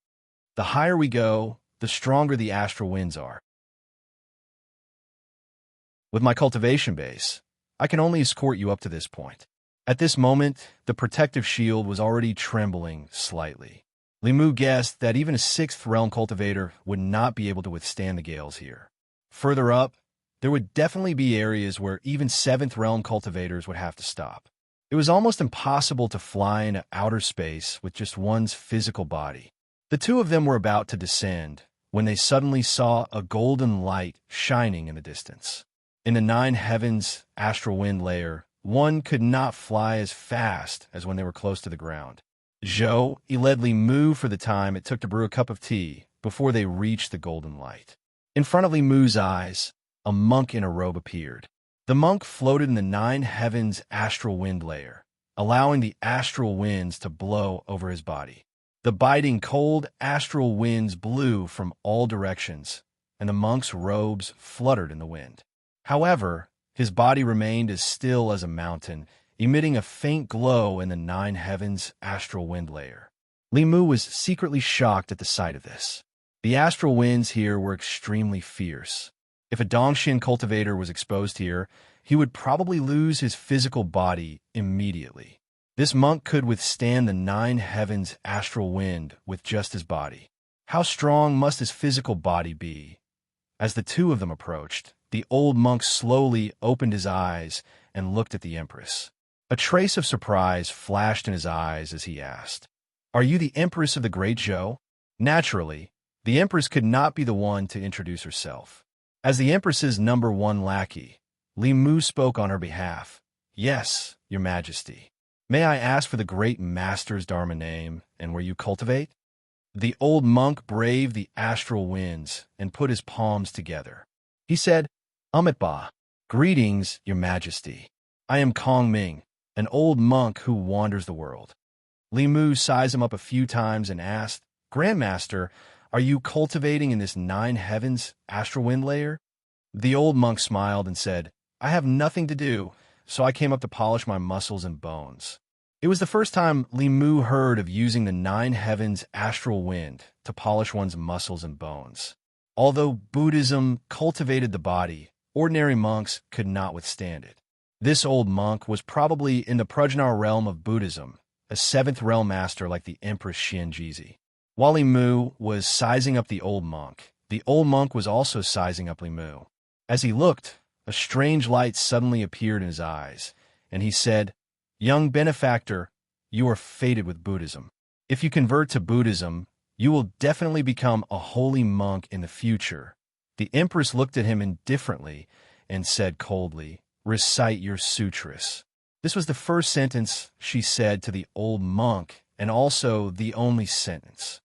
"The higher we go, the stronger the astral winds are. With my cultivation base, I can only escort you up to this point. At this moment, the protective shield was already trembling slightly. Limu guessed that even a 6th realm cultivator would not be able to withstand the gales here. Further up, there would definitely be areas where even 7th realm cultivators would have to stop. It was almost impossible to fly into outer space with just one's physical body. The two of them were about to descend when they suddenly saw a golden light shining in the distance. In the 9 heavens astral wind layer, one could not fly as fast as when they were close to the ground. Zhou led Limu for the time it took to brew a cup of tea before they reached the golden light. In front of Limu's eyes, a monk in a robe appeared. The monk floated in the 9 heavens astral wind layer, allowing the astral winds to blow over his body. The biting cold astral winds blew from all directions, and the monk's robes fluttered in the wind. However, his body remained as still as a mountain, emitting a faint glow in the 9 heavens astral wind layer. Limu was secretly shocked at the sight of this. The astral winds here were extremely fierce. If a Dongshin cultivator was exposed here, he would probably lose his physical body immediately. This monk could withstand the 9 heavens astral wind with just his body. How strong must his physical body be? As the two of them approached, the old monk slowly opened his eyes and looked at the Empress. A trace of surprise flashed in his eyes as he asked, "Are you the Empress of the Great Zhou?" Naturally, the Empress could not be the one to introduce herself. As the Empress's #1 lackey, Limu spoke on her behalf. "Yes, Your Majesty. May I ask for the Great Master's Dharma name and where you cultivate?" The old monk braved the astral winds and put his palms together. He said, "Amitba, greetings, Your Majesty. I am Kong Ming, an old monk who wanders the world." Limu sized him up a few times and asked, "Grandmaster, are you cultivating in this 9 heavens astral wind layer?" The old monk smiled and said, "I have nothing to do, so I came up to polish my muscles and bones." It was the first time Limu heard of using the 9 heavens astral wind to polish one's muscles and bones. Although Buddhism cultivated the body, ordinary monks could not withstand it. This old monk was probably in the Prajnar realm of Buddhism, a 7th realm master like the Empress Xianjizi. While Limu was sizing up the old monk was also sizing up Limu. As he looked, a strange light suddenly appeared in his eyes, and he said, "Young benefactor, you are fated with Buddhism. If you convert to Buddhism, you will definitely become a holy monk in the future." The Empress looked at him indifferently and said coldly, "Recite your sutras." This was the first sentence she said to the old monk, and also the only sentence.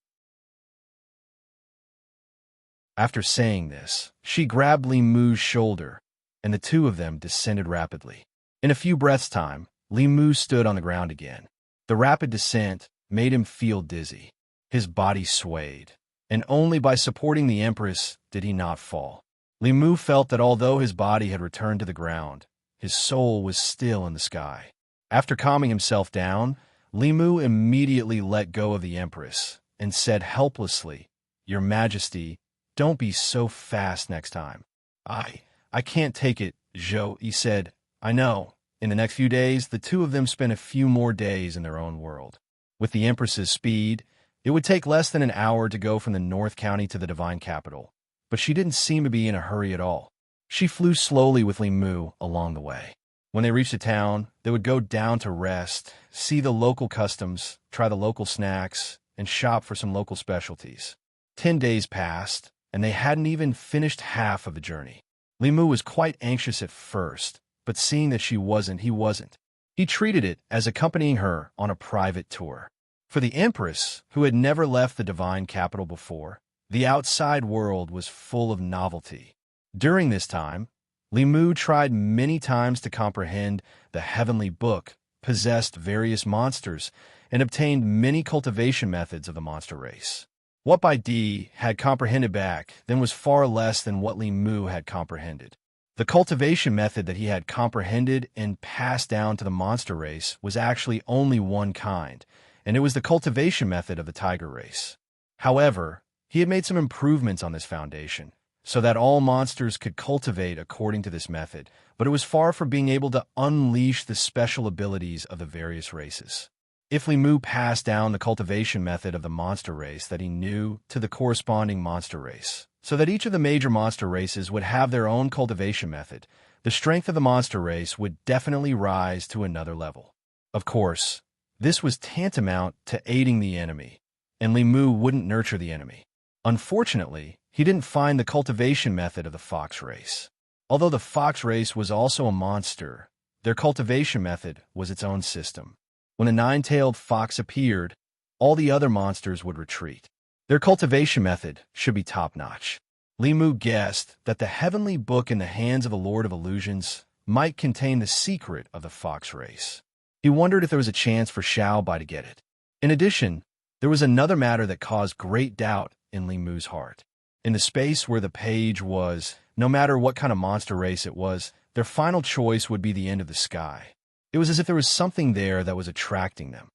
After saying this, she grabbed Limu's shoulder, and the two of them descended rapidly. In a few breaths' time, Limu stood on the ground again. The rapid descent made him feel dizzy. His body swayed, and only by supporting the Empress did he not fall. Limu felt that although his body had returned to the ground, his soul was still in the sky. After calming himself down, Limu immediately let go of the Empress and said helplessly, "Your Majesty, don't be so fast next time." I can't take it, Zhou," he said. "I know." In the next few days, the two of them spent a few more days in their own world. With the Empress's speed, it would take less than an hour to go from the North County to the Divine Capital, but she didn't seem to be in a hurry at all. She flew slowly with Limu along the way. When they reached the town, they would go down to rest, see the local customs, try the local snacks, and shop for some local specialties. 10 days passed, and they hadn't even finished half of the journey. Limu was quite anxious at first, but seeing that he wasn't. He treated it as accompanying her on a private tour. For the Empress, who had never left the Divine Capital before, the outside world was full of novelty. During this time, Limu tried many times to comprehend the heavenly book, possessed various monsters, and obtained many cultivation methods of the monster race. What Bai Di had comprehended back then was far less than what Limu had comprehended. The cultivation method that he had comprehended and passed down to the monster race was actually only one kind, and it was the cultivation method of the tiger race. However, He had made some improvements on this foundation, so that all monsters could cultivate according to this method, but it was far from being able to unleash the special abilities of the various races. If Li Mu passed down the cultivation method of the monster race that he knew to the corresponding monster race, so that each of the major monster races would have their own cultivation method, the strength of the monster race would definitely rise to another level. Of course, this was tantamount to aiding the enemy, and Li Mu wouldn't nurture the enemy. Unfortunately, he didn't find the cultivation method of the fox race. Although the fox race was also a monster, their cultivation method was its own system. When a nine-tailed fox appeared, all the other monsters would retreat. Their cultivation method should be top-notch. Li Mu guessed that the heavenly book in the hands of the Lord of Illusions might contain the secret of the fox race. He wondered if there was a chance for Xiao Bai to get it. In addition, there was another matter that caused great doubt in Li Mu's heart. In the space where the page was, no matter what kind of monster race it was, their final choice would be the end of the sky. It was as if there was something there that was attracting them.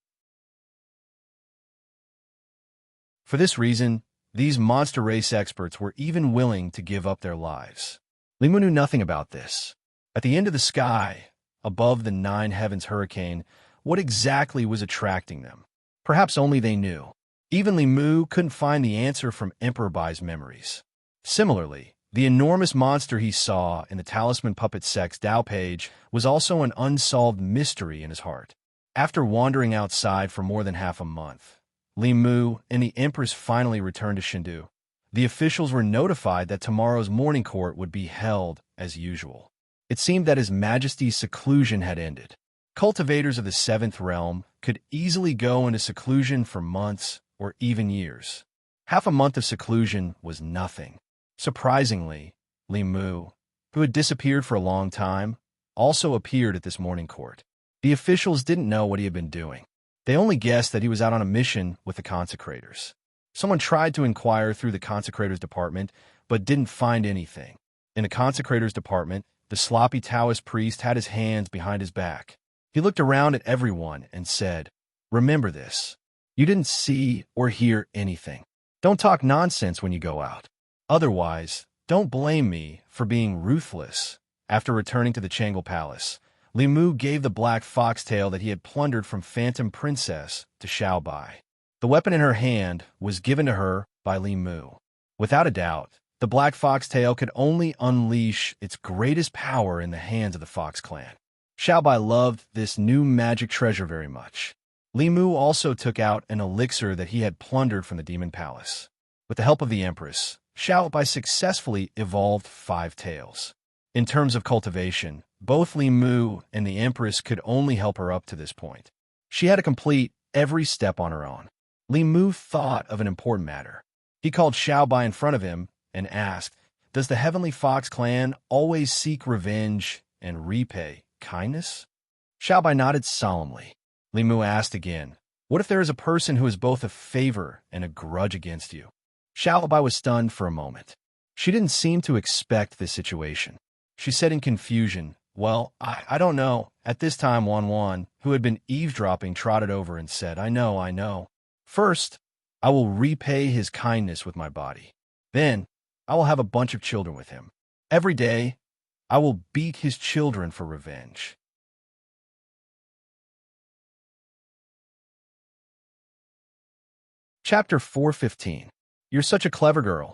For this reason, these monster race experts were even willing to give up their lives. Li Mu knew nothing about this. At the end of the sky, above the nine heavens hurricane, what exactly was attracting them? Perhaps only they knew. Even Li Mu couldn't find the answer from Emperor Bai's memories. Similarly, the enormous monster he saw in the Talisman Puppet Sex Dao page was also an unsolved mystery in his heart. After wandering outside for more than half a month, Li Mu and the Empress finally returned to Chengdu. The officials were notified that tomorrow's morning court would be held as usual. It seemed that His Majesty's seclusion had ended. Cultivators of the seventh realm could easily go into seclusion for months or even years. Half a month of seclusion was nothing. Surprisingly, Li Mu, who had disappeared for a long time, also appeared at this morning court. The officials didn't know what he had been doing. They only guessed that he was out on a mission with the consecrators. Someone tried to inquire through the consecrators department, but didn't find anything. In the consecrators department, the sloppy Taoist priest had his hands behind his back. He looked around at everyone and said, "Remember this. You didn't see or hear anything. Don't talk nonsense when you go out. Otherwise, don't blame me for being ruthless." After returning to the Changle Palace, Li Mu gave the black foxtail that he had plundered from Phantom Princess to Xiao Bai. The weapon in her hand was given to her by Li Mu. Without a doubt, the black foxtail could only unleash its greatest power in the hands of the Fox clan. Xiao Bai loved this new magic treasure very much. Li Mu also took out an elixir that he had plundered from the Demon Palace. With the help of the Empress, Xiao Bai successfully evolved 5 tails. In terms of cultivation, both Li Mu and the Empress could only help her up to this point. She had to complete every step on her own. Li Mu thought of an important matter. He called Xiao Bai in front of him and asked, "Does the Heavenly Fox clan always seek revenge and repay kindness?" Xiao Bai nodded solemnly. Li Mu asked again, "What if there is a person who is both a favor and a grudge against you?" Xiao Bai was stunned for a moment. She didn't seem to expect this situation. She said in confusion, "Well, I don't know." At this time, Wan, who had been eavesdropping, trotted over and said, I know. First, I will repay his kindness with my body. Then, I will have a bunch of children with him. Every day, I will beat his children for revenge." Chapter 415. You're such a clever girl.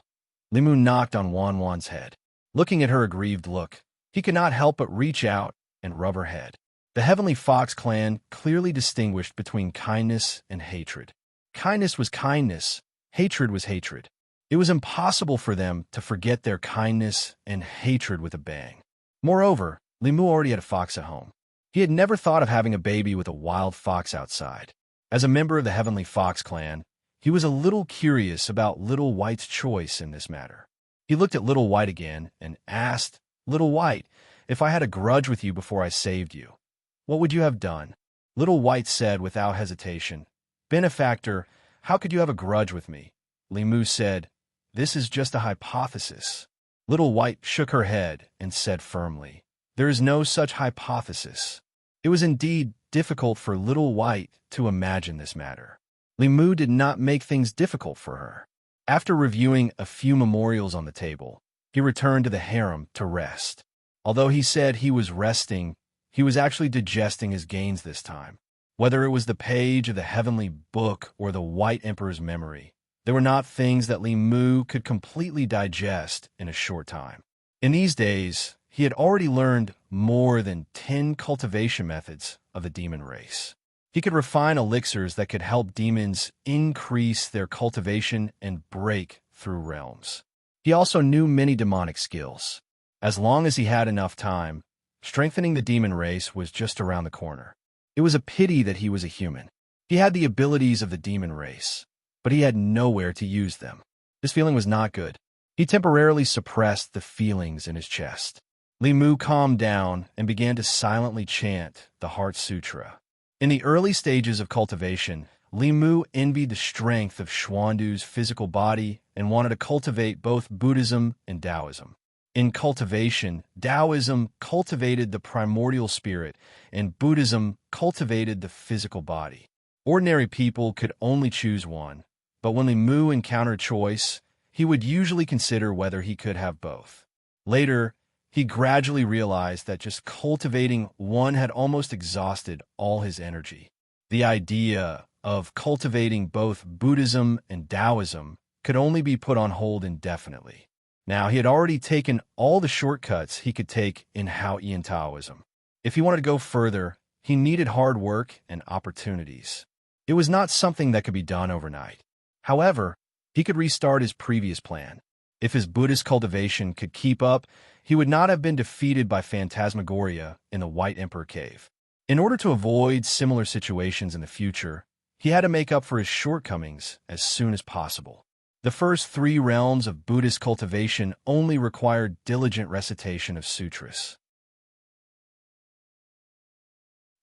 Li Mu knocked on Wan's head. Looking at her aggrieved look, he could not help but reach out and rub her head. The Heavenly Fox clan clearly distinguished between kindness and hatred. Kindness was kindness, hatred was hatred. It was impossible for them to forget their kindness and hatred with a bang. Moreover, Li Mu already had a fox at home. He had never thought of having a baby with a wild fox outside. As a member of the Heavenly Fox clan, he was a little curious about Little White's choice in this matter. He looked at Little White again and asked, "Little White, if I had a grudge with you before I saved you, what would you have done?" Little White said without hesitation, "Benefactor, how could you have a grudge with me?" Li Mu said, "This is just a hypothesis." Little White shook her head and said firmly, "There is no such hypothesis." It was indeed difficult for Little White to imagine this matter. Li Mu did not make things difficult for her. After reviewing a few memorials on the table, he returned to the harem to rest. Although he said he was resting, he was actually digesting his gains this time. Whether it was the page of the heavenly book or the White Emperor's memory, they were not things that Li Mu could completely digest in a short time. In these days, he had already learned more than 10 cultivation methods of the demon race. He could refine elixirs that could help demons increase their cultivation and break through realms. He also knew many demonic skills. As long as he had enough time, strengthening the demon race was just around the corner. It was a pity that he was a human. He had the abilities of the demon race, but he had nowhere to use them. This feeling was not good. He temporarily suppressed the feelings in his chest. Li Mu calmed down and began to silently chant the Heart Sutra. In the early stages of cultivation, Li Mu envied the strength of Xuandu's physical body and wanted to cultivate both Buddhism and Taoism. In cultivation, Taoism cultivated the primordial spirit, and Buddhism cultivated the physical body. Ordinary people could only choose one, but when Li Mu encountered choice, he would usually consider whether he could have both. Later, he gradually realized that just cultivating one had almost exhausted all his energy. The idea of cultivating both Buddhism and Taoism could only be put on hold indefinitely. Now, he had already taken all the shortcuts he could take in Haoyan Taoism. If he wanted to go further, he needed hard work and opportunities. It was not something that could be done overnight. However, he could restart his previous plan. If his Buddhist cultivation could keep up, he would not have been defeated by Phantasmagoria in the White Emperor Cave. In order to avoid similar situations in the future, he had to make up for his shortcomings as soon as possible. The first 3 realms of Buddhist cultivation only required diligent recitation of sutras.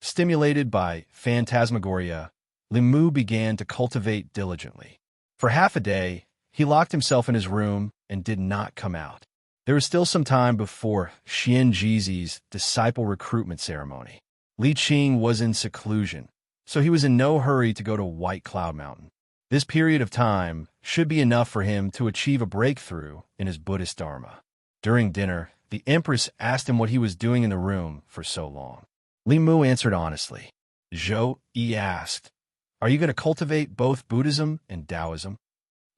Stimulated by Phantasmagoria, Li Mu began to cultivate diligently. For half a day, he locked himself in his room and did not come out. There was still some time before Xian Jizi's disciple recruitment ceremony. Li Qing was in seclusion, so he was in no hurry to go to White Cloud Mountain. This period of time should be enough for him to achieve a breakthrough in his Buddhist Dharma. During dinner, the Empress asked him what he was doing in the room for so long. Li Mu answered honestly. Zhou Yi asked, "Are you going to cultivate both Buddhism and Taoism?"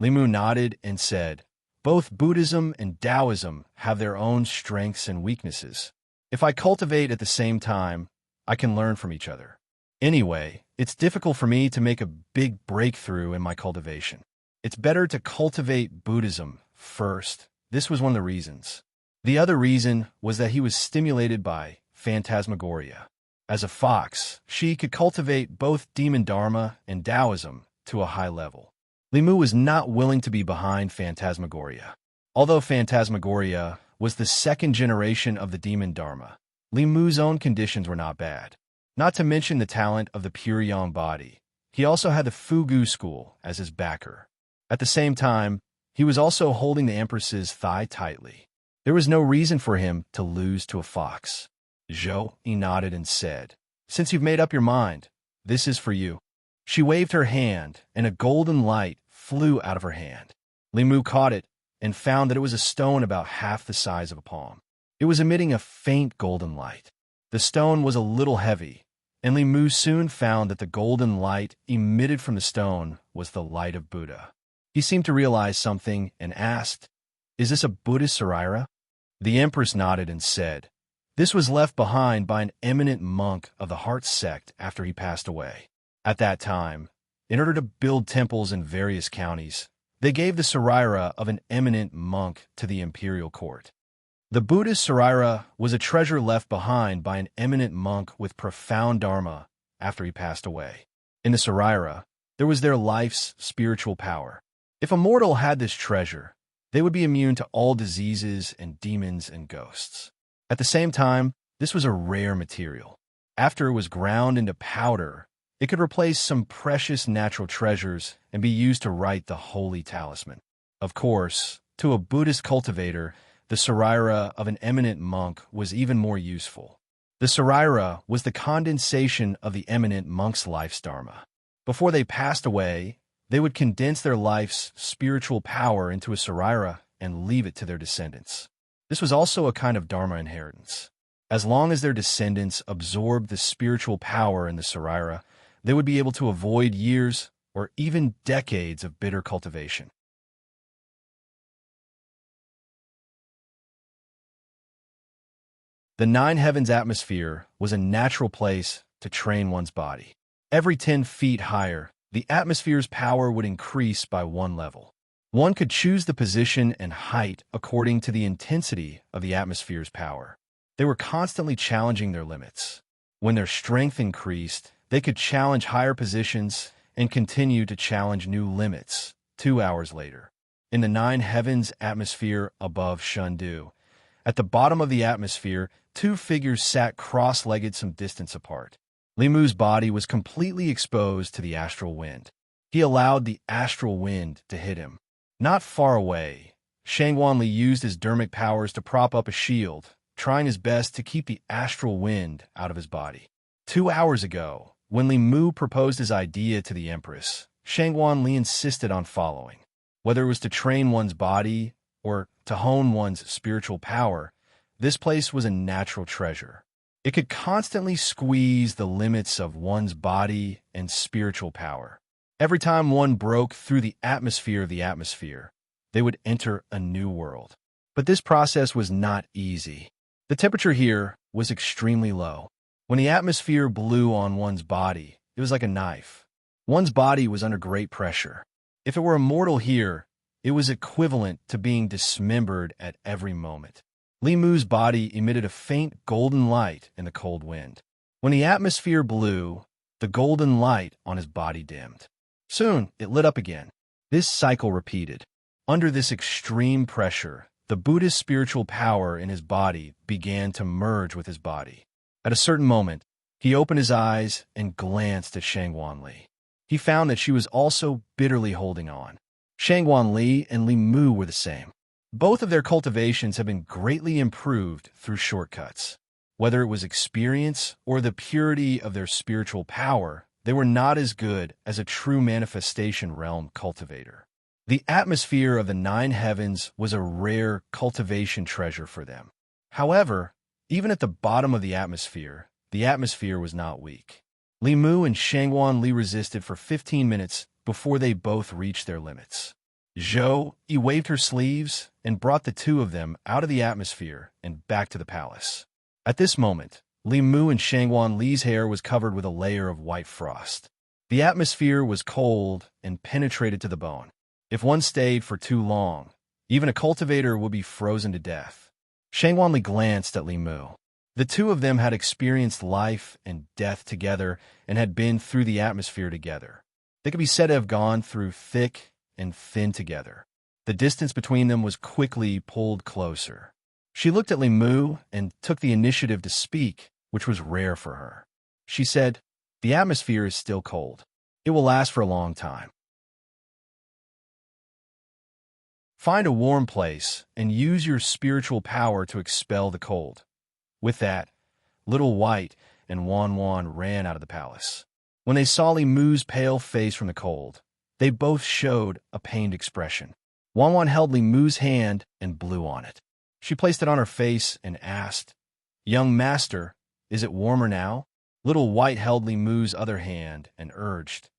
Li Mu nodded and said, "Both Buddhism and Taoism have their own strengths and weaknesses. If I cultivate at the same time, I can learn from each other. Anyway, it's difficult for me to make a big breakthrough in my cultivation. It's better to cultivate Buddhism first." This was one of the reasons. The other reason was that he was stimulated by Phantasmagoria. As a fox, she could cultivate both demon Dharma and Taoism to a high level. Li Mu was not willing to be behind Phantasmagoria. Although Phantasmagoria was the second generation of the demon Dharma, Li Mu's own conditions were not bad. Not to mention the talent of the pure yang body, he also had the Fugu school as his backer. At the same time, he was also holding the Empress's thigh tightly. There was no reason for him to lose to a fox. Zhou Yi nodded and said, "Since you've made up your mind, this is for you." She waved her hand, and a golden light flew out of her hand. Li Mu caught it and found that it was a stone about half the size of a palm. It was emitting a faint golden light. The stone was a little heavy, and Li Mu soon found that the golden light emitted from the stone was the light of Buddha. He seemed to realize something and asked, "Is this a Buddhist Saraira?" The Empress nodded and said, "This was left behind by an eminent monk of the Heart sect after he passed away. At that time, in order to build temples in various counties, they gave the Saraira of an eminent monk to the imperial court. The Buddhist Saraira was a treasure left behind by an eminent monk with profound dharma after he passed away. In the Saraira, there was their life's spiritual power. If a mortal had this treasure, they would be immune to all diseases and demons and ghosts. At the same time, this was a rare material. After it was ground into powder, it could replace some precious natural treasures and be used to write the holy talisman. Of course, to a Buddhist cultivator, the Saraira of an eminent monk was even more useful. The Saraira was the condensation of the eminent monk's life's dharma. Before they passed away, they would condense their life's spiritual power into a Saraira and leave it to their descendants. This was also a kind of Dharma inheritance. As long as their descendants absorbed the spiritual power in the Saraira, they would be able to avoid years or even decades of bitter cultivation. The Nine Heavens atmosphere was a natural place to train one's body. Every 10 feet higher, the atmosphere's power would increase by 1 level. One could choose the position and height according to the intensity of the atmosphere's power. They were constantly challenging their limits. When their strength increased, they could challenge higher positions and continue to challenge new limits 2 hours later. In the Nine Heavens atmosphere above Shundu, at the bottom of the atmosphere, 2 figures sat cross-legged some distance apart. Limu's body was completely exposed to the astral wind. He allowed the astral wind to hit him. Not far away, Shangwanli used his dermic powers to prop up a shield, trying his best to keep the astral wind out of his body. 2 hours ago, when Limu proposed his idea to the Empress, Shangwanli insisted on following. Whether it was to train one's body or to hone one's spiritual power, this place was a natural treasure. It could constantly squeeze the limits of one's body and spiritual power. Every time one broke through the atmosphere of the atmosphere, they would enter a new world. But this process was not easy. The temperature here was extremely low. When the atmosphere blew on one's body, it was like a knife. One's body was under great pressure. If it were immortal here, it was equivalent to being dismembered at every moment. Limu's body emitted a faint golden light in the cold wind. When the atmosphere blew, the golden light on his body dimmed. Soon, it lit up again. This cycle repeated. Under this extreme pressure, the Buddha's spiritual power in his body began to merge with his body. At a certain moment, he opened his eyes and glanced at Shangwanli. He found that she was also bitterly holding on. Shangwanli and Limu were the same. Both of their cultivations have been greatly improved through shortcuts. Whether it was experience or the purity of their spiritual power, they were not as good as a true manifestation realm cultivator. The atmosphere of the Nine Heavens was a rare cultivation treasure for them. However, even at the bottom of the atmosphere was not weak. Limu and Shangwanli resisted for 15 minutes before they both reached their limits. Zhou waved her sleeves and brought the two of them out of the atmosphere and back to the palace. At this moment, Limu and Shangwanli's hair was covered with a layer of white frost. The atmosphere was cold and penetrated to the bone. If one stayed for too long, even a cultivator would be frozen to death. Shangwanli glanced at Limu. The two of them had experienced life and death together and had been through the atmosphere together. They could be said to have gone through thick and thin together. The distance between them was quickly pulled closer. She looked at Limu and took the initiative to speak, which was rare for her. She said, "The atmosphere is still cold. It will last for a long time. Find a warm place and use your spiritual power to expel the cold." With that, Little White and Wan Wan ran out of the palace. When they saw Limu's pale face from the cold, they both showed a pained expression. Wan Wan held Limu's hand and blew on it. She placed it on her face and asked, "Young master, is it warmer now?" Little White held Limu's other hand and urged,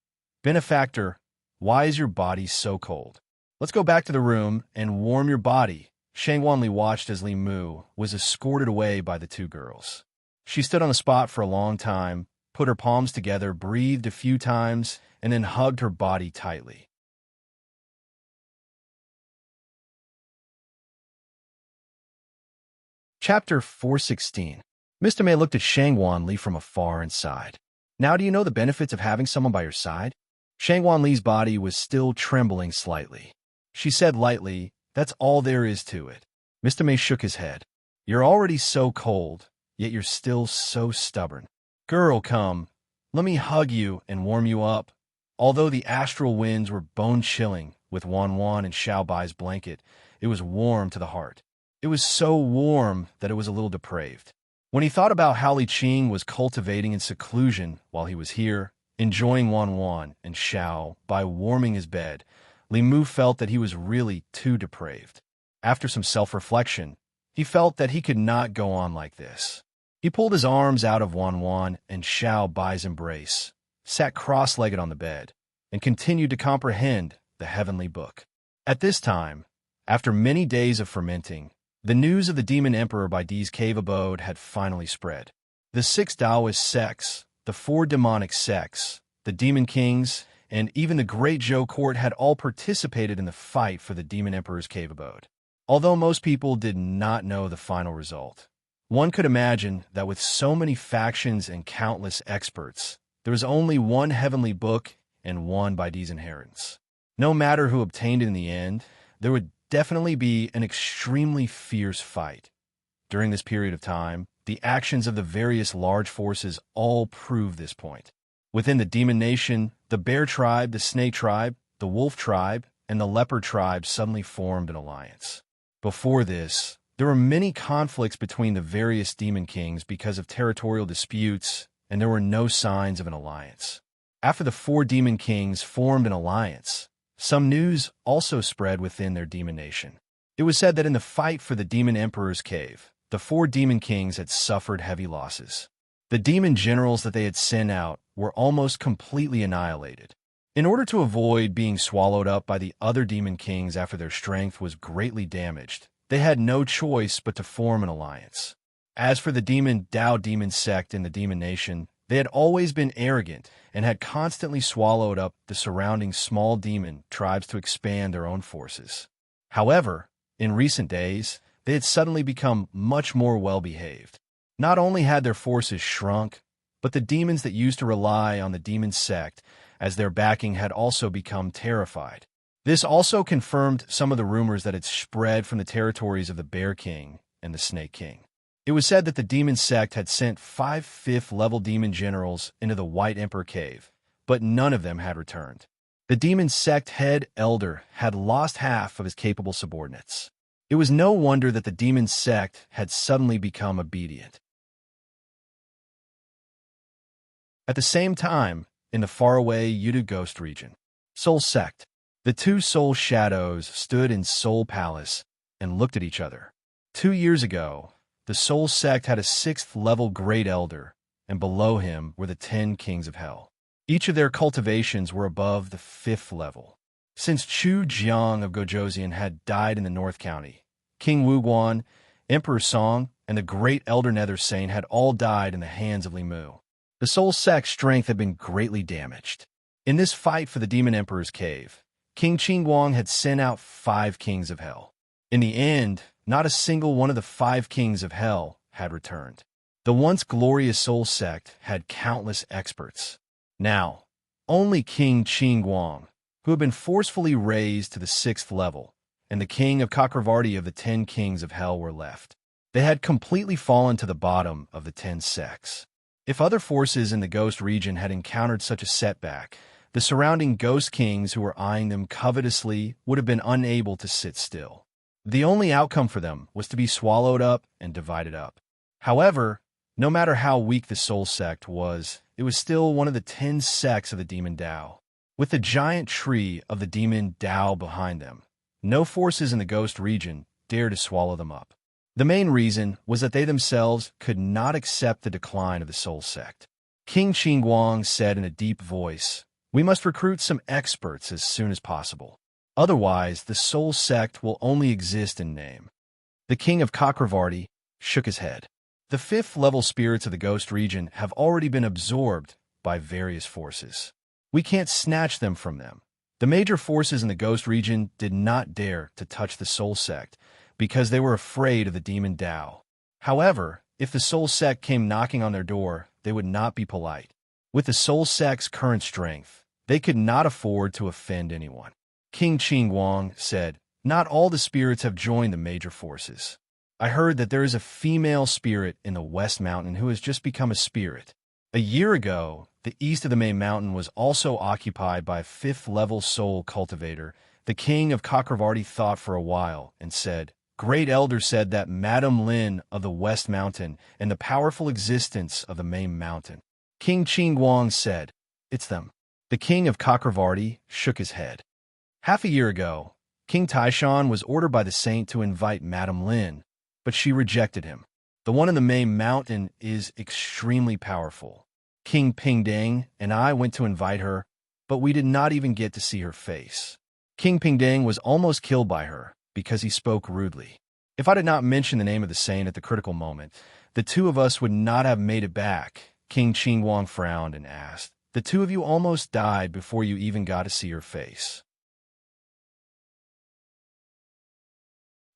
"Benefactor, why is your body so cold? Let's go back to the room and warm your body." Shangwanli watched as Limu was escorted away by the two girls. She stood on the spot for a long time, put her palms together, breathed a few times, and then hugged her body tightly. Chapter 416. Mr. May looked at Shangwanli from afar and sighed. "Now do you know the benefits of having someone by your side?" Shangwanli's body was still trembling slightly. She said lightly, "That's all there is to it." Mr. May shook his head. "You're already so cold, yet you're still so stubborn. Girl, come, let me hug you and warm you up." Although the astral winds were bone-chilling with Wan Wan and Xiao Bai's blanket, it was warm to the heart. It was so warm that it was a little depraved. When he thought about how Li Qing was cultivating in seclusion while he was here, enjoying Wan and Xiao by warming his bed, Li Mu felt that he was really too depraved. After some self-reflection, he felt that he could not go on like this. He pulled his arms out of Wan and Xiao Bai's embrace, sat cross-legged on the bed, and continued to comprehend the heavenly book. At this time, after many days of fermenting, the news of the Demon Emperor by Dee's cave abode had finally spread. The 6 Taoist sects, the 4 demonic sects, the Demon Kings, and even the Great Zhou Court had all participated in the fight for the Demon Emperor's cave abode. Although most people did not know the final result, one could imagine that with so many factions and countless experts, there was only one heavenly book and one by Dee's inheritance. No matter who obtained it in the end, there would definitely be an extremely fierce fight. During this period of time, the actions of the various large forces all prove this point. Within the Demon Nation, the Bear Tribe, the Snake Tribe, the Wolf Tribe, and the Leopard Tribe suddenly formed an alliance. Before this, there were many conflicts between the various Demon Kings because of territorial disputes, and there were no signs of an alliance. After the 4 Demon Kings formed an alliance, some news also spread within their Demon Nation. It was said that in the fight for the Demon Emperor's cave, the 4 Demon Kings had suffered heavy losses. The demon generals that they had sent out were almost completely annihilated. In order to avoid being swallowed up by the other Demon Kings after their strength was greatly damaged, they had no choice but to form an alliance. As for the Demon Dao Demon sect in the Demon Nation, they had always been arrogant and had constantly swallowed up the surrounding small demon tribes to expand their own forces. However, in recent days, they had suddenly become much more well-behaved. Not only had their forces shrunk, but the demons that used to rely on the demon sect as their backing had also become terrified. This also confirmed some of the rumors that had spread from the territories of the Bear King and the Snake King. It was said that the demon sect had sent 5 5th-level demon generals into the White Emperor cave, but none of them had returned. The demon sect head elder had lost half of his capable subordinates. It was no wonder that the demon sect had suddenly become obedient. At the same time, in the faraway Yudu Ghost region, Soul Sect, the 2 soul shadows stood in Soul Palace and looked at each other. 2 years ago, the Soul Sect had a 6th-level Great Elder, and below him were the 10 Kings of Hell. Each of their cultivations were above the 5th level. Since Chu Jiang of Gojoseon had died in the North County, King Wu Guan, Emperor Song, and the Great Elder Nether Saint had all died in the hands of Li Mu. The Soul Sect's strength had been greatly damaged. In this fight for the Demon Emperor's cave, King Qingguang had sent out 5 Kings of Hell. In the end, not a single one of the 5 Kings of Hell had returned. The once glorious Soul Sect had countless experts. Now, only King Qingguang, who had been forcefully raised to the 6th level, and the King of Chakravarti of the 10 Kings of Hell were left. They had completely fallen to the bottom of the 10 sects. If other forces in the Ghost region had encountered such a setback, the surrounding Ghost Kings who were eyeing them covetously would have been unable to sit still. The only outcome for them was to be swallowed up and divided up. However, no matter how weak the Soul Sect was, it was still one of the 10 sects of the Demon Dao. With the giant tree of the Demon Dao behind them, no forces in the Ghost region dared to swallow them up. The main reason was that they themselves could not accept the decline of the Soul Sect. King Qingguang said in a deep voice, "We must recruit some experts as soon as possible. Otherwise, the Soul Sect will only exist in name." The King of Chakravarti shook his head. The 5th-level spirits of the Ghost region have already been absorbed by various forces. We can't snatch them from them. The major forces in the Ghost region did not dare to touch the Soul Sect because they were afraid of the Demon Dao. However, if the Soul Sect came knocking on their door, they would not be polite. With the Soul Sect's current strength, they could not afford to offend anyone. King Qingguang said, "Not all the spirits have joined the major forces. I heard that there is a female spirit in the West Mountain who has just become a spirit. A year ago, the east of the main mountain was also occupied by a 5th-level soul cultivator. The King of Chakravarti thought for a while and said, 'Great Elder said that Madame Lin of the West Mountain and the powerful existence of the main mountain.'" King Qingguang said, It's them. The king of Chakravarti shook his head. Half a year ago, King Taishan was ordered by the saint to invite Madame Lin, but she rejected him. The one in the main mountain is extremely powerful. King Pingdang and I went to invite her, but we did not even get to see her face. King Pingdang was almost killed by her because he spoke rudely. If I did not mention the name of the saint at the critical moment, the two of us would not have made it back. King Qingguang frowned and asked, "The two of you almost died before you even got to see her face.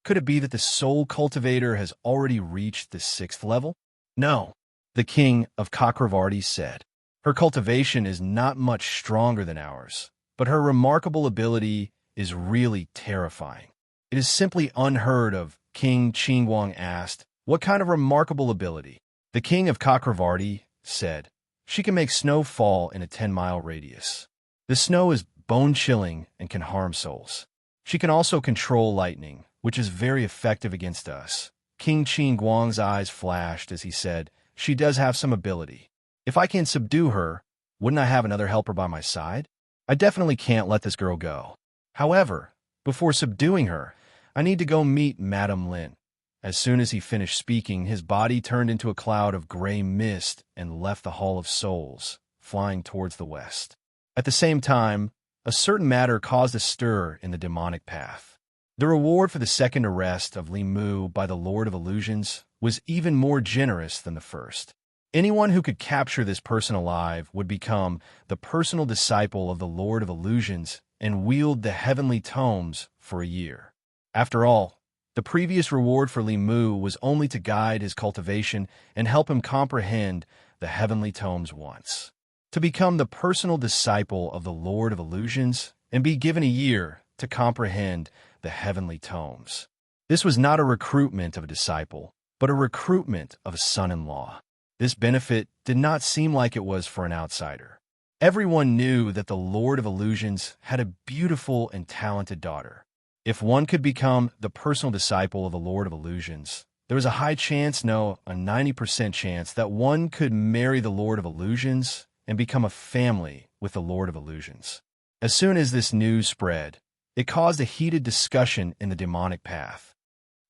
Could it be that the soul cultivator has already reached the 6th level?" "No," the king of Chakravarti said. "Her cultivation is not much stronger than ours, but her remarkable ability is really terrifying. It is simply unheard of." King Qingguang asked, "What kind of remarkable ability?" The king of Chakravarti said, "She can make snow fall in a 10-mile radius. The snow is bone-chilling and can harm souls. She can also control lightning, which is very effective against us." King Qingguang's eyes flashed as he said, "She does have some ability. If I can subdue her, wouldn't I have another helper by my side? I definitely can't let this girl go. However, before subduing her, I need to go meet Madame Lin." As soon as he finished speaking, his body turned into a cloud of gray mist and left the Hall of Souls, flying towards the west. At the same time, a certain matter caused a stir in the demonic path. The reward for the second arrest of Li Mu by the Lord of Illusions was even more generous than the first. Anyone who could capture this person alive would become the personal disciple of the Lord of Illusions and wield the heavenly tomes for a year. After all, the previous reward for Li Mu was only to guide his cultivation and help him comprehend the heavenly tomes once. To become the personal disciple of the Lord of Illusions and be given a year to comprehend the heavenly tomes. This was not a recruitment of a disciple, but a recruitment of a son-in-law. This benefit did not seem like it was for an outsider. Everyone knew that the Lord of Illusions had a beautiful and talented daughter. If one could become the personal disciple of the Lord of Illusions, there was a high chance, no, a 90% chance, that one could marry the Lord of Illusions and become a family with the Lord of Illusions. As soon as this news spread, it caused a heated discussion in the demonic path.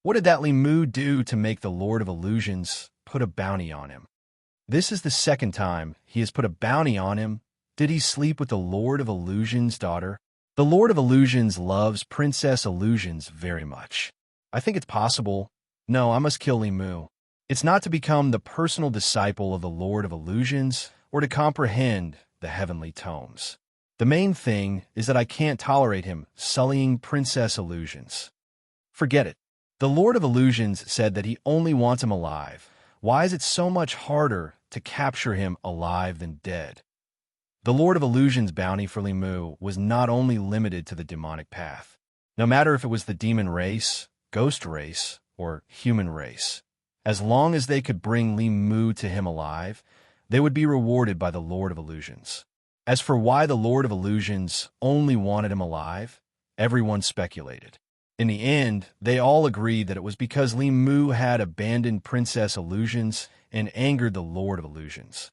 What did that Li Mu do to make the Lord of Illusions put a bounty on him? This is the second time he has put a bounty on him. Did he sleep with the Lord of Illusions' daughter? The Lord of Illusions loves Princess Illusions very much. I think it's possible. No, I must kill Li Mu. It's not to become the personal disciple of the Lord of Illusions or to comprehend the heavenly tomes. The main thing is that I can't tolerate him sullying Princess Illusions. Forget it. The Lord of Illusions said that he only wants him alive. Why is it so much harder to capture him alive than dead? The Lord of Illusions' bounty for Li Mu was not only limited to the demonic path. No matter if it was the demon race, ghost race, or human race, as long as they could bring Li Mu to him alive, they would be rewarded by the Lord of Illusions. As for why the Lord of Illusions only wanted him alive, everyone speculated. In the end, they all agreed that it was because Li Mu had abandoned Princess Illusions and angered the Lord of Illusions.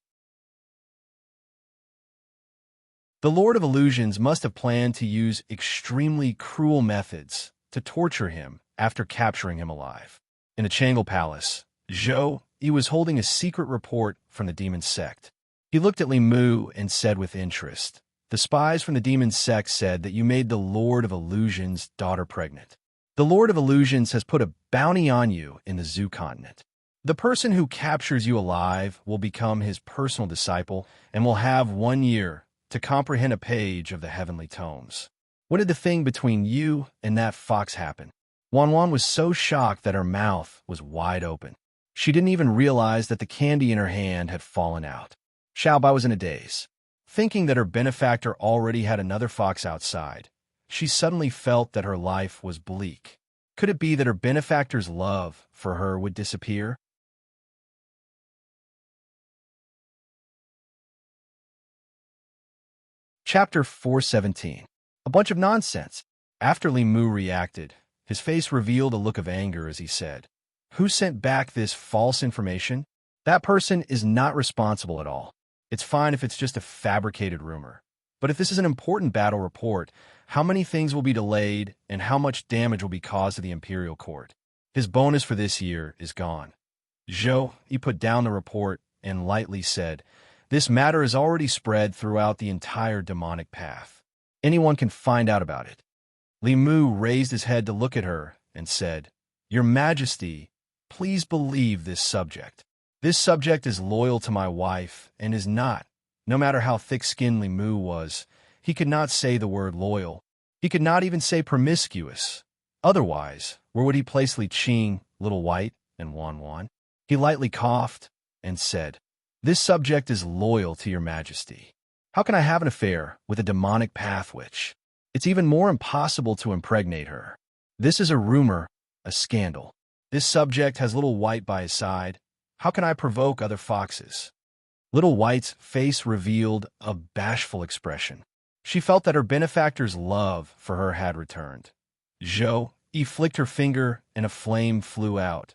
The Lord of Illusions must have planned to use extremely cruel methods to torture him after capturing him alive. In the Changle Palace, Zhou Yi was holding a secret report from the demon sect. He looked at Li Mu and said with interest, "The spies from the demon sect said that you made the Lord of Illusions' daughter pregnant. The Lord of Illusions has put a bounty on you in the Zoo continent. The person who captures you alive will become his personal disciple and will have 1 year to comprehend a page of the heavenly tomes." When did the thing between you and that fox happen? Wan was so shocked that her mouth was wide open. She didn't even realize that the candy in her hand had fallen out. Xiaobai was in a daze. Thinking that her benefactor already had another fox outside, she suddenly felt that her life was bleak. Could it be that her benefactor's love for her would disappear? Chapter 417. A bunch of nonsense. After Li Mu reacted, his face revealed a look of anger as he said, "Who sent back this false information? That person is not responsible at all. It's fine if it's just a fabricated rumor. But if this is an important battle report, how many things will be delayed and how much damage will be caused to the Imperial Court? His bonus for this year is gone. Zhou, he put down the report and lightly said, "This matter is already spread throughout the entire demonic path. Anyone can find out about it." Li Mu raised his head to look at her and said, "Your Majesty, please believe this subject. This subject is loyal to my wife and is not, no matter how thick-skinned Li Mu was, he could not say the word loyal. He could not even say promiscuous. Otherwise, where would he place Li Qing, Little White, and Wan Wan?" He lightly coughed and said, "This subject is loyal to your Majesty. How can I have an affair with a demonic path witch? It's even more impossible to impregnate her. This is a rumor, a scandal. This subject has Little White by his side. How can I provoke other foxes?" Little White's face revealed a bashful expression. She felt that her benefactor's love for her had returned. Zhou, he flicked her finger and a flame flew out,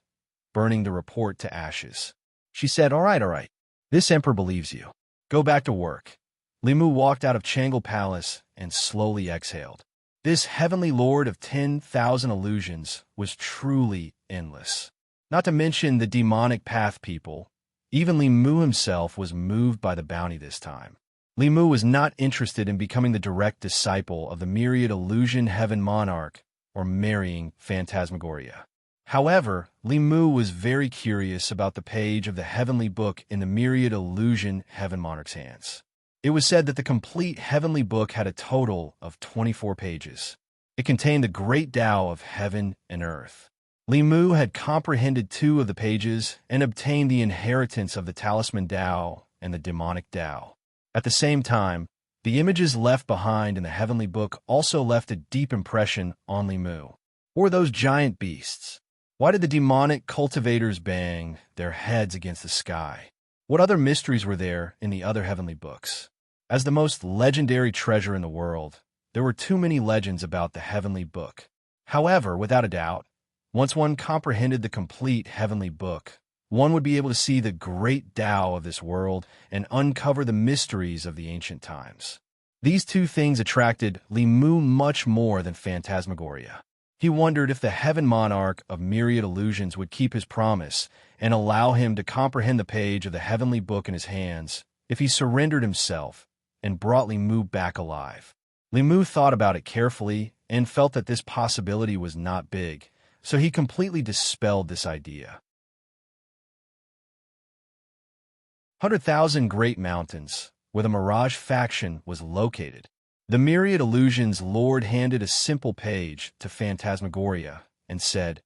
burning the report to ashes. She said, all right. This emperor believes you. Go back to work." Li Mu walked out of Changle Palace and slowly exhaled. This heavenly lord of 10,000 illusions was truly endless. Not to mention the demonic path people. Even Li Mu himself was moved by the bounty this time. Li Mu was not interested in becoming the direct disciple of the myriad illusion heaven monarch or marrying Phantasmagoria. However, Li Mu was very curious about the page of the heavenly book in the myriad illusion heaven monarch's hands. It was said that the complete heavenly book had a total of 24 pages. It contained the great Tao of heaven and earth. Li Mu had comprehended 2 of the pages and obtained the inheritance of the talisman Tao and the demonic Tao. At the same time, the images left behind in the heavenly book also left a deep impression on Li Mu. Or those giant beasts. Why did the demonic cultivators bang their heads against the sky? What other mysteries were there in the other heavenly books? As the most legendary treasure in the world, there were too many legends about the heavenly book. However, without a doubt, once one comprehended the complete heavenly book, one would be able to see the great Tao of this world and uncover the mysteries of the ancient times. These 2 things attracted Li Mu much more than Phantasmagoria. He wondered if the heaven monarch of myriad illusions would keep his promise and allow him to comprehend the page of the heavenly book in his hands if he surrendered himself and brought Li Mu back alive. Li Mu thought about it carefully and felt that this possibility was not big, so he completely dispelled this idea. 100,000 Great Mountains, where the Mirage faction was located. The myriad illusions lord handed a simple page to Phantasmagoria and said,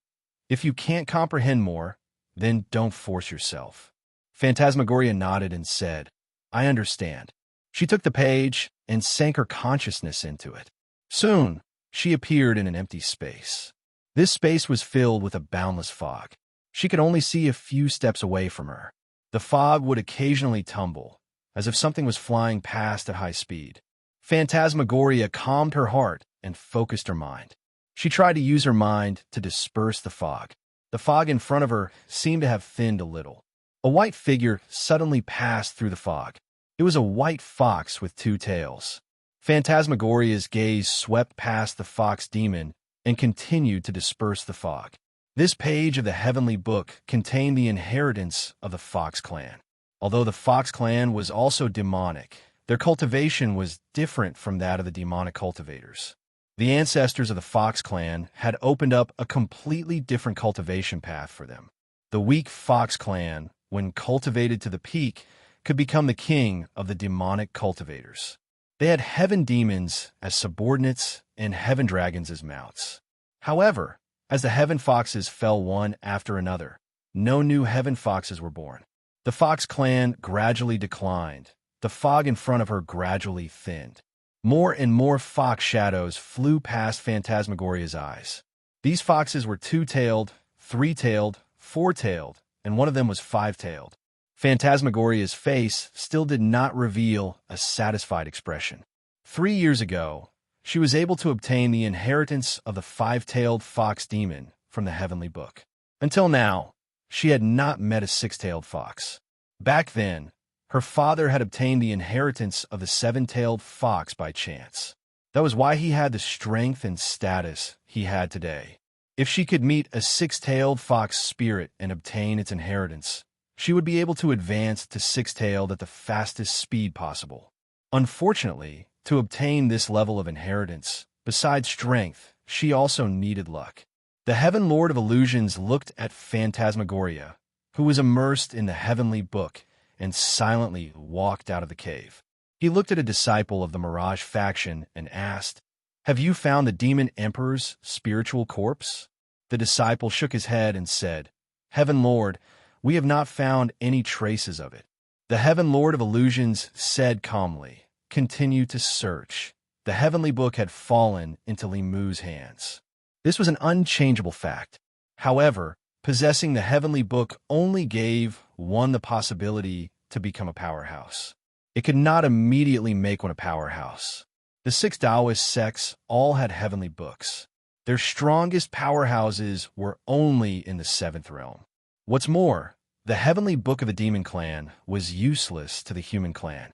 "If you can't comprehend more, then don't force yourself." Phantasmagoria nodded and said, "I understand." She took the page and sank her consciousness into it. Soon, she appeared in an empty space. This space was filled with a boundless fog. She could only see a few steps away from her. The fog would occasionally tumble, as if something was flying past at high speed. Phantasmagoria calmed her heart and focused her mind. She tried to use her mind to disperse the fog. The fog in front of her seemed to have thinned a little. A white figure suddenly passed through the fog. It was a white fox with 2 tails. Phantasmagoria's gaze swept past the fox demon and continued to disperse the fog. This page of the heavenly book contained the inheritance of the Fox clan. Although the Fox clan was also demonic, their cultivation was different from that of the demonic cultivators. The ancestors of the Fox clan had opened up a completely different cultivation path for them. The weak Fox clan, when cultivated to the peak, could become the king of the demonic cultivators. They had heaven demons as subordinates and heaven dragons as mounts. However, as the heaven foxes fell one after another, no new heaven foxes were born. The Fox clan gradually declined. The fog in front of her gradually thinned. More and more fox shadows flew past Phantasmagoria's eyes. These foxes were 2-tailed, 3-tailed, 4-tailed, and one of them was 5-tailed. Phantasmagoria's face still did not reveal a satisfied expression. 3 years ago, she was able to obtain the inheritance of the 5-tailed fox demon from the heavenly book. Until now, she had not met a 6-tailed fox. Back then, Her father had obtained the inheritance of the seven-tailed fox by chance. That was why he had the strength and status he had today. If she could meet a six-tailed fox spirit and obtain its inheritance, she would be able to advance to six-tailed at the fastest speed possible. Unfortunately, to obtain this level of inheritance, besides strength, she also needed luck. The Heaven Lord of Illusions looked at Phantasmagoria, who was immersed in the heavenly book, and silently walked out of the cave. He looked at a disciple of the Mirage faction and asked, "Have you found the Demon Emperor's spiritual corpse?" The disciple shook his head and said, "Heaven Lord, we have not found any traces of it." The Heaven Lord of Illusions said calmly, "Continue to search." The heavenly book had fallen into Limu's hands. This was an unchangeable fact. However, possessing the heavenly book only gave one the possibility to become a powerhouse. It could not immediately make one a powerhouse. The six Taoist sects all had heavenly books. Their strongest powerhouses were only in the seventh realm. What's more, the heavenly book of the demon clan was useless to the human clan.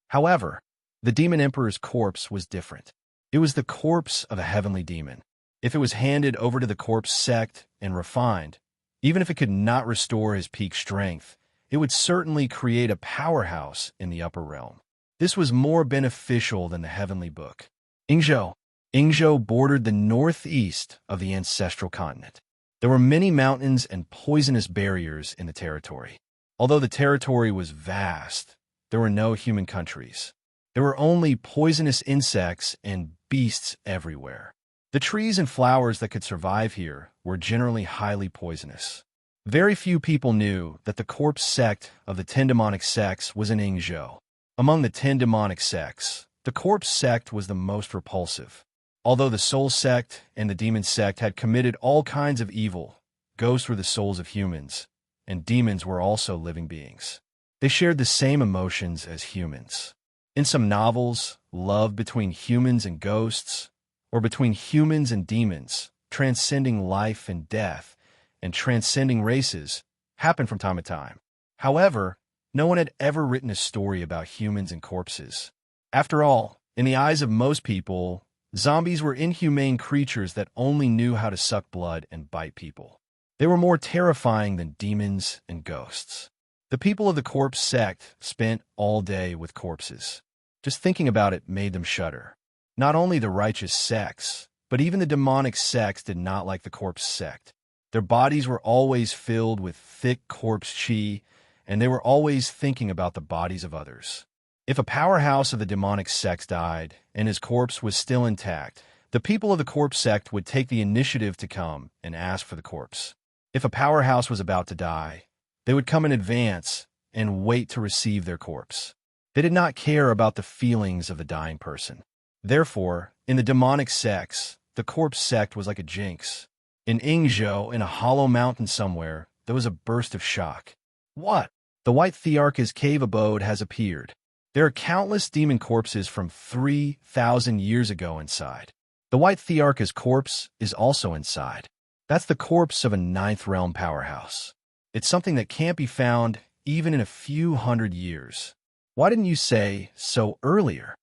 However, the demon emperor's corpse was different. It was the corpse of a heavenly demon. If it was handed over to the corpse sect and refined, even if it could not restore his peak strength, it would certainly create a powerhouse in the upper realm. This was more beneficial than the heavenly book. Ingzhou bordered the northeast of the ancestral continent. There were many mountains and poisonous barriers in the territory. Although the territory was vast, there were no human countries. There were only poisonous insects and beasts everywhere. The trees and flowers that could survive here were generally highly poisonous. Very few people knew that the corpse sect of the 10 demonic sects was in Ingzhou. Among the 10 demonic sects, the corpse sect was the most repulsive. Although the soul sect and the demon sect had committed all kinds of evil, ghosts were the souls of humans, and demons were also living beings. They shared the same emotions as humans. In some novels, love between humans and ghosts, or between humans and demons, transcending life and death, and transcending races, happened from time to time. However, no one had ever written a story about humans and corpses. After all, in the eyes of most people, zombies were inhumane creatures that only knew how to suck blood and bite people. They were more terrifying than demons and ghosts. The people of the corpse sect spent all day with corpses. Just thinking about it made them shudder. Not only the righteous sects, but even the demonic sects did not like the corpse sect. Their bodies were always filled with thick corpse chi, and they were always thinking about the bodies of others. If a powerhouse of the demonic sects died, and his corpse was still intact, the people of the corpse sect would take the initiative to come and ask for the corpse. If a powerhouse was about to die, they would come in advance and wait to receive their corpse. They did not care about the feelings of the dying person. Therefore, in the demonic sects, the corpse sect was like a jinx. In Ingzhou, in a hollow mountain somewhere, there was a burst of shock. What? The White Thearch's cave abode has appeared. There are countless demon corpses from 3,000 years ago inside. The White Thearch's corpse is also inside. That's the corpse of a ninth realm powerhouse. It's something that can't be found even in a few hundred years. Why didn't you say so earlier?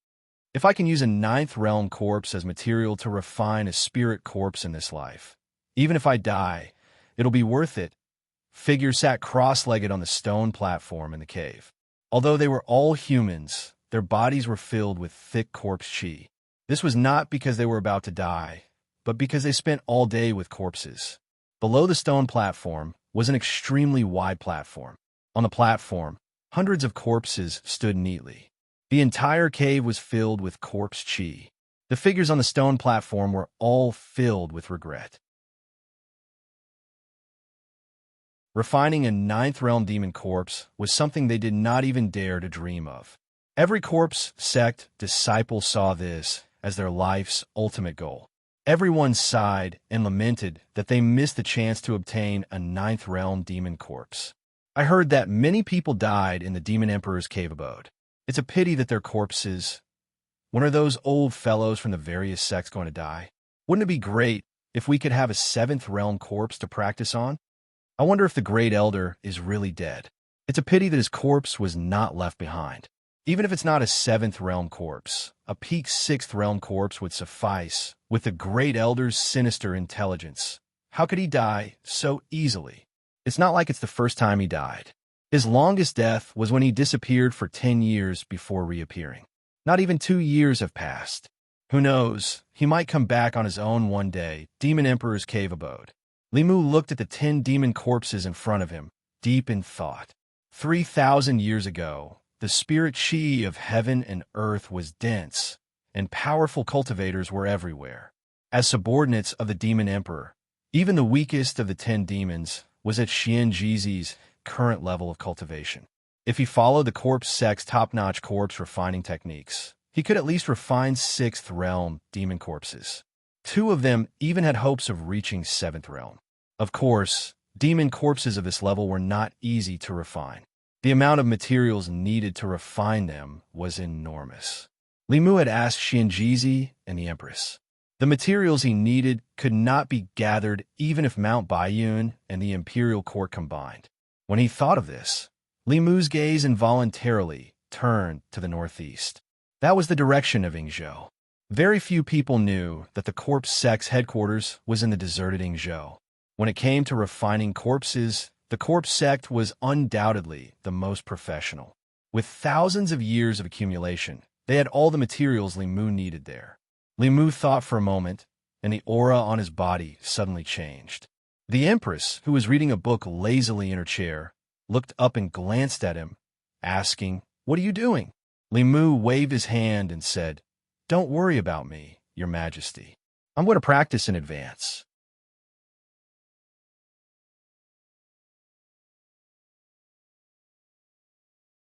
If I can use a ninth realm corpse as material to refine a spirit corpse in this life, even if I die, it'll be worth it. Figure sat cross-legged on the stone platform in the cave. Although they were all humans, their bodies were filled with thick corpse chi. This was not because they were about to die, but because they spent all day with corpses. Below the stone platform was an extremely wide platform. On the platform, hundreds of corpses stood neatly. The entire cave was filled with corpse chi. The figures on the stone platform were all filled with regret. Refining a ninth realm demon corpse was something they did not even dare to dream of. Every corpse sect disciple saw this as their life's ultimate goal. Everyone sighed and lamented that they missed the chance to obtain a ninth realm demon corpse. I heard that many people died in the Demon Emperor's cave abode. It's a pity that their corpses... When are those old fellows from the various sects going to die? Wouldn't it be great if we could have a seventh realm corpse to practice on? I wonder if the Great Elder is really dead. It's a pity that his corpse was not left behind. Even if it's not a 7th realm corpse, a peak 6th realm corpse would suffice with the Great Elder's sinister intelligence. How could he die so easily? It's not like it's the first time he died. His longest death was when he disappeared for 10 years before reappearing. Not even 2 years have passed. Who knows, he might come back on his own one day. Demon Emperor's cave abode. Li Mu looked at the 10 demon corpses in front of him, deep in thought. 3,000 years ago, the spirit chi of heaven and earth was dense, and powerful cultivators were everywhere. As subordinates of the Demon Emperor, even the weakest of the 10 demons was at Xian Jizi's current level of cultivation. If he followed the corpse sect's top-notch corpse refining techniques, he could at least refine 6th realm demon corpses. 2 of them even had hopes of reaching 7th realm. Of course, demon corpses of this level were not easy to refine. The amount of materials needed to refine them was enormous. Li Mu had asked Xianjizi and the Empress. The materials he needed could not be gathered even if Mount Baiyun and the Imperial Court combined. When he thought of this, Li Mu's gaze involuntarily turned to the northeast. That was the direction of Yingzhou. Very few people knew that the corpse sect's headquarters was in the deserted Yingzhou. When it came to refining corpses, the corpse sect was undoubtedly the most professional. With thousands of years of accumulation, they had all the materials Li Mu needed there. Li Mu thought for a moment, and the aura on his body suddenly changed. The Empress, who was reading a book lazily in her chair, looked up and glanced at him, asking, "What are you doing?" Li Mu waved his hand and said, "Don't worry about me, Your Majesty. I'm going to practice in advance."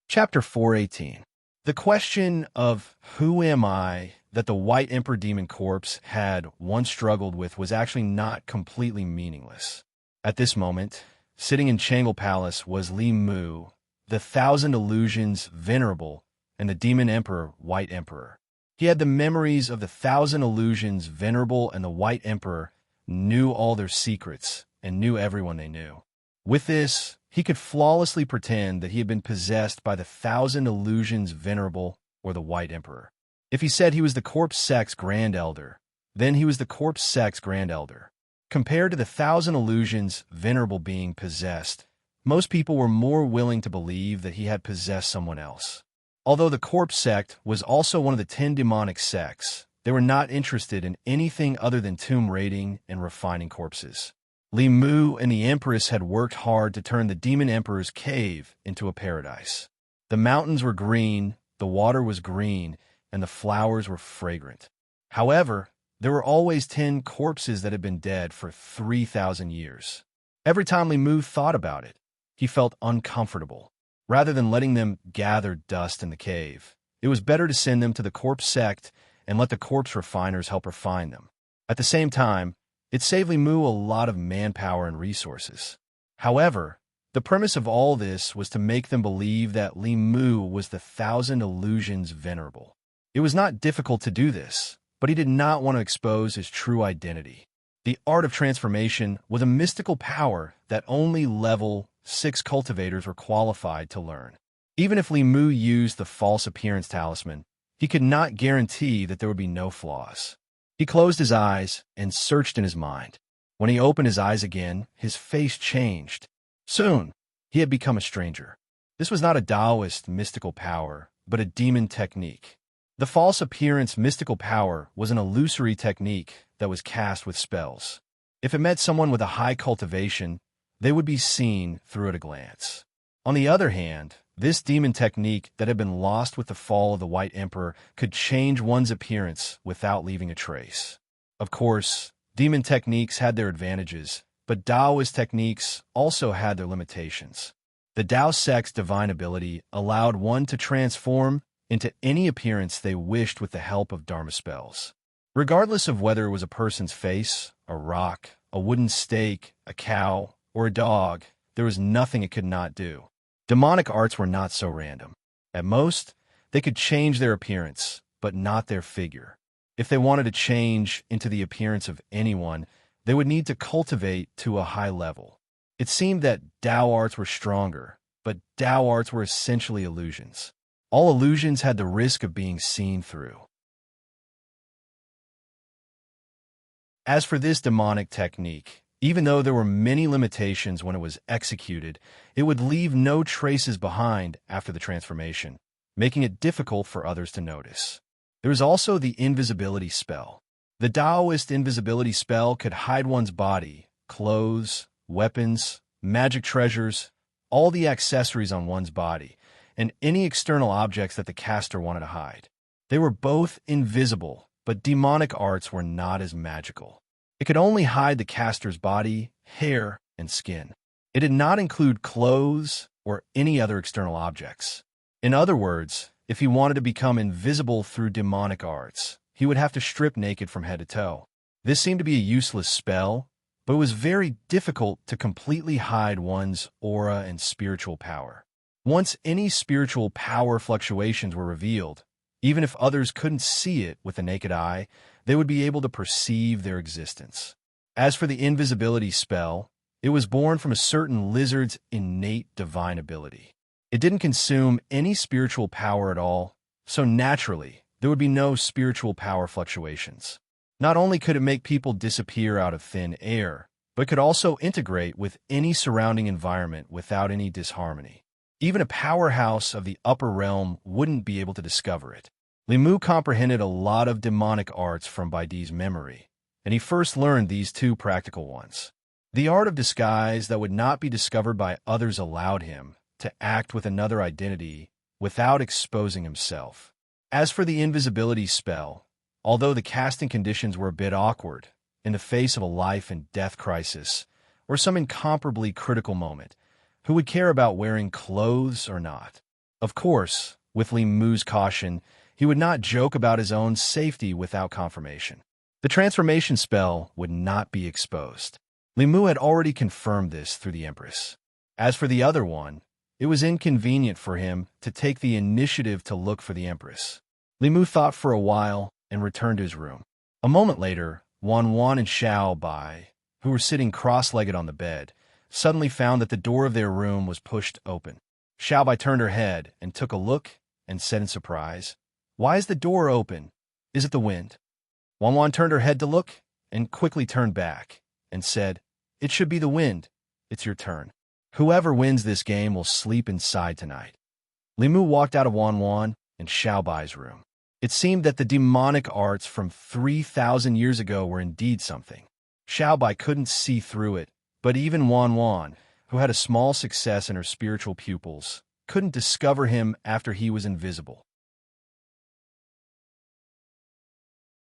Chapter 418. The question of who am I that the White Emperor Demon Corpse had once struggled with was actually not completely meaningless. At this moment, sitting in Changle Palace was Li Mu, the 1,000 Illusions Venerable, and the Demon Emperor White Emperor. He had the memories of the 1,000 Illusions Venerable, and the White Emperor knew all their secrets and knew everyone they knew. With this, he could flawlessly pretend that he had been possessed by the 1,000 Illusions Venerable or the White Emperor. If he said he was the Corpse Sect's Grand Elder, then he was the Corpse Sect's Grand Elder. Compared to the 1,000 Illusions Venerable being possessed, most people were more willing to believe that he had possessed someone else. Although the Corpse Sect was also one of the 10 demonic sects, they were not interested in anything other than tomb raiding and refining corpses. Li Mu and the Empress had worked hard to turn the Demon Emperor's cave into a paradise. The mountains were green, the water was green, and the flowers were fragrant. However, there were always 10 corpses that had been dead for 3,000 years. Every time Li Mu thought about it, he felt uncomfortable. Rather than letting them gather dust in the cave, it was better to send them to the Corpse Sect and let the corpse refiners help refine them. At the same time, it saved Li Mu a lot of manpower and resources. However, the premise of all this was to make them believe that Li Mu was the 1,000 Illusions Venerable. It was not difficult to do this, but he did not want to expose his true identity. The art of transformation was a mystical power that only level 6 cultivators were qualified to learn. Even if Li Mu used the false appearance talisman, he could not guarantee that there would be no flaws. He closed his eyes and searched in his mind. When he opened his eyes again, his face changed. Soon, he had become a stranger. This was not a Taoist mystical power, but a demon technique. The false appearance mystical power was an illusory technique that was cast with spells. If it met someone with a high cultivation, they would be seen through at a glance. On the other hand, this demon technique that had been lost with the fall of the White Emperor could change one's appearance without leaving a trace. Of course, demon techniques had their advantages, but Taoist techniques also had their limitations. The Tao sect's divine ability allowed one to transform into any appearance they wished with the help of Dharma spells. Regardless of whether it was a person's face, a rock, a wooden stake, a cow, or a dog, there was nothing it could not do. Demonic arts were not so random. At most, they could change their appearance, but not their figure. If they wanted to change into the appearance of anyone, they would need to cultivate to a high level. It seemed that Tao arts were stronger, but Tao arts were essentially illusions. All illusions had the risk of being seen through. As for this demonic technique, even though there were many limitations when it was executed, it would leave no traces behind after the transformation, making it difficult for others to notice. There was also the invisibility spell. The Taoist invisibility spell could hide one's body, clothes, weapons, magic treasures, all the accessories on one's body, and any external objects that the caster wanted to hide. They were both invisible, but demonic arts were not as magical. It could only hide the caster's body, hair, and skin. It did not include clothes or any other external objects. In other words, if he wanted to become invisible through demonic arts, he would have to strip naked from head to toe. This seemed to be a useless spell, but it was very difficult to completely hide one's aura and spiritual power. Once any spiritual power fluctuations were revealed, even if others couldn't see it with the naked eye, they would be able to perceive their existence. As for the invisibility spell, it was born from a certain lizard's innate divine ability. It didn't consume any spiritual power at all, so naturally, there would be no spiritual power fluctuations. Not only could it make people disappear out of thin air, but could also integrate with any surrounding environment without any disharmony. Even a powerhouse of the upper realm wouldn't be able to discover it. Limu comprehended a lot of demonic arts from Baidi's memory, and he first learned these two practical ones. The art of disguise that would not be discovered by others allowed him to act with another identity without exposing himself. As for the invisibility spell, although the casting conditions were a bit awkward, in the face of a life and death crisis, or some incomparably critical moment, who would care about wearing clothes or not? Of course, with Limu's caution, he would not joke about his own safety without confirmation. The transformation spell would not be exposed. Limu had already confirmed this through the Empress. As for the other one, it was inconvenient for him to take the initiative to look for the Empress. Limu thought for a while and returned to his room. A moment later, Wan and Xiao Bai, who were sitting cross-legged on the bed, suddenly found that the door of their room was pushed open. Xiao Bai turned her head and took a look and said in surprise, "Why is the door open? Is it the wind?" Wan turned her head to look and quickly turned back and said, "It should be the wind. It's your turn. Whoever wins this game will sleep inside tonight." Limu walked out of Wan and Xiao Bai's room. It seemed that the demonic arts from 3,000 years ago were indeed something. Xiao Bai couldn't see through it, but even Wan, who had a small success in her spiritual pupils, couldn't discover him after he was invisible.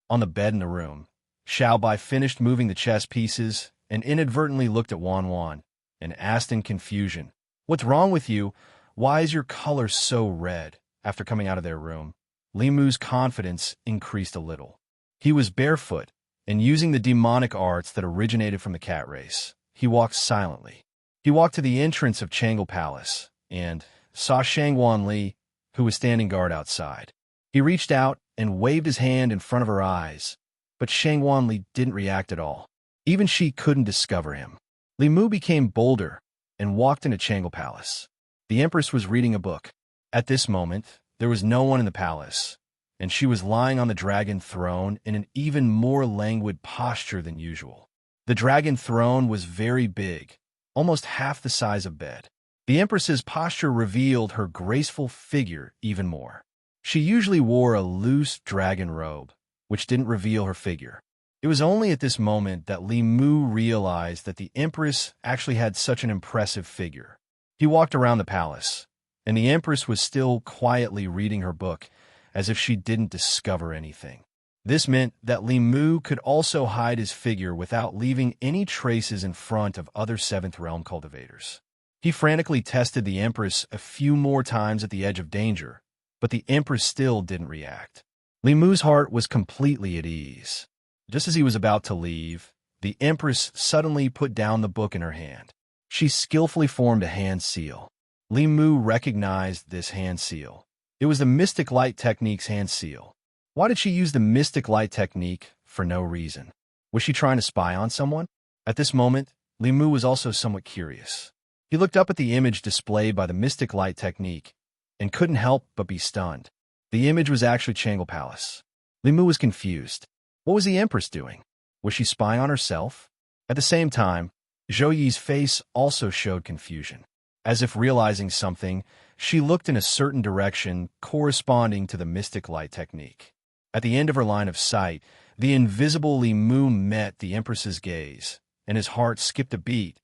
On the bed in the room, Xiao Bai finished moving the chess pieces and inadvertently looked at Wan and asked in confusion, "What's wrong with you? Why is your color so red?" After coming out of their room, Limu's confidence increased a little. He was barefoot, and using the demonic arts that originated from the cat race, he walked silently. He walked to the entrance of Changle Palace and saw Shangwan Li, who was standing guard outside. He reached out and waved his hand in front of her eyes, but Shangwan Li didn't react at all. Even she couldn't discover him. Limu became bolder and walked into Changle Palace. The Empress was reading a book. At this moment, there was no one in the palace, and she was lying on the dragon throne in an even more languid posture than usual. The dragon throne was very big, almost half the size of bed. The Empress's posture revealed her graceful figure even more. She usually wore a loose dragon robe, which didn't reveal her figure. It was only at this moment that Limu realized that the Empress actually had such an impressive figure. He walked around the palace, and the Empress was still quietly reading her book, as if she didn't discover anything. This meant that Limu could also hide his figure without leaving any traces in front of other Seventh Realm cultivators. He frantically tested the Empress a few more times at the edge of danger, but the Empress still didn't react. Limu's heart was completely at ease. Just as he was about to leave, the Empress suddenly put down the book in her hand. She skillfully formed a hand seal. Limu recognized this hand seal. It was the Mystic Light Technique's hand seal. Why did she use the Mystic Light Technique for no reason? Was she trying to spy on someone? At this moment, Li Mu was also somewhat curious. He looked up at the image displayed by the mystic light technique and couldn't help but be stunned. The image was actually Changle Palace. Li Mu was confused. What was the Empress doing? Was she spying on herself? At the same time, Zhou Yi's face also showed confusion. As if realizing something, she looked in a certain direction corresponding to the mystic light technique. At the end of her line of sight, the invisible Li Mu met the Empress's gaze, and his heart skipped a beat.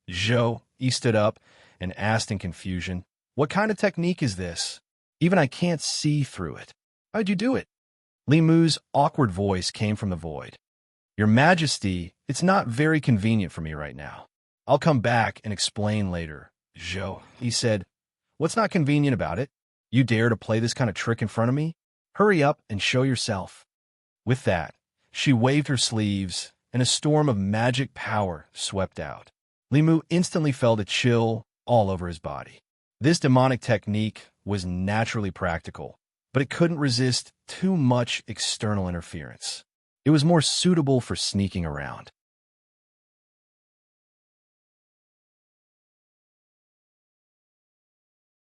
Zhou Yi stood up and asked in confusion, "What kind of technique is this? Even I can't see through it. How'd you do it?" Li Mu's awkward voice came from the void. "Your Majesty, it's not very convenient for me right now. I'll come back and explain later." Zhou Yi said, "What's not convenient about it? You dare to play this kind of trick in front of me? Hurry up and show yourself." With that, she waved her sleeves, and a storm of magic power swept out. Li Mu instantly felt a chill all over his body. This demonic technique was naturally practical, but it couldn't resist too much external interference. It was more suitable for sneaking around.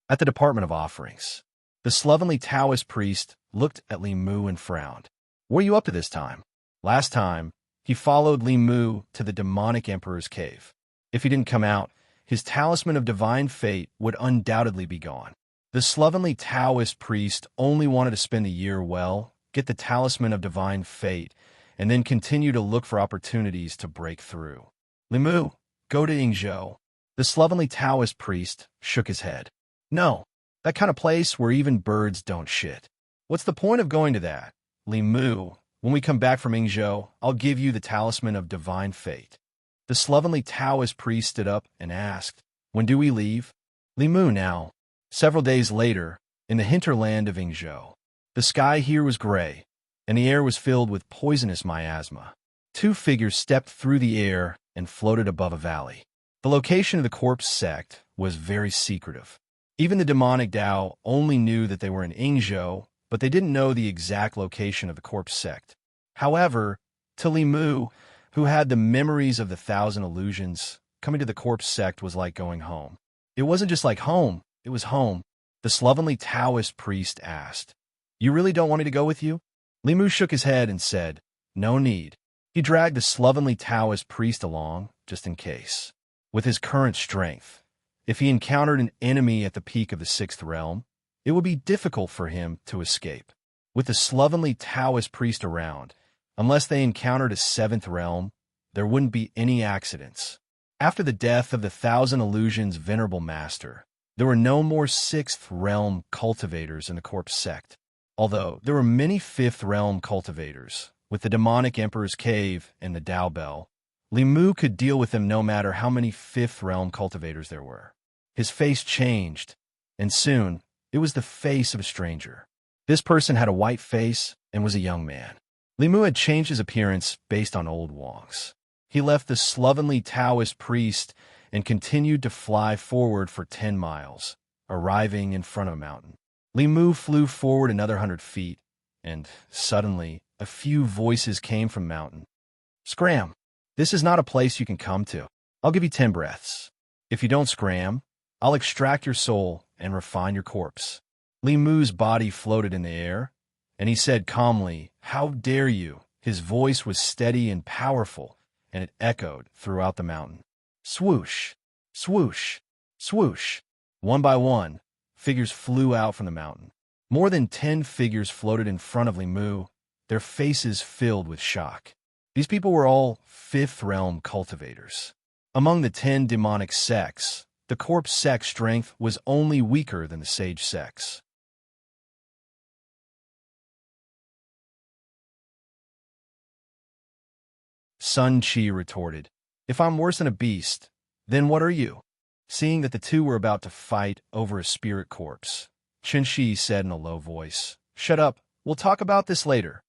At the Department of Offerings, the slovenly Taoist priest looked at Li Mu and frowned. "What are you up to this time?" Last time, he followed Li Mu to the demonic emperor's cave. If he didn't come out, his talisman of divine fate would undoubtedly be gone. The slovenly Taoist priest only wanted to spend the year well, get the talisman of divine fate, and then continue to look for opportunities to break through. "Li Mu, go to Yingzhou." The slovenly Taoist priest shook his head. "No, that kind of place where even birds don't shit. What's the point of going to that? Li Mu, when we come back from Yingzhou, I'll give you the talisman of divine fate." The slovenly Taoist priest stood up and asked, "When do we leave?" "Li Mu now." Several days later, in the hinterland of Yingzhou, the sky here was gray, and the air was filled with poisonous miasma. Two figures stepped through the air and floated above a valley. The location of the corpse sect was very secretive. Even the demonic Dao only knew that they were in Yingzhou, but they didn't know the exact location of the corpse sect. However, to Li Mu, who had the memories of the 1,000 illusions, coming to the corpse sect was like going home. It wasn't just like home, it was home. The slovenly Taoist priest asked, "You really don't want me to go with you?" Li Mu shook his head and said, "No need." He dragged the slovenly Taoist priest along, just in case. With his current strength, if he encountered an enemy at the peak of the 6th realm, it would be difficult for him to escape. With the slovenly Taoist priest around, unless they encountered a 7th realm, there wouldn't be any accidents. After the death of the 1,000 illusions venerable master, there were no more 6th realm cultivators in the corpse sect. Although there were many 5th realm cultivators, with the demonic emperor's cave and the Dao Bell, Li Mu could deal with them no matter how many 5th realm cultivators there were. His face changed, and soon it was the face of a stranger. This person had a white face and was a young man. Li Mu had changed his appearance based on old wongs. He left the slovenly Taoist priest and continued to fly forward for 10 miles, arriving in front of a mountain. Li Mu flew forward another 100 feet, and suddenly a few voices came from the mountain. "Scram! This is not a place you can come to. I'll give you 10 breaths. If you don't scram, I'll extract your soul and refine your corpse." Li Mu's body floated in the air, and he said calmly, "How dare you?" His voice was steady and powerful, and it echoed throughout the mountain. Swoosh, swoosh, swoosh. One by one, figures flew out from the mountain. More than 10 figures floated in front of Li Mu, their faces filled with shock. These people were all 5th realm cultivators. Among the 10 demonic sects, the corpse sect's strength was only weaker than the sage sect's. Sun Chi retorted, "If I'm worse than a beast, then what are you?" Seeing that the two were about to fight over a spirit corpse, Chen Shi said in a low voice, "Shut up, we'll talk about this later."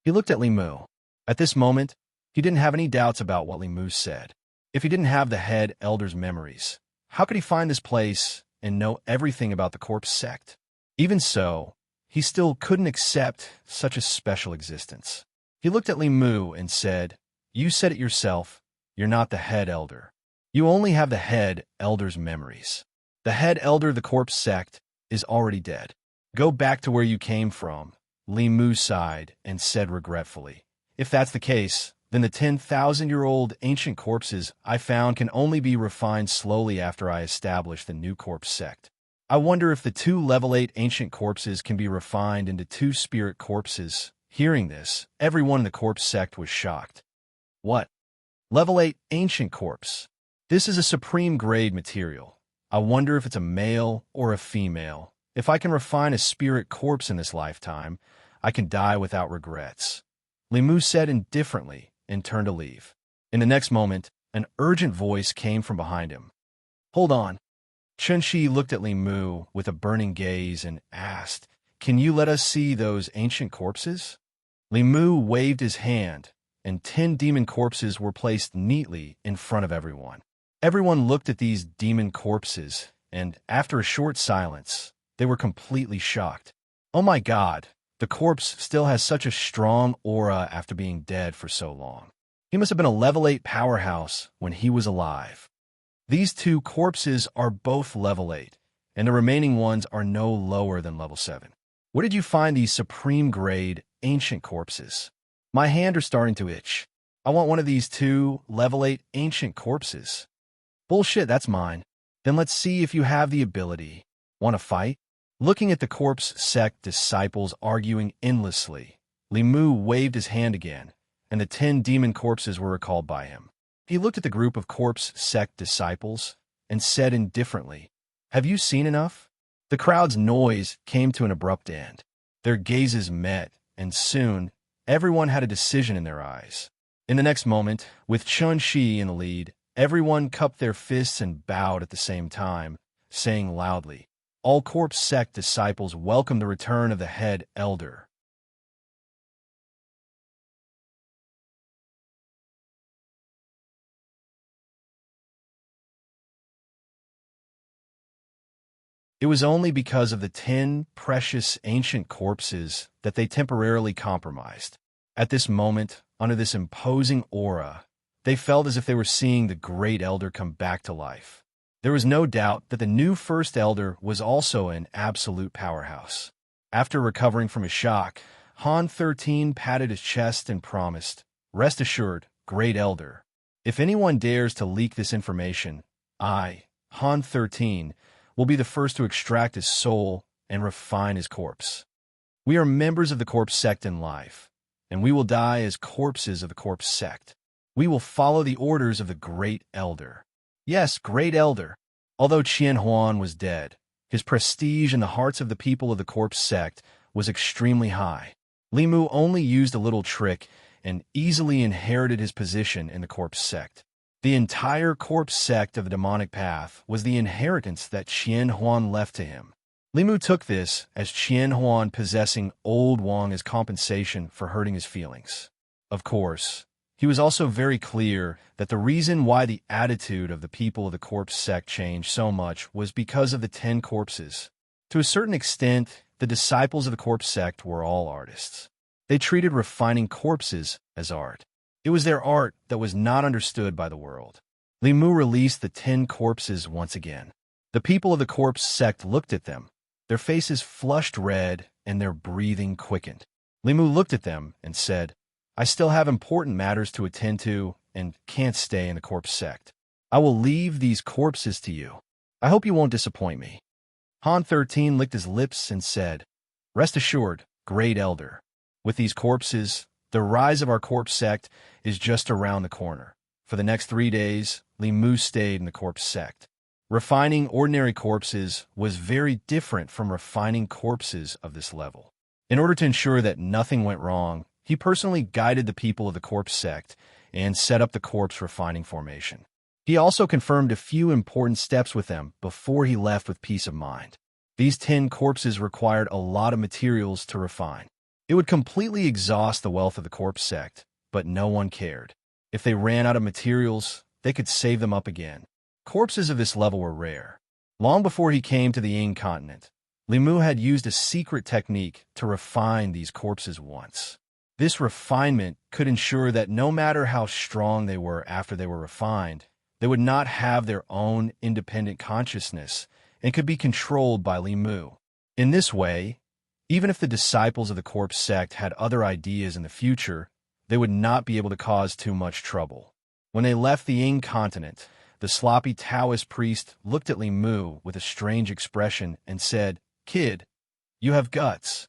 He looked at Li Mu. At this moment, he didn't have any doubts about what Li Mu said. If he didn't have the head elder's memories, how could he find this place and know everything about the corpse sect? Even so, he still couldn't accept such a special existence. He looked at Li Mu and said, "You said it yourself, you're not the head elder. You only have the head elder's memories. The head elder of the corpse sect is already dead. Go back to where you came from, Li Mu sighed and said regretfully. If that's the case, then the 10,000-year-old ancient corpses I found can only be refined slowly after I establish the new corpse sect. I wonder if the 2 level 8 ancient corpses can be refined into 2 spirit corpses. Hearing this, everyone in the corpse sect was shocked. What? Level 8 ancient corpse? This is a supreme grade material. I wonder if it's a male or a female. If I can refine a spirit corpse in this lifetime, I can die without regrets. Li Mu said indifferently and turned to leave. In the next moment, an urgent voice came from behind him. Hold on. Chunxi looked at Li Mu with a burning gaze and asked, Can you let us see those ancient corpses? Li Mu waved his hand, and 10 demon corpses were placed neatly in front of everyone. Everyone looked at these demon corpses, and after a short silence, they were completely shocked. Oh my God, the corpse still has such a strong aura after being dead for so long. He must have been a level 8 powerhouse when he was alive. These 2 corpses are both level 8, and the remaining ones are no lower than level 7. Where did you find these supreme grade ancient corpses? My hands are starting to itch. I want one of these 2 level 8 ancient corpses. Bullshit, that's mine. Then let's see if you have the ability. Want to fight? Looking at the corpse sect disciples arguing endlessly, Li Mu waved his hand again, and the 10 demon corpses were recalled by him. He looked at the group of corpse sect disciples and said indifferently, Have you seen enough? The crowd's noise came to an abrupt end. Their gazes met, and soon, everyone had a decision in their eyes. In the next moment, with Chunxi in the lead, everyone cupped their fists and bowed at the same time, saying loudly, All corpse sect disciples welcome the return of the head elder. It was only because of the 10 precious ancient corpses that they temporarily compromised. At this moment, under this imposing aura, they felt as if they were seeing the great elder come back to life. There was no doubt that the new first elder was also an absolute powerhouse. After recovering from his shock, Han 13 patted his chest and promised, Rest assured, great elder. If anyone dares to leak this information, I, Han 13, will be the first to extract his soul and refine his corpse. We are members of the corpse sect in life, and we will die as corpses of the corpse sect. We will follow the orders of the great elder. Yes, great elder. Although Qian Huan was dead, his prestige in the hearts of the people of the corpse sect was extremely high. Li Mu only used a little trick and easily inherited his position in the corpse sect. The entire corpse sect of the demonic path was the inheritance that Qian Huan left to him. Li Mu took this as Qian Huan possessing Old Wang as compensation for hurting his feelings. Of course, he was also very clear that the reason why the attitude of the people of the corpse sect changed so much was because of the 10 corpses. To a certain extent, the disciples of the corpse sect were all artists. They treated refining corpses as art. It was their art that was not understood by the world. Li Mu released the 10 corpses once again. The people of the corpse sect looked at them. Their faces flushed red and their breathing quickened. Li Mu looked at them and said, I still have important matters to attend to and can't stay in the corpse sect. I will leave these corpses to you. I hope you won't disappoint me. Han 13 licked his lips and said, Rest assured, great elder. With these corpses, the rise of our corpse sect is just around the corner. For the next 3 days, Li Mu stayed in the corpse sect. Refining ordinary corpses was very different from refining corpses of this level. In order to ensure that nothing went wrong, he personally guided the people of the corpse sect and set up the corpse refining formation. He also confirmed a few important steps with them before he left with peace of mind. These 10 corpses required a lot of materials to refine. It would completely exhaust the wealth of the corpse sect, but no one cared. If they ran out of materials, they could save them up again. Corpses of this level were rare. Long before he came to the Ying continent, Li Mu had used a secret technique to refine these corpses once. This refinement could ensure that no matter how strong they were after they were refined, They would not have their own independent consciousness and could be controlled by Li Mu. In this way, even if the disciples of the corpse sect had other ideas in the future, they would not be able to cause too much trouble. When they left the Ying continent, the sloppy Taoist priest looked at Li Mu with a strange expression and said, "Kid, you have guts."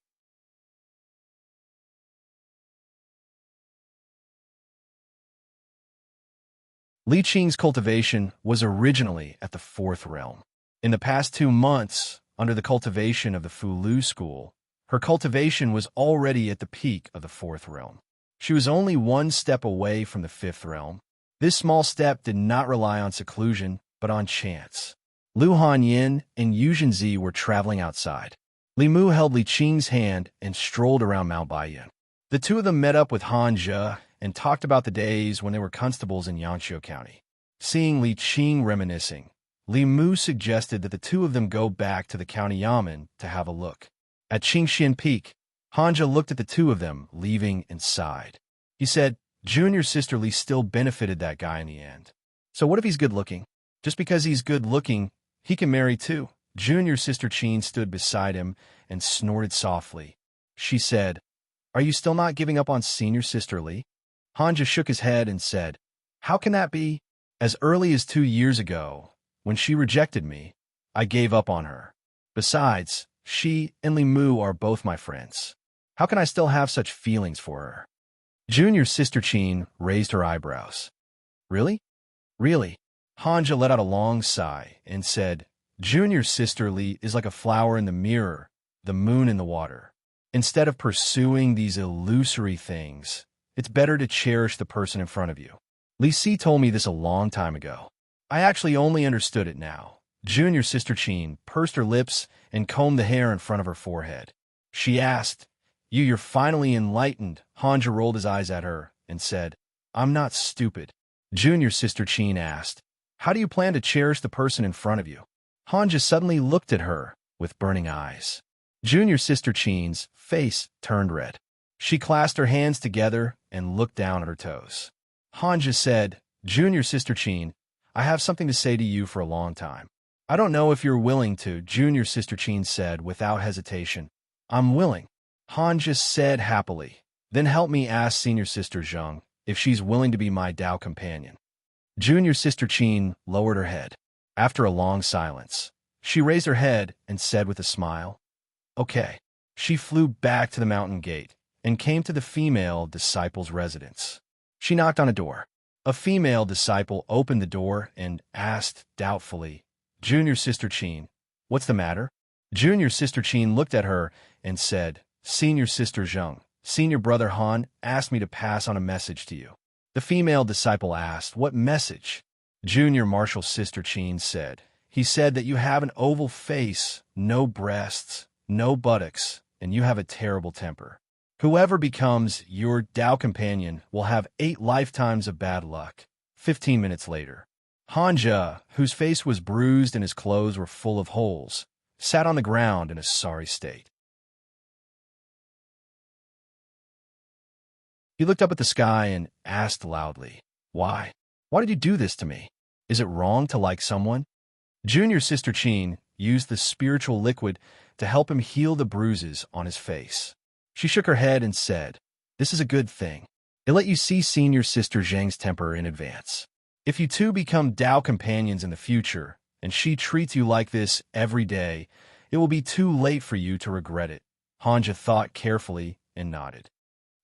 Li Qing's cultivation was originally at the fourth realm. In the past 2 months, under the cultivation of the Fulu school, her cultivation was already at the peak of the fourth realm. She was only 1 step away from the fifth realm. This small step did not rely on seclusion, but on chance. Lu Hanyin and Yu Zhenzi were traveling outside. Li Mu held Li Qing's hand and strolled around Mount Baiyan. The two of them met up with Han Zhe and talked about the days when they were constables in Yangqiu County. Seeing Li Qing reminiscing, Li Mu suggested that the two of them go back to the county yamen to have a look. At Qingxian Peak, Han Zhe looked at the two of them leaving and sighed. He said, "Junior sister Li still benefited that guy in the end. So what if he's good-looking? Just because he's good-looking, he can marry too." Junior sister Qing stood beside him and snorted softly. She said, "Are you still not giving up on senior sister Li?" Han Zhe shook his head and said, "How can that be? As early as 2 years ago, when she rejected me, I gave up on her. Besides, she and Li Mu are both my friends. How can I still have such feelings for her?" Junior sister Qing raised her eyebrows. "Really? Really?" Han Zhe let out a long sigh and said, "Junior sister Li is like a flower in the mirror, the moon in the water. Instead of pursuing these illusory things, it's better to cherish the person in front of you. Li Si told me this a long time ago. I actually only understood it now." Junior sister Qing pursed her lips and combed the hair in front of her forehead. She asked, You're finally enlightened." Han Zhe rolled his eyes at her and said, "I'm not stupid." Junior sister Qing asked, "How do you plan to cherish the person in front of you?" Han Zhe suddenly looked at her with burning eyes. Junior sister Qing's face turned red. She clasped her hands together and looked down at her toes. Han Zhe said, "Junior sister Qing, I have something to say to you for a long time." "I don't know if you're willing to," Junior sister Qing said without hesitation. "I'm willing," Han Zhe said happily. "Then help me ask senior sister Zheng if she's willing to be my Dao companion." Junior sister Qing lowered her head. After a long silence, she raised her head and said with a smile, "Okay." She flew back to the mountain gate and came to the female disciple's residence. She knocked on a door. A female disciple opened the door and asked doubtfully, "Junior sister Qing, what's the matter?" Junior sister Qing looked at her and said, "Senior sister Zheng, senior brother Han asked me to pass on a message to you." The female disciple asked, "What message?" Junior martial sister Qing said, "He said that you have an oval face, no breasts, no buttocks, and you have a terrible temper. Whoever becomes your Dao companion will have 8 lifetimes of bad luck." 15 minutes later, Han Zhe, whose face was bruised and his clothes were full of holes, sat on the ground in a sorry state. He looked up at the sky and asked loudly, "Why? Why did you do this to me? Is it wrong to like someone?" Junior sister Qing used the spiritual liquid to help him heal the bruises on his face. She shook her head and said, "This is a good thing. It let you see senior sister Zheng's temper in advance. If you two become Dao companions in the future, and she treats you like this every day, it will be too late for you to regret it." Han Zhe thought carefully and nodded.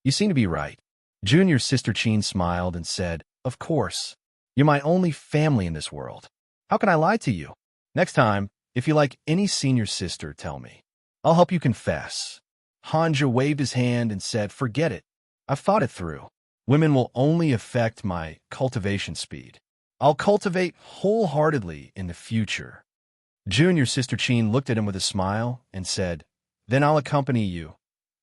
"You seem to be right." Junior sister Qing smiled and said, "Of course. You're my only family in this world. How can I lie to you? Next time, if you like any senior sister, tell me. I'll help you confess." Han Zhe waved his hand and said, "Forget it. I've thought it through. Women will only affect my cultivation speed. I'll cultivate wholeheartedly in the future." Junior sister Qing looked at him with a smile and said, "Then I'll accompany you."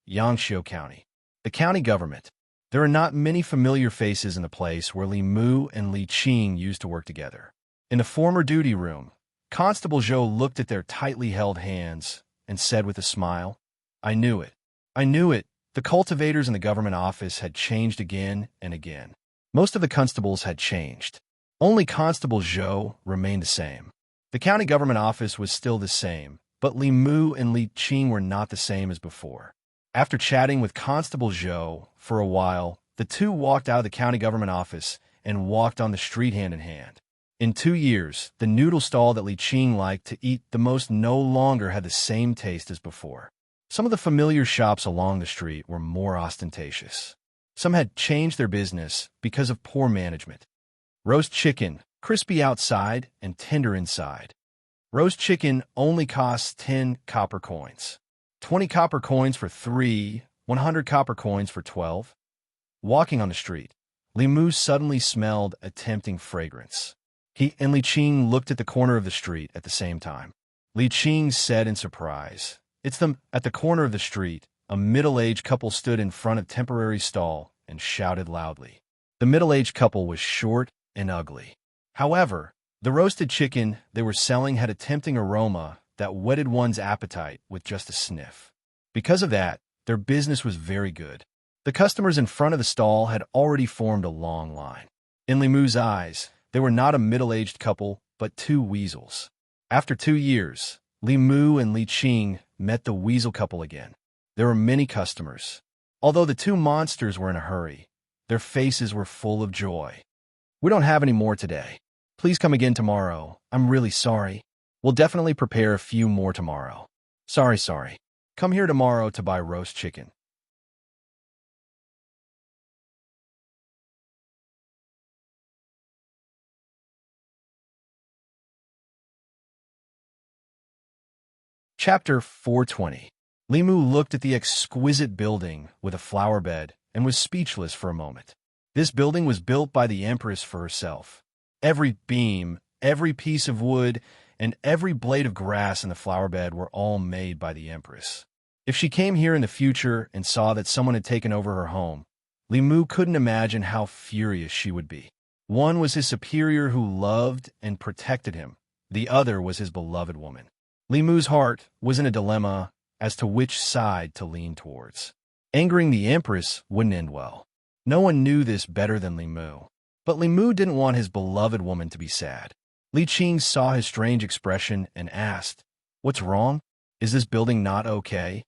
Yangqiu County. The county government. There are not many familiar faces in the place where Li Mu and Li Qing used to work together. In the former duty room, Constable Zhou looked at their tightly held hands and said with a smile, "I knew it. I knew it." The cultivators in the government office had changed again and again. Most of the constables had changed. Only Constable Zhou remained the same. The county government office was still the same, but Li Mu and Li Qing were not the same as before. After chatting with Constable Zhou for a while, the two walked out of the county government office and walked on the street hand in hand. In 2 years, the noodle stall that Li Qing liked to eat the most no longer had the same taste as before. Some of the familiar shops along the street were more ostentatious. Some had changed their business because of poor management. Roast chicken, crispy outside and tender inside. Roast chicken only costs 10 copper coins. 20 copper coins for 3, 100 copper coins for 12. Walking on the street, Li Mu suddenly smelled a tempting fragrance. He and Li Qing looked at the corner of the street at the same time. Li Qing said in surprise, "It's them." At the corner of the street, a middle-aged couple stood in front of a temporary stall and shouted loudly. The middle-aged couple was short and ugly. However, the roasted chicken they were selling had a tempting aroma that whetted one's appetite with just a sniff. Because of that, their business was very good. The customers in front of the stall had already formed a long line. In Li Mu's eyes, they were not a middle-aged couple, but two weasels. After 2 years, Li Mu and Li Qing met the weasel couple again. There were many customers. Although the two monsters were in a hurry, their faces were full of joy. "We don't have any more today. Please come again tomorrow. I'm really sorry. We'll definitely prepare a few more tomorrow. Sorry. Come here tomorrow to buy roast chicken." Chapter 420. Li Mu looked at the exquisite building with a flower bed and was speechless for a moment. This building was built by the Empress for herself. Every beam, every piece of wood, and every blade of grass in the flower bed were all made by the Empress. If she came here in the future and saw that someone had taken over her home, Li Mu couldn't imagine how furious she would be. One was his superior who loved and protected him. The other was his beloved woman. Li Mu's heart was in a dilemma as to which side to lean towards. Angering the Empress wouldn't end well. No one knew this better than Li Mu. But Li Mu didn't want his beloved woman to be sad. Li Qing saw his strange expression and asked, "What's wrong? Is this building not okay?"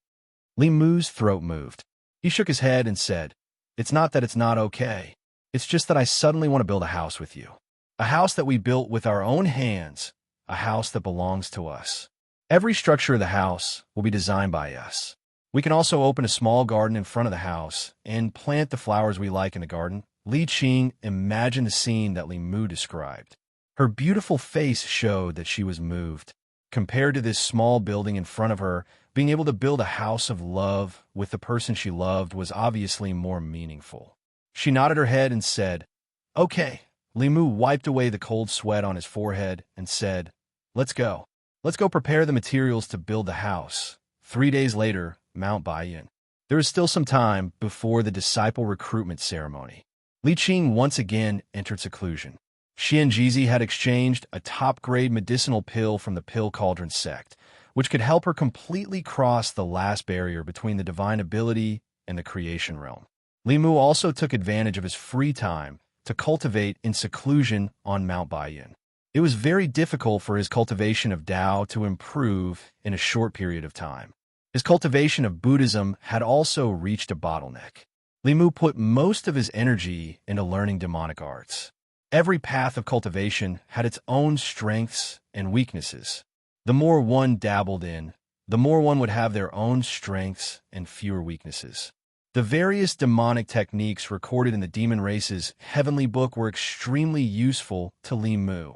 Li Mu's throat moved. He shook his head and said, "It's not that it's not okay. It's just that I suddenly want to build a house with you. A house that we built with our own hands. A house that belongs to us. Every structure of the house will be designed by us. We can also open a small garden in front of the house and plant the flowers we like in the garden." Li Qing imagined the scene that Li Mu described. Her beautiful face showed that she was moved. Compared to this small building in front of her, being able to build a house of love with the person she loved was obviously more meaningful. She nodded her head and said, "Okay." Li Mu wiped away the cold sweat on his forehead and said, "Let's go. Let's go prepare the materials to build the house." 3 days later, Mount Baiyan. There is still some time before the disciple recruitment ceremony. Li Qing once again entered seclusion. She and Jizi had exchanged a top-grade medicinal pill from the Pill Cauldron sect, which could help her completely cross the last barrier between the divine ability and the creation realm. Li Mu also took advantage of his free time to cultivate in seclusion on Mount Baiyan. It was very difficult for his cultivation of Tao to improve in a short period of time. His cultivation of Buddhism had also reached a bottleneck. Li Mu put most of his energy into learning demonic arts. Every path of cultivation had its own strengths and weaknesses. The more one dabbled in, the more one would have their own strengths and fewer weaknesses. The various demonic techniques recorded in the Demon Race's Heavenly Book were extremely useful to Li Mu,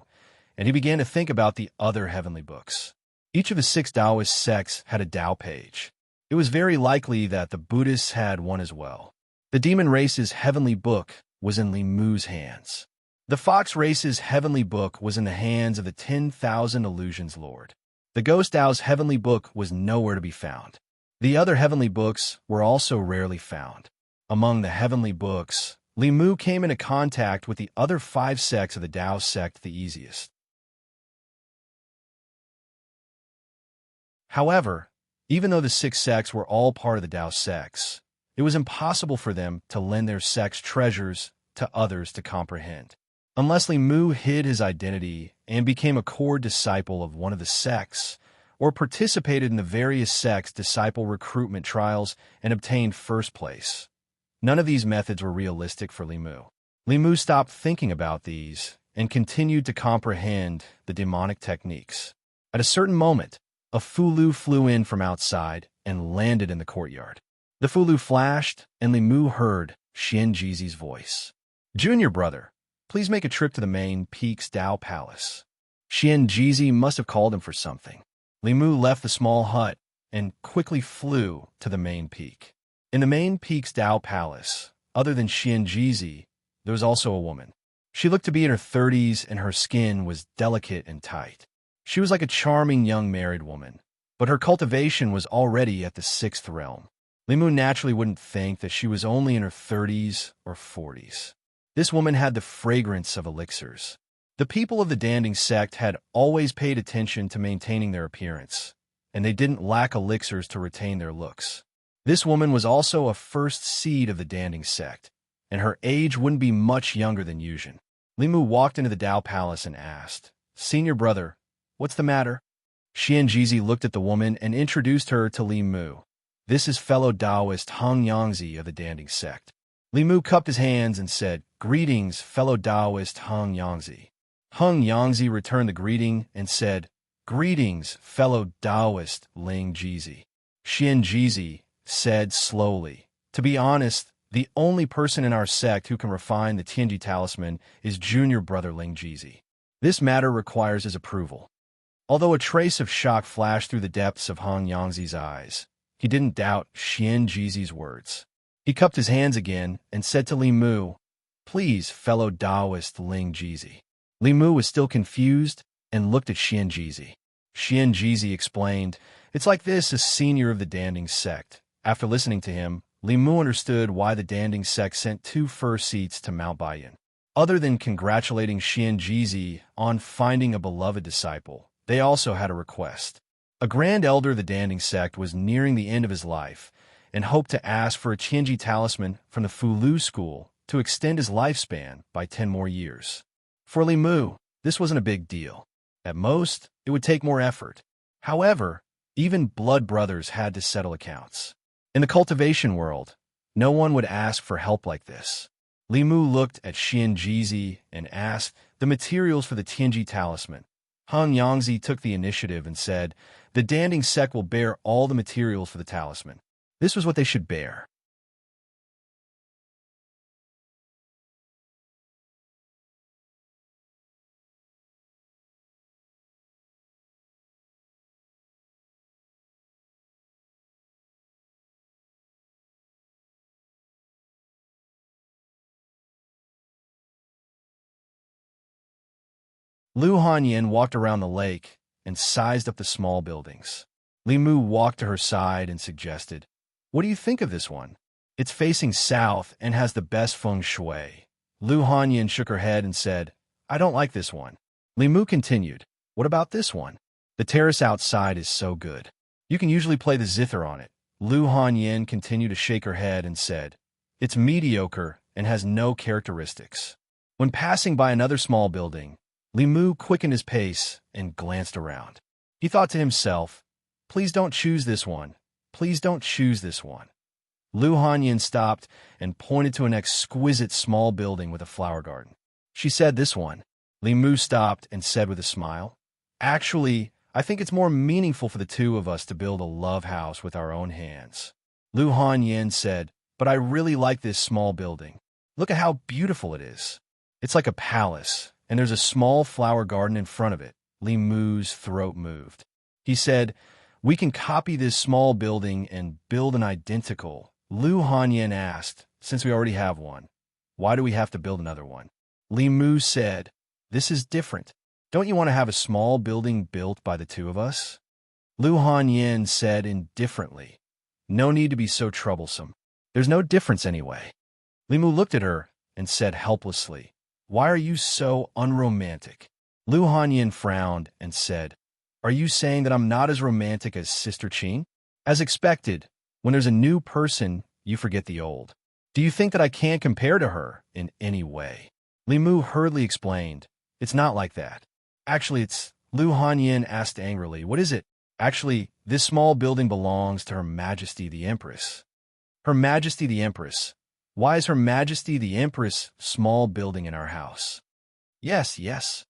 and he began to think about the other heavenly books. Each of the 6 Taoist sects had a Tao page. It was very likely that the Buddhists had one as well. The Demon Race's Heavenly Book was in Li Mu's hands. The Fox Race's Heavenly Book was in the hands of the 10,000 Illusions Lord. The Ghost Tao's Heavenly Book was nowhere to be found. The other heavenly books were also rarely found. Among the heavenly books, Li Mu came into contact with the other 5 sects of the Tao sect the easiest. However, even though the 6 sects were all part of the Tao sects, it was impossible for them to lend their sect's treasures to others to comprehend. Unless Li Mu hid his identity and became a core disciple of one of the sects, or participated in the various sects' disciple recruitment trials and obtained first place. None of these methods were realistic for Li Mu. Li Mu stopped thinking about these and continued to comprehend the demonic techniques. At a certain moment, a Fulu flew in from outside and landed in the courtyard. The Fulu flashed, and Li Mu heard Xian Jizi's voice. "Junior brother, please make a trip to the main Peak's Dao Palace." Xian Jizi must have called him for something. Li Mu left the small hut and quickly flew to the main peak. In the main Peak's Dao Palace, other than Xian Jizi, there was also a woman. She looked to be in her 30s, and her skin was delicate and tight. She was like a charming young married woman, but her cultivation was already at the 6th realm. Li Mu naturally wouldn't think that she was only in her 30s or 40s. This woman had the fragrance of elixirs. The people of the Danding sect had always paid attention to maintaining their appearance, and they didn't lack elixirs to retain their looks. This woman was also a first seed of the Danding sect, and her age wouldn't be much younger than Yuzhen. Li Mu walked into the Dao Palace and asked, "Senior brother, what's the matter?" Xian Jizi looked at the woman and introduced her to Li Mu. "This is fellow Taoist Heng Yangzi of the Danding sect." Li Mu cupped his hands and said, "Greetings, fellow Taoist Heng Yangzi." Heng Yangzi returned the greeting and said, "Greetings, fellow Taoist Ling Jizi." Xian Jizi said slowly, "To be honest, the only person in our sect who can refine the Tianji talisman is junior brother Ling Jizi. This matter requires his approval." Although a trace of shock flashed through the depths of Heng Yangzi's eyes, he didn't doubt Xian Jizi's words. He cupped his hands again and said to Li Mu, "Please, fellow Taoist Ling Jizi." Li Mu was still confused and looked at Xian Jizi. Xian Jizi explained, "It's like this as senior of the Danding sect." After listening to him, Li Mu understood why the Danding sect sent 2 first seats to Mount Baiyan. Other than congratulating Xian Jizi on finding a beloved disciple, they also had a request. A grand elder of the Danding sect was nearing the end of his life and hoped to ask for a Tianji talisman from the Fulu school to extend his lifespan by 10 more years. For Li Mu, this wasn't a big deal. At most, it would take more effort. However, even blood brothers had to settle accounts. In the cultivation world, no one would ask for help like this. Li Mu looked at Xian Jizi and asked the materials for the Tianji talisman. Heng Yangzi took the initiative and said, "The Danding sect will bear all the materials for the talisman." This was what they should bear. Lu Hanyan walked around the lake and sized up the small buildings. Li Mu walked to her side and suggested, "What do you think of this one? It's facing south and has the best feng shui." Lu Hanyan shook her head and said, "I don't like this one." Li Mu continued, "What about this one? The terrace outside is so good. You can usually play the zither on it." Lu Hanyan continued to shake her head and said, "It's mediocre and has no characteristics." When passing by another small building, Li Mu quickened his pace and glanced around. He thought to himself, "Please don't choose this one. Please don't choose this one." Lu Hanyan stopped and pointed to an exquisite small building with a flower garden. She said, "This one." Li Mu stopped and said with a smile, "Actually, I think it's more meaningful for the two of us to build a love house with our own hands." Lu Hanyan said, "But I really like this small building. Look at how beautiful it is. It's like a palace, and there's a small flower garden in front of it." Li Mu's throat moved. He said, "We can copy this small building and build an identical." Lu Hanyan asked, "Since we already have one, why do we have to build another one?" Li Mu said, "This is different. Don't you want to have a small building built by the two of us?" Lu Hanyan said indifferently, "No need to be so troublesome. There's no difference anyway." Li Mu looked at her and said helplessly, "Why are you so unromantic?" Lu Hanyan frowned and said, "Are you saying that I'm not as romantic as Sister Qing?" As expected, when there's a new person, you forget the old. Do you think that I can't compare to her in any way? Li Mu hurriedly explained, "It's not like that. Actually, it's—" Lu Hanyin asked angrily, "What is it?" "Actually, this small building belongs to Her Majesty the Empress." "Her Majesty the Empress? Why is Her Majesty the Empress small building in our house?" "Yes, yes.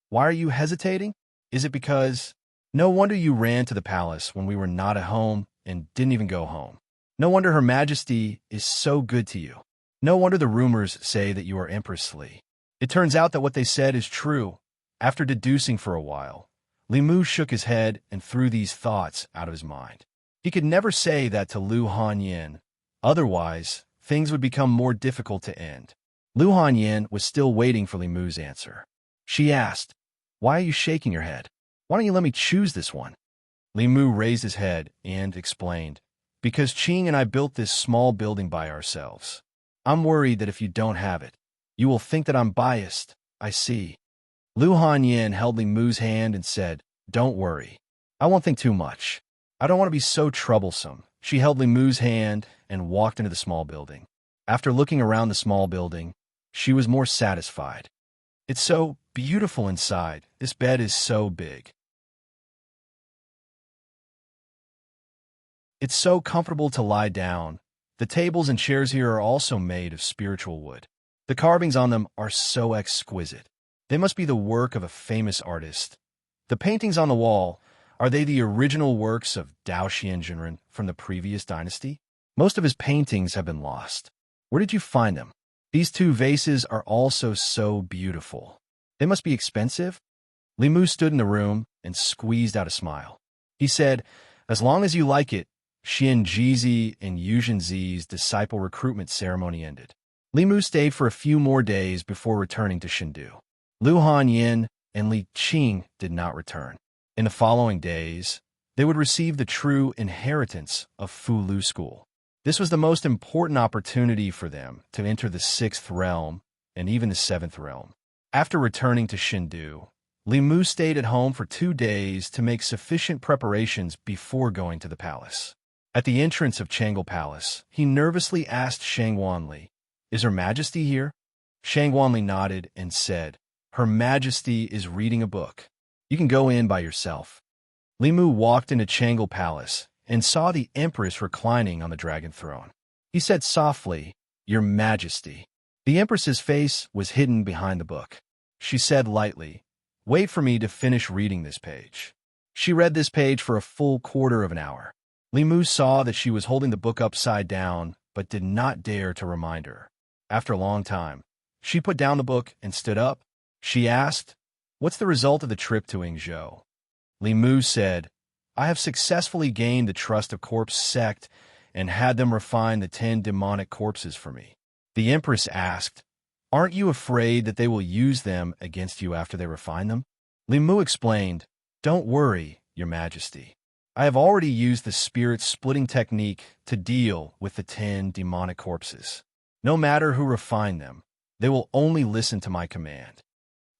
Why are you hesitating? Is it because—" "No wonder you ran to the palace when we were not at home and didn't even go home. No wonder Her Majesty is so good to you. No wonder the rumors say that you are Empress Li." It turns out that what they said is true. After deducing for a while, Li Mu shook his head and threw these thoughts out of his mind. He could never say that to Lu Hanyin. Otherwise, things would become more difficult to end. Lu Hanyin was still waiting for Li Mu's answer. She asked, "Why are you shaking your head? Why don't you let me choose this one?" Li Mu raised his head and explained, "Because Qing and I built this small building by ourselves. I'm worried that if you don't have it, you will think that I'm biased." "I see." Lu Hanyin held Li Mu's hand and said, "Don't worry. I won't think too much. I don't want to be so troublesome." She held Li Mu's hand and walked into the small building. After looking around the small building, she was more satisfied. "It's so beautiful inside. This bed is so big. It's so comfortable to lie down. The tables and chairs here are also made of spiritual wood. The carvings on them are so exquisite. They must be the work of a famous artist. The paintings on the wall, are they the original works of Dao Xianjunren from the previous dynasty? Most of his paintings have been lost. Where did you find them? These two vases are also so beautiful. They must be expensive." Li Mu stood in the room and squeezed out a smile. He said, "As long as you like it." Xian Jizi and Yuzhen Zi's disciple recruitment ceremony ended. Li Mu stayed for a few more days before returning to Chengdu. Lu Hanyin and Li Qing did not return. In the following days, they would receive the true inheritance of Fulu School. This was the most important opportunity for them to enter the 6th realm and even the 7th realm. After returning to Chengdu, Li Mu stayed at home for 2 days to make sufficient preparations before going to the palace. At the entrance of Changle Palace, he nervously asked Shang Wanli, "Is Her Majesty here?" Shang Wanli nodded and said, "Her Majesty is reading a book. You can go in by yourself." Li Mu walked into Changle Palace and saw the Empress reclining on the dragon throne. He said softly, "Your Majesty." The Empress's face was hidden behind the book. She said lightly, "Wait for me to finish reading this page." She read this page for a full quarter of an hour. Li Mu saw that she was holding the book upside down, but did not dare to remind her. After a long time, she put down the book and stood up. She asked, "What's the result of the trip to Yingzhou?" Li Mu said, "I have successfully gained the trust of Corpse Sect and had them refine the 10 demonic corpses for me." The Empress asked, "Aren't you afraid that they will use them against you after they refine them?" Li Mu explained, "Don't worry, Your Majesty. I have already used the spirit-splitting technique to deal with the 10 demonic corpses. No matter who refine them, they will only listen to my command."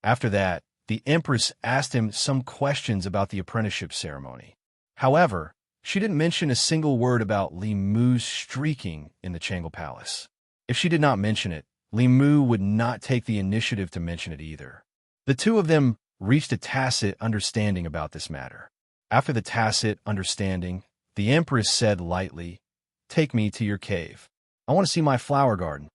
After that, the Empress asked him some questions about the apprenticeship ceremony. However, she didn't mention a single word about Li Mu's streaking in the Changle Palace. If she did not mention it, Li Mu would not take the initiative to mention it either. The two of them reached a tacit understanding about this matter. After the tacit understanding, the Empress said lightly, "Take me to your cave. I want to see my flower garden."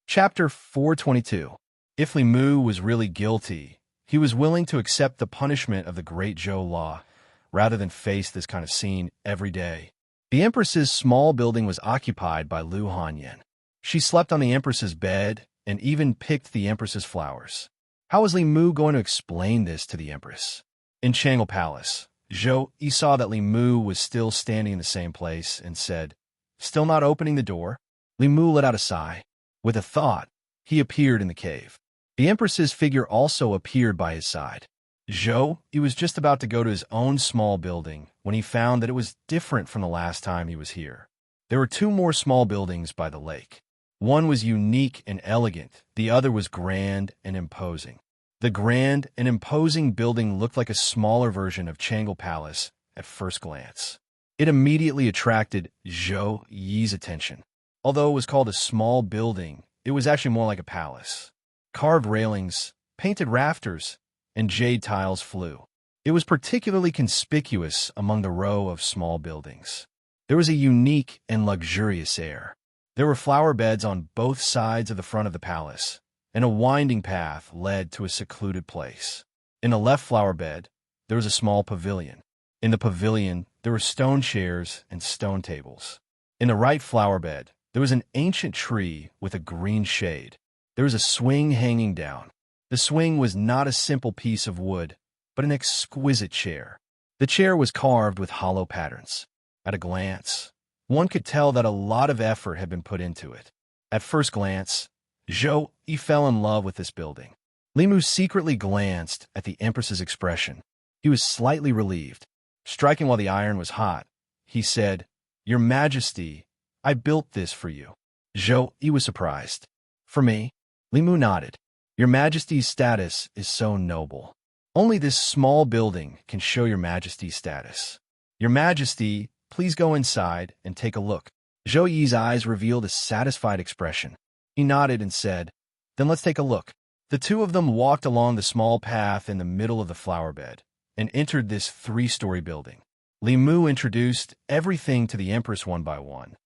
Chapter 422. If Li Mu was really guilty, he was willing to accept the punishment of the Great Zhou Law, rather than face this kind of scene every day. The Empress's small building was occupied by Lu Hanyin. She slept on the Empress's bed and even picked the Empress's flowers. How was Li Mu going to explain this to the Empress? In Changle Palace, Zhou Yi saw that Li Mu was still standing in the same place and said, "Still not opening the door?" Li Mu let out a sigh. With a thought, he appeared in the cave. The Empress's figure also appeared by his side. Zhou Yi was just about to go to his own small building when he found that it was different from the last time he was here. There were 2 more small buildings by the lake. One was unique and elegant, the other was grand and imposing. The grand and imposing building looked like a smaller version of Changle Palace at first glance. It immediately attracted Zhou Yi's attention. Although it was called a small building, it was actually more like a palace. Carved railings, painted rafters, and jade tiles flew. It was particularly conspicuous among the row of small buildings. There was a unique and luxurious air. There were flower beds on both sides of the front of the palace, and a winding path led to a secluded place. In the left flower bed, there was a small pavilion. In the pavilion, there were stone chairs and stone tables. In the right flower bed, there was an ancient tree with a green shade. There was a swing hanging down. The swing was not a simple piece of wood, but an exquisite chair. The chair was carved with hollow patterns. At a glance, one could tell that a lot of effort had been put into it. At first glance, Zhou Yi fell in love with this building. Li Mu secretly glanced at the Empress's expression. He was slightly relieved. Striking while the iron was hot, he said, "Your Majesty, I built this for you." Zhou Yi was surprised. "For me?" Li Mu nodded. "Your Majesty's status is so noble. Only this small building can show your Majesty's status. Your Majesty, please go inside and take a look." Zhou Yi's eyes revealed a satisfied expression. He nodded and said, "Then let's take a look." The two of them walked along the small path in the middle of the flower bed and entered this three-story building. Li Mu introduced everything to the Empress one by one.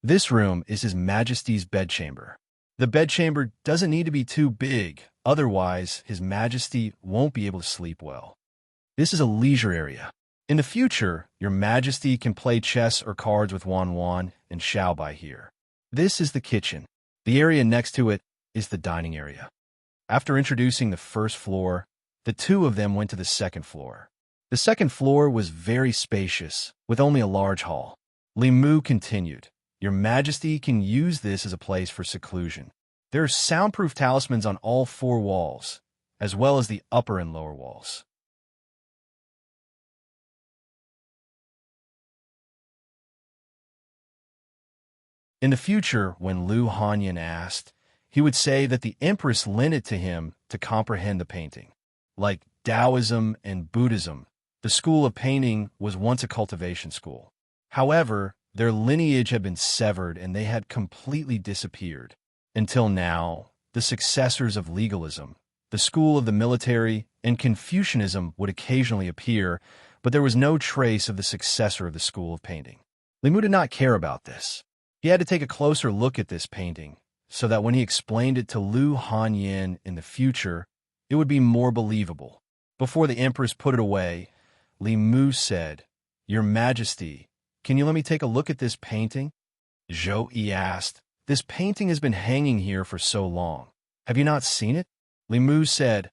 "This room is His Majesty's bedchamber. The bedchamber doesn't need to be too big, otherwise His Majesty won't be able to sleep well. This is a leisure area. In the future, your Majesty can play chess or cards with Wan Wan and Xiao Bai here. This is the kitchen. The area next to it is the dining area." After introducing the first floor, the two of them went to the second floor. The second floor was very spacious, with only a large hall. Li Mu continued, "Your Majesty can use this as a place for seclusion. There are soundproof talismans on all four walls, as well as the upper and lower walls. In the future, when Lu Hanyan asked, he would say that the Empress lent it to him to comprehend the painting. Like Taoism and Buddhism, the school of painting was once a cultivation school. However, their lineage had been severed and they had completely disappeared. Until now, the successors of legalism, the school of the military, and Confucianism would occasionally appear, but there was no trace of the successor of the school of painting. Li Mu did not care about this. He had to take a closer look at this painting, so that when he explained it to Lu Hanyan in the future, it would be more believable. Before the Empress put it away, Li Mu said, "Your Majesty, can you let me take a look at this painting?" Zhou Yi asked, "This painting has been hanging here for so long. Have you not seen it?" Li Mu said,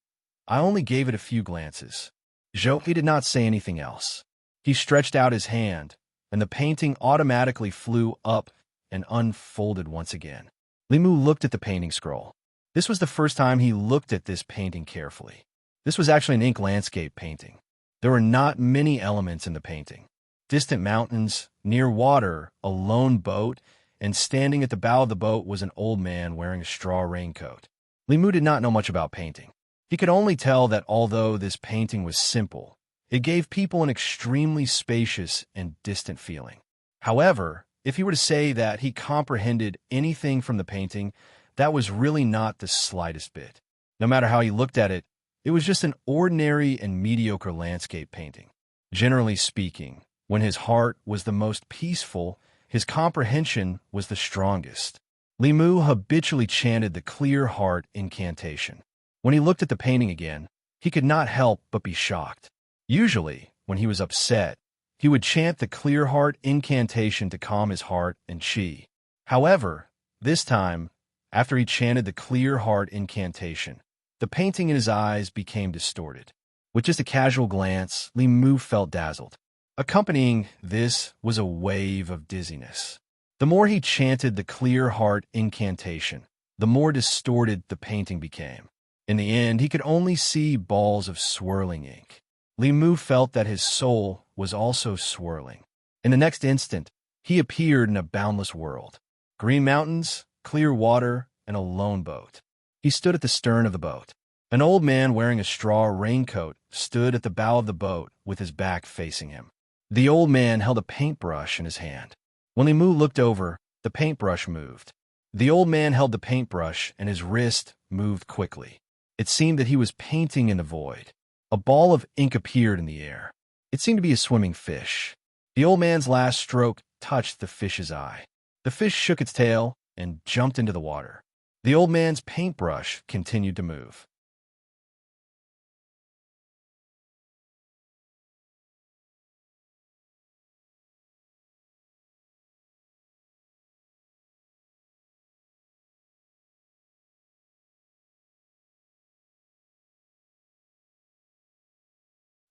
"I only gave it a few glances." Zhou Yi did not say anything else. He stretched out his hand, and the painting automatically flew up and unfolded once again. Li Mu looked at the painting scroll. This was the first time he looked at this painting carefully. This was actually an ink landscape painting. There were not many elements in the painting. Distant mountains, near water, a lone boat, and standing at the bow of the boat was an old man wearing a straw raincoat. Li Mu did not know much about painting. He could only tell that although this painting was simple, it gave people an extremely spacious and distant feeling. However, if he were to say that he comprehended anything from the painting, that was really not the slightest bit. No matter how he looked at it, it was just an ordinary and mediocre landscape painting. Generally speaking, when his heart was the most peaceful, his comprehension was the strongest. Li Mu habitually chanted the Clear Heart incantation. When he looked at the painting again, he could not help but be shocked. Usually, when he was upset, he would chant the Clear Heart incantation to calm his heart and chi. However, this time, after he chanted the Clear Heart incantation, the painting in his eyes became distorted. With just a casual glance, Li Mu felt dazzled. Accompanying this was a wave of dizziness. The more he chanted the Clear Heart incantation, the more distorted the painting became. In the end, he could only see balls of swirling ink. Li Mu felt that his soul was also swirling. In the next instant, he appeared in a boundless world. Green mountains, clear water, and a lone boat. He stood at the stern of the boat. An old man wearing a straw raincoat stood at the bow of the boat with his back facing him. The old man held a paintbrush in his hand. When Li Mu looked over, the paintbrush moved. The old man held the paintbrush and his wrist moved quickly. It seemed that he was painting in the void. A ball of ink appeared in the air. It seemed to be a swimming fish. The old man's last stroke touched the fish's eye. The fish shook its tail and jumped into the water. The old man's paintbrush continued to move.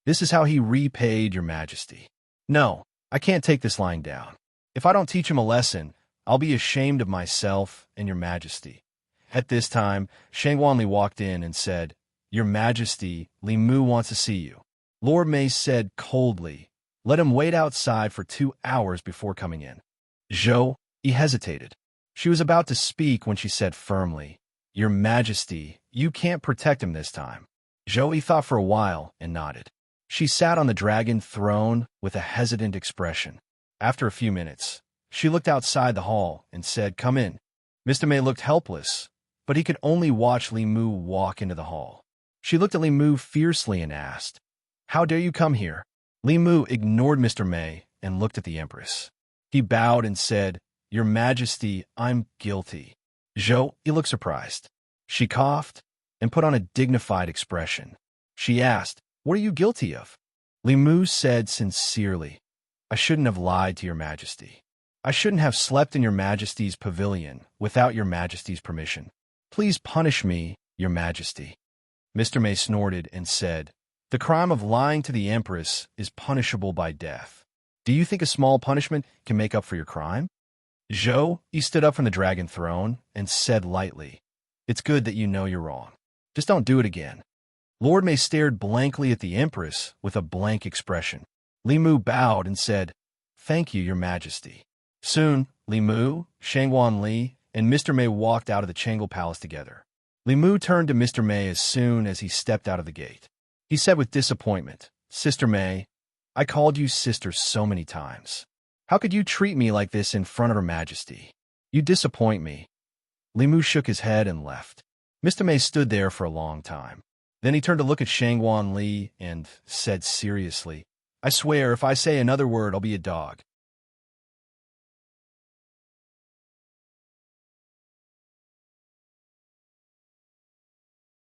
This is how he repaid your majesty. No, I can't take this lying down. If I don't teach him a lesson, I'll be ashamed of myself and your majesty. At this time, Shang Wanli walked in and said, Your Majesty, Li Mu wants to see you. Lord Mei said coldly, Let him wait outside for 2 hours before coming in. Zhou, he hesitated. She was about to speak when she said firmly, Your Majesty, you can't protect him this time. Zhou, he thought for a while and nodded. She sat on the dragon throne with a hesitant expression. After a few minutes, she looked outside the hall and said, Come in. Mr. Mei looked helpless, but he could only watch Li Mu walk into the hall. She looked at Li Mu fiercely and asked, How dare you come here? Li Mu ignored Mr. Mei and looked at the Empress. He bowed and said, Your Majesty, I'm guilty. Zhou, he looked surprised. She coughed and put on a dignified expression. She asked, What are you guilty of? Li Mu said sincerely, I shouldn't have lied to your majesty. I shouldn't have slept in your majesty's pavilion without your majesty's permission. Please punish me, your majesty. Mr. Mei snorted and said, The crime of lying to the empress is punishable by death. Do you think a small punishment can make up for your crime? Zhou, he stood up from the dragon throne and said lightly, It's good that you know you're wrong. Just don't do it again. Lord Mei stared blankly at the Empress with a blank expression. Li Mu bowed and said, Thank you, your majesty. Soon, Li Mu, Shang Wanli, and Mr. Mei walked out of the Changle Palace together. Li Mu turned to Mr. Mei as soon as he stepped out of the gate. He said with disappointment, Sister Mei, I called you sister so many times. How could you treat me like this in front of Her Majesty? You disappoint me. Li Mu shook his head and left. Mr. Mei stood there for a long time. Then he turned to look at Shang Wanli and said seriously, I swear if I say another word, I'll be a dog.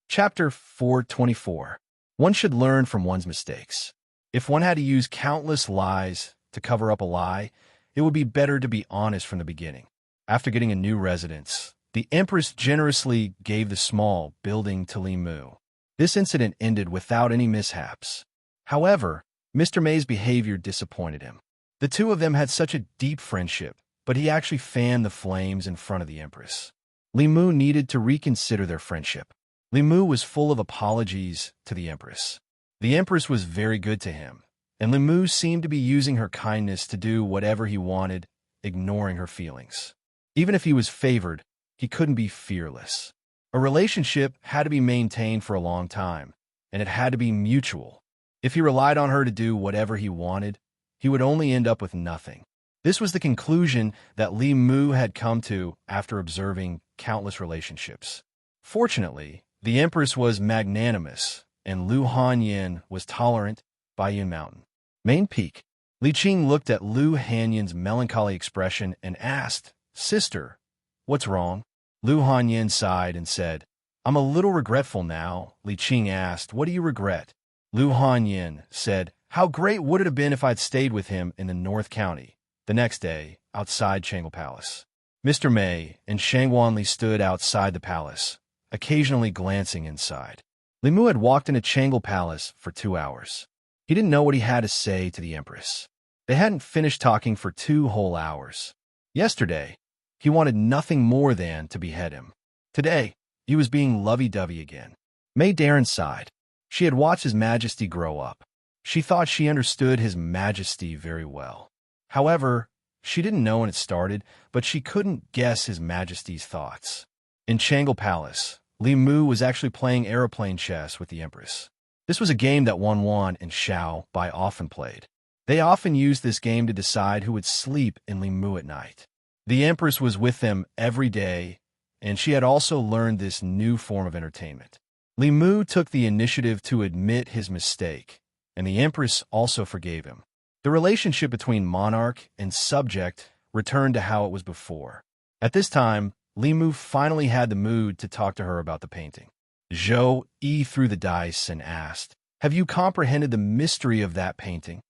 Chapter 424. One should learn from one's mistakes. If one had to use countless lies to cover up a lie, it would be better to be honest from the beginning. After getting a new residence, the Empress generously gave the small building to Li Mu. This incident ended without any mishaps. However, Mr. Mei's behavior disappointed him. The two of them had such a deep friendship, but he actually fanned the flames in front of the Empress. Li Mu needed to reconsider their friendship. Li Mu was full of apologies to the Empress. The Empress was very good to him, and Li Mu seemed to be using her kindness to do whatever he wanted, ignoring her feelings. Even if he was favored, he couldn't be fearless. A relationship had to be maintained for a long time, and it had to be mutual. If he relied on her to do whatever he wanted, he would only end up with nothing. This was the conclusion that Li Mu had come to after observing countless relationships. Fortunately, the Empress was magnanimous, and Lu Hanyin was tolerant by Yun Mountain. Main Peak. Li Qing looked at Lu Hanyin's melancholy expression and asked, Sister, what's wrong? Lu Hanyin sighed and said, I'm a little regretful now. Li Qing asked, What do you regret? Lu Hanyin said, How great would it have been if I'd stayed with him in the North County. The next day, outside Changle Palace, Mr. Mei and Shang Wanli stood outside the palace, occasionally glancing inside. Li Mu had walked into Changle Palace for 2 hours. He didn't know what he had to say to the Empress. They hadn't finished talking for 2 whole hours. Yesterday, he wanted nothing more than to behead him. Today, he was being lovey-dovey again. Mei Darren sighed. She had watched His Majesty grow up. She thought she understood His Majesty very well. However, she didn't know when it started, but she couldn't guess His Majesty's thoughts. In Changle Palace, Li Mu was actually playing aeroplane chess with the Empress. This was a game that Wan Wan and Xiao Bai often played. They often used this game to decide who would sleep in Limu at night. The Empress was with them every day, and she had also learned this new form of entertainment. Limu took the initiative to admit his mistake, and the Empress also forgave him. The relationship between monarch and subject returned to how it was before. At this time, Limu finally had the mood to talk to her about the painting. Zhou Yi threw the dice and asked, "Have you comprehended the mystery of that painting?"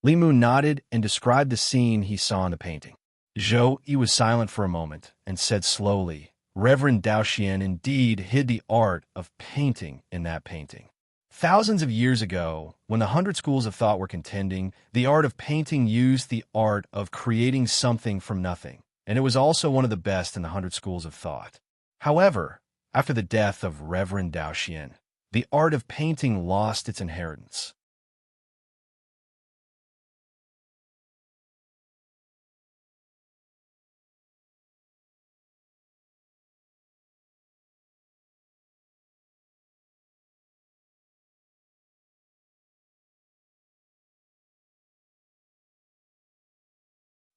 Limu nodded and described the scene he saw in the painting. Zhou Yi was silent for a moment and said slowly, "Reverend Daoxian indeed hid the art of painting in that painting. Thousands of years ago, when the 100 schools of thought were contending, the art of painting used the art of creating something from nothing, and it was also one of the best in the 100 schools of thought. However, after the death of Reverend Daoxian, the art of painting lost its inheritance."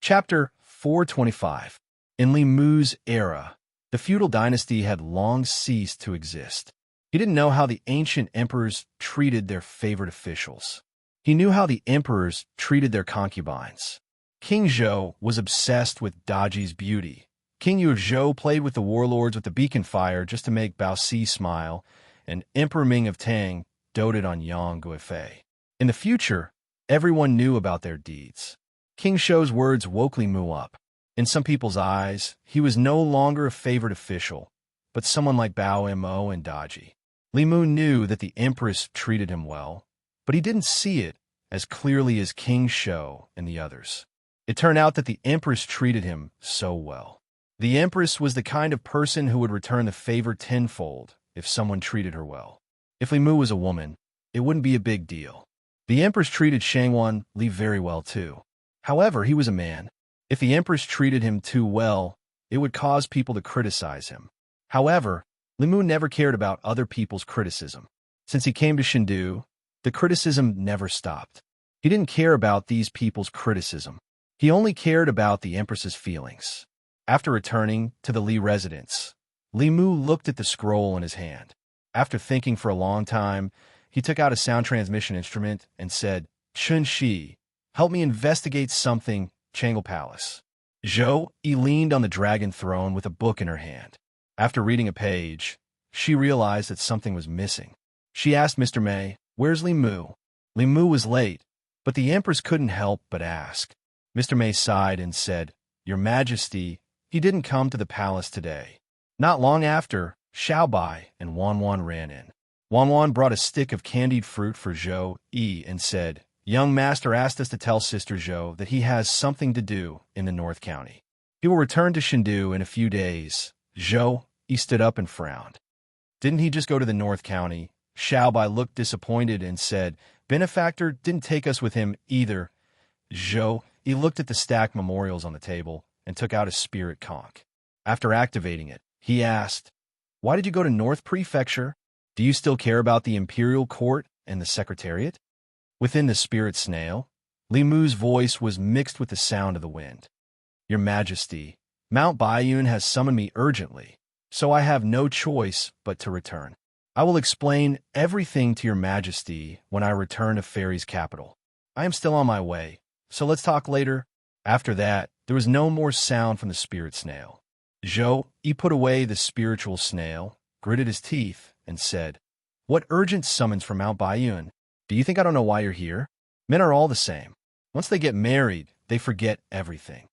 Chapter 425. In Limu's era, the feudal dynasty had long ceased to exist. He didn't know how the ancient emperors treated their favorite officials. He knew how the emperors treated their concubines. King Zhou was obsessed with Daji's beauty. King Yu of Zhou played with the warlords with the beacon fire just to make Bao Si smile, and Emperor Ming of Tang doted on Yang Guifei. In the future, everyone knew about their deeds. King Shou's words woke Limu up. In some people's eyes, he was no longer a favorite official, but someone like Bao Mo and Daji. Limu knew that the Empress treated him well, but he didn't see it as clearly as King Shou and the others. It turned out that the Empress treated him so well. The Empress was the kind of person who would return the favor tenfold if someone treated her well. If Limu was a woman, it wouldn't be a big deal. The Empress treated Shangwan Li very well too. However, he was a man. If the Empress treated him too well, it would cause people to criticize him. However, Limu never cared about other people's criticism. Since he came to Chengdu, the criticism never stopped. He didn't care about these people's criticism. He only cared about the Empress's feelings. After returning to the Li residence, Limu looked at the scroll in his hand. After thinking for a long time, he took out a sound transmission instrument and said, "Chun Shi, help me investigate something, Changle Palace." Zhou Yi leaned on the dragon throne with a book in her hand. After reading a page, she realized that something was missing. She asked Mr. Mei, "Where's Limu?" Limu was late, but the Empress couldn't help but ask. Mr. Mei sighed and said, "Your Majesty, he didn't come to the palace today." Not long after, Xiaobai and Wanwan ran in. Wanwan brought a stick of candied fruit for Zhou Yi and said, "Young master asked us to tell Sister Zhou that he has something to do in the North County. He will return to Chengdu in a few days." Zhou Yi stood up and frowned. "Didn't he just go to the North County?" Xiaobai looked disappointed and said, "Benefactor didn't take us with him either." Zhou Yi looked at the stacked memorials on the table and took out a spirit conch. After activating it, he asked, "Why did you go to North Prefecture? Do you still care about the Imperial Court and the Secretariat?" Within the spirit snail, Limu's voice was mixed with the sound of the wind. "Your Majesty, Mount Baiyun has summoned me urgently, so I have no choice but to return. I will explain everything to your Majesty when I return to Fairy's capital. I am still on my way, so let's talk later." After that, there was no more sound from the spirit snail. Zhou Yi put away the spiritual snail, gritted his teeth, and said, "What urgent summons from Mount Baiyun? Do you think I don't know why you're here? Men are all the same. Once they get married, they forget everything.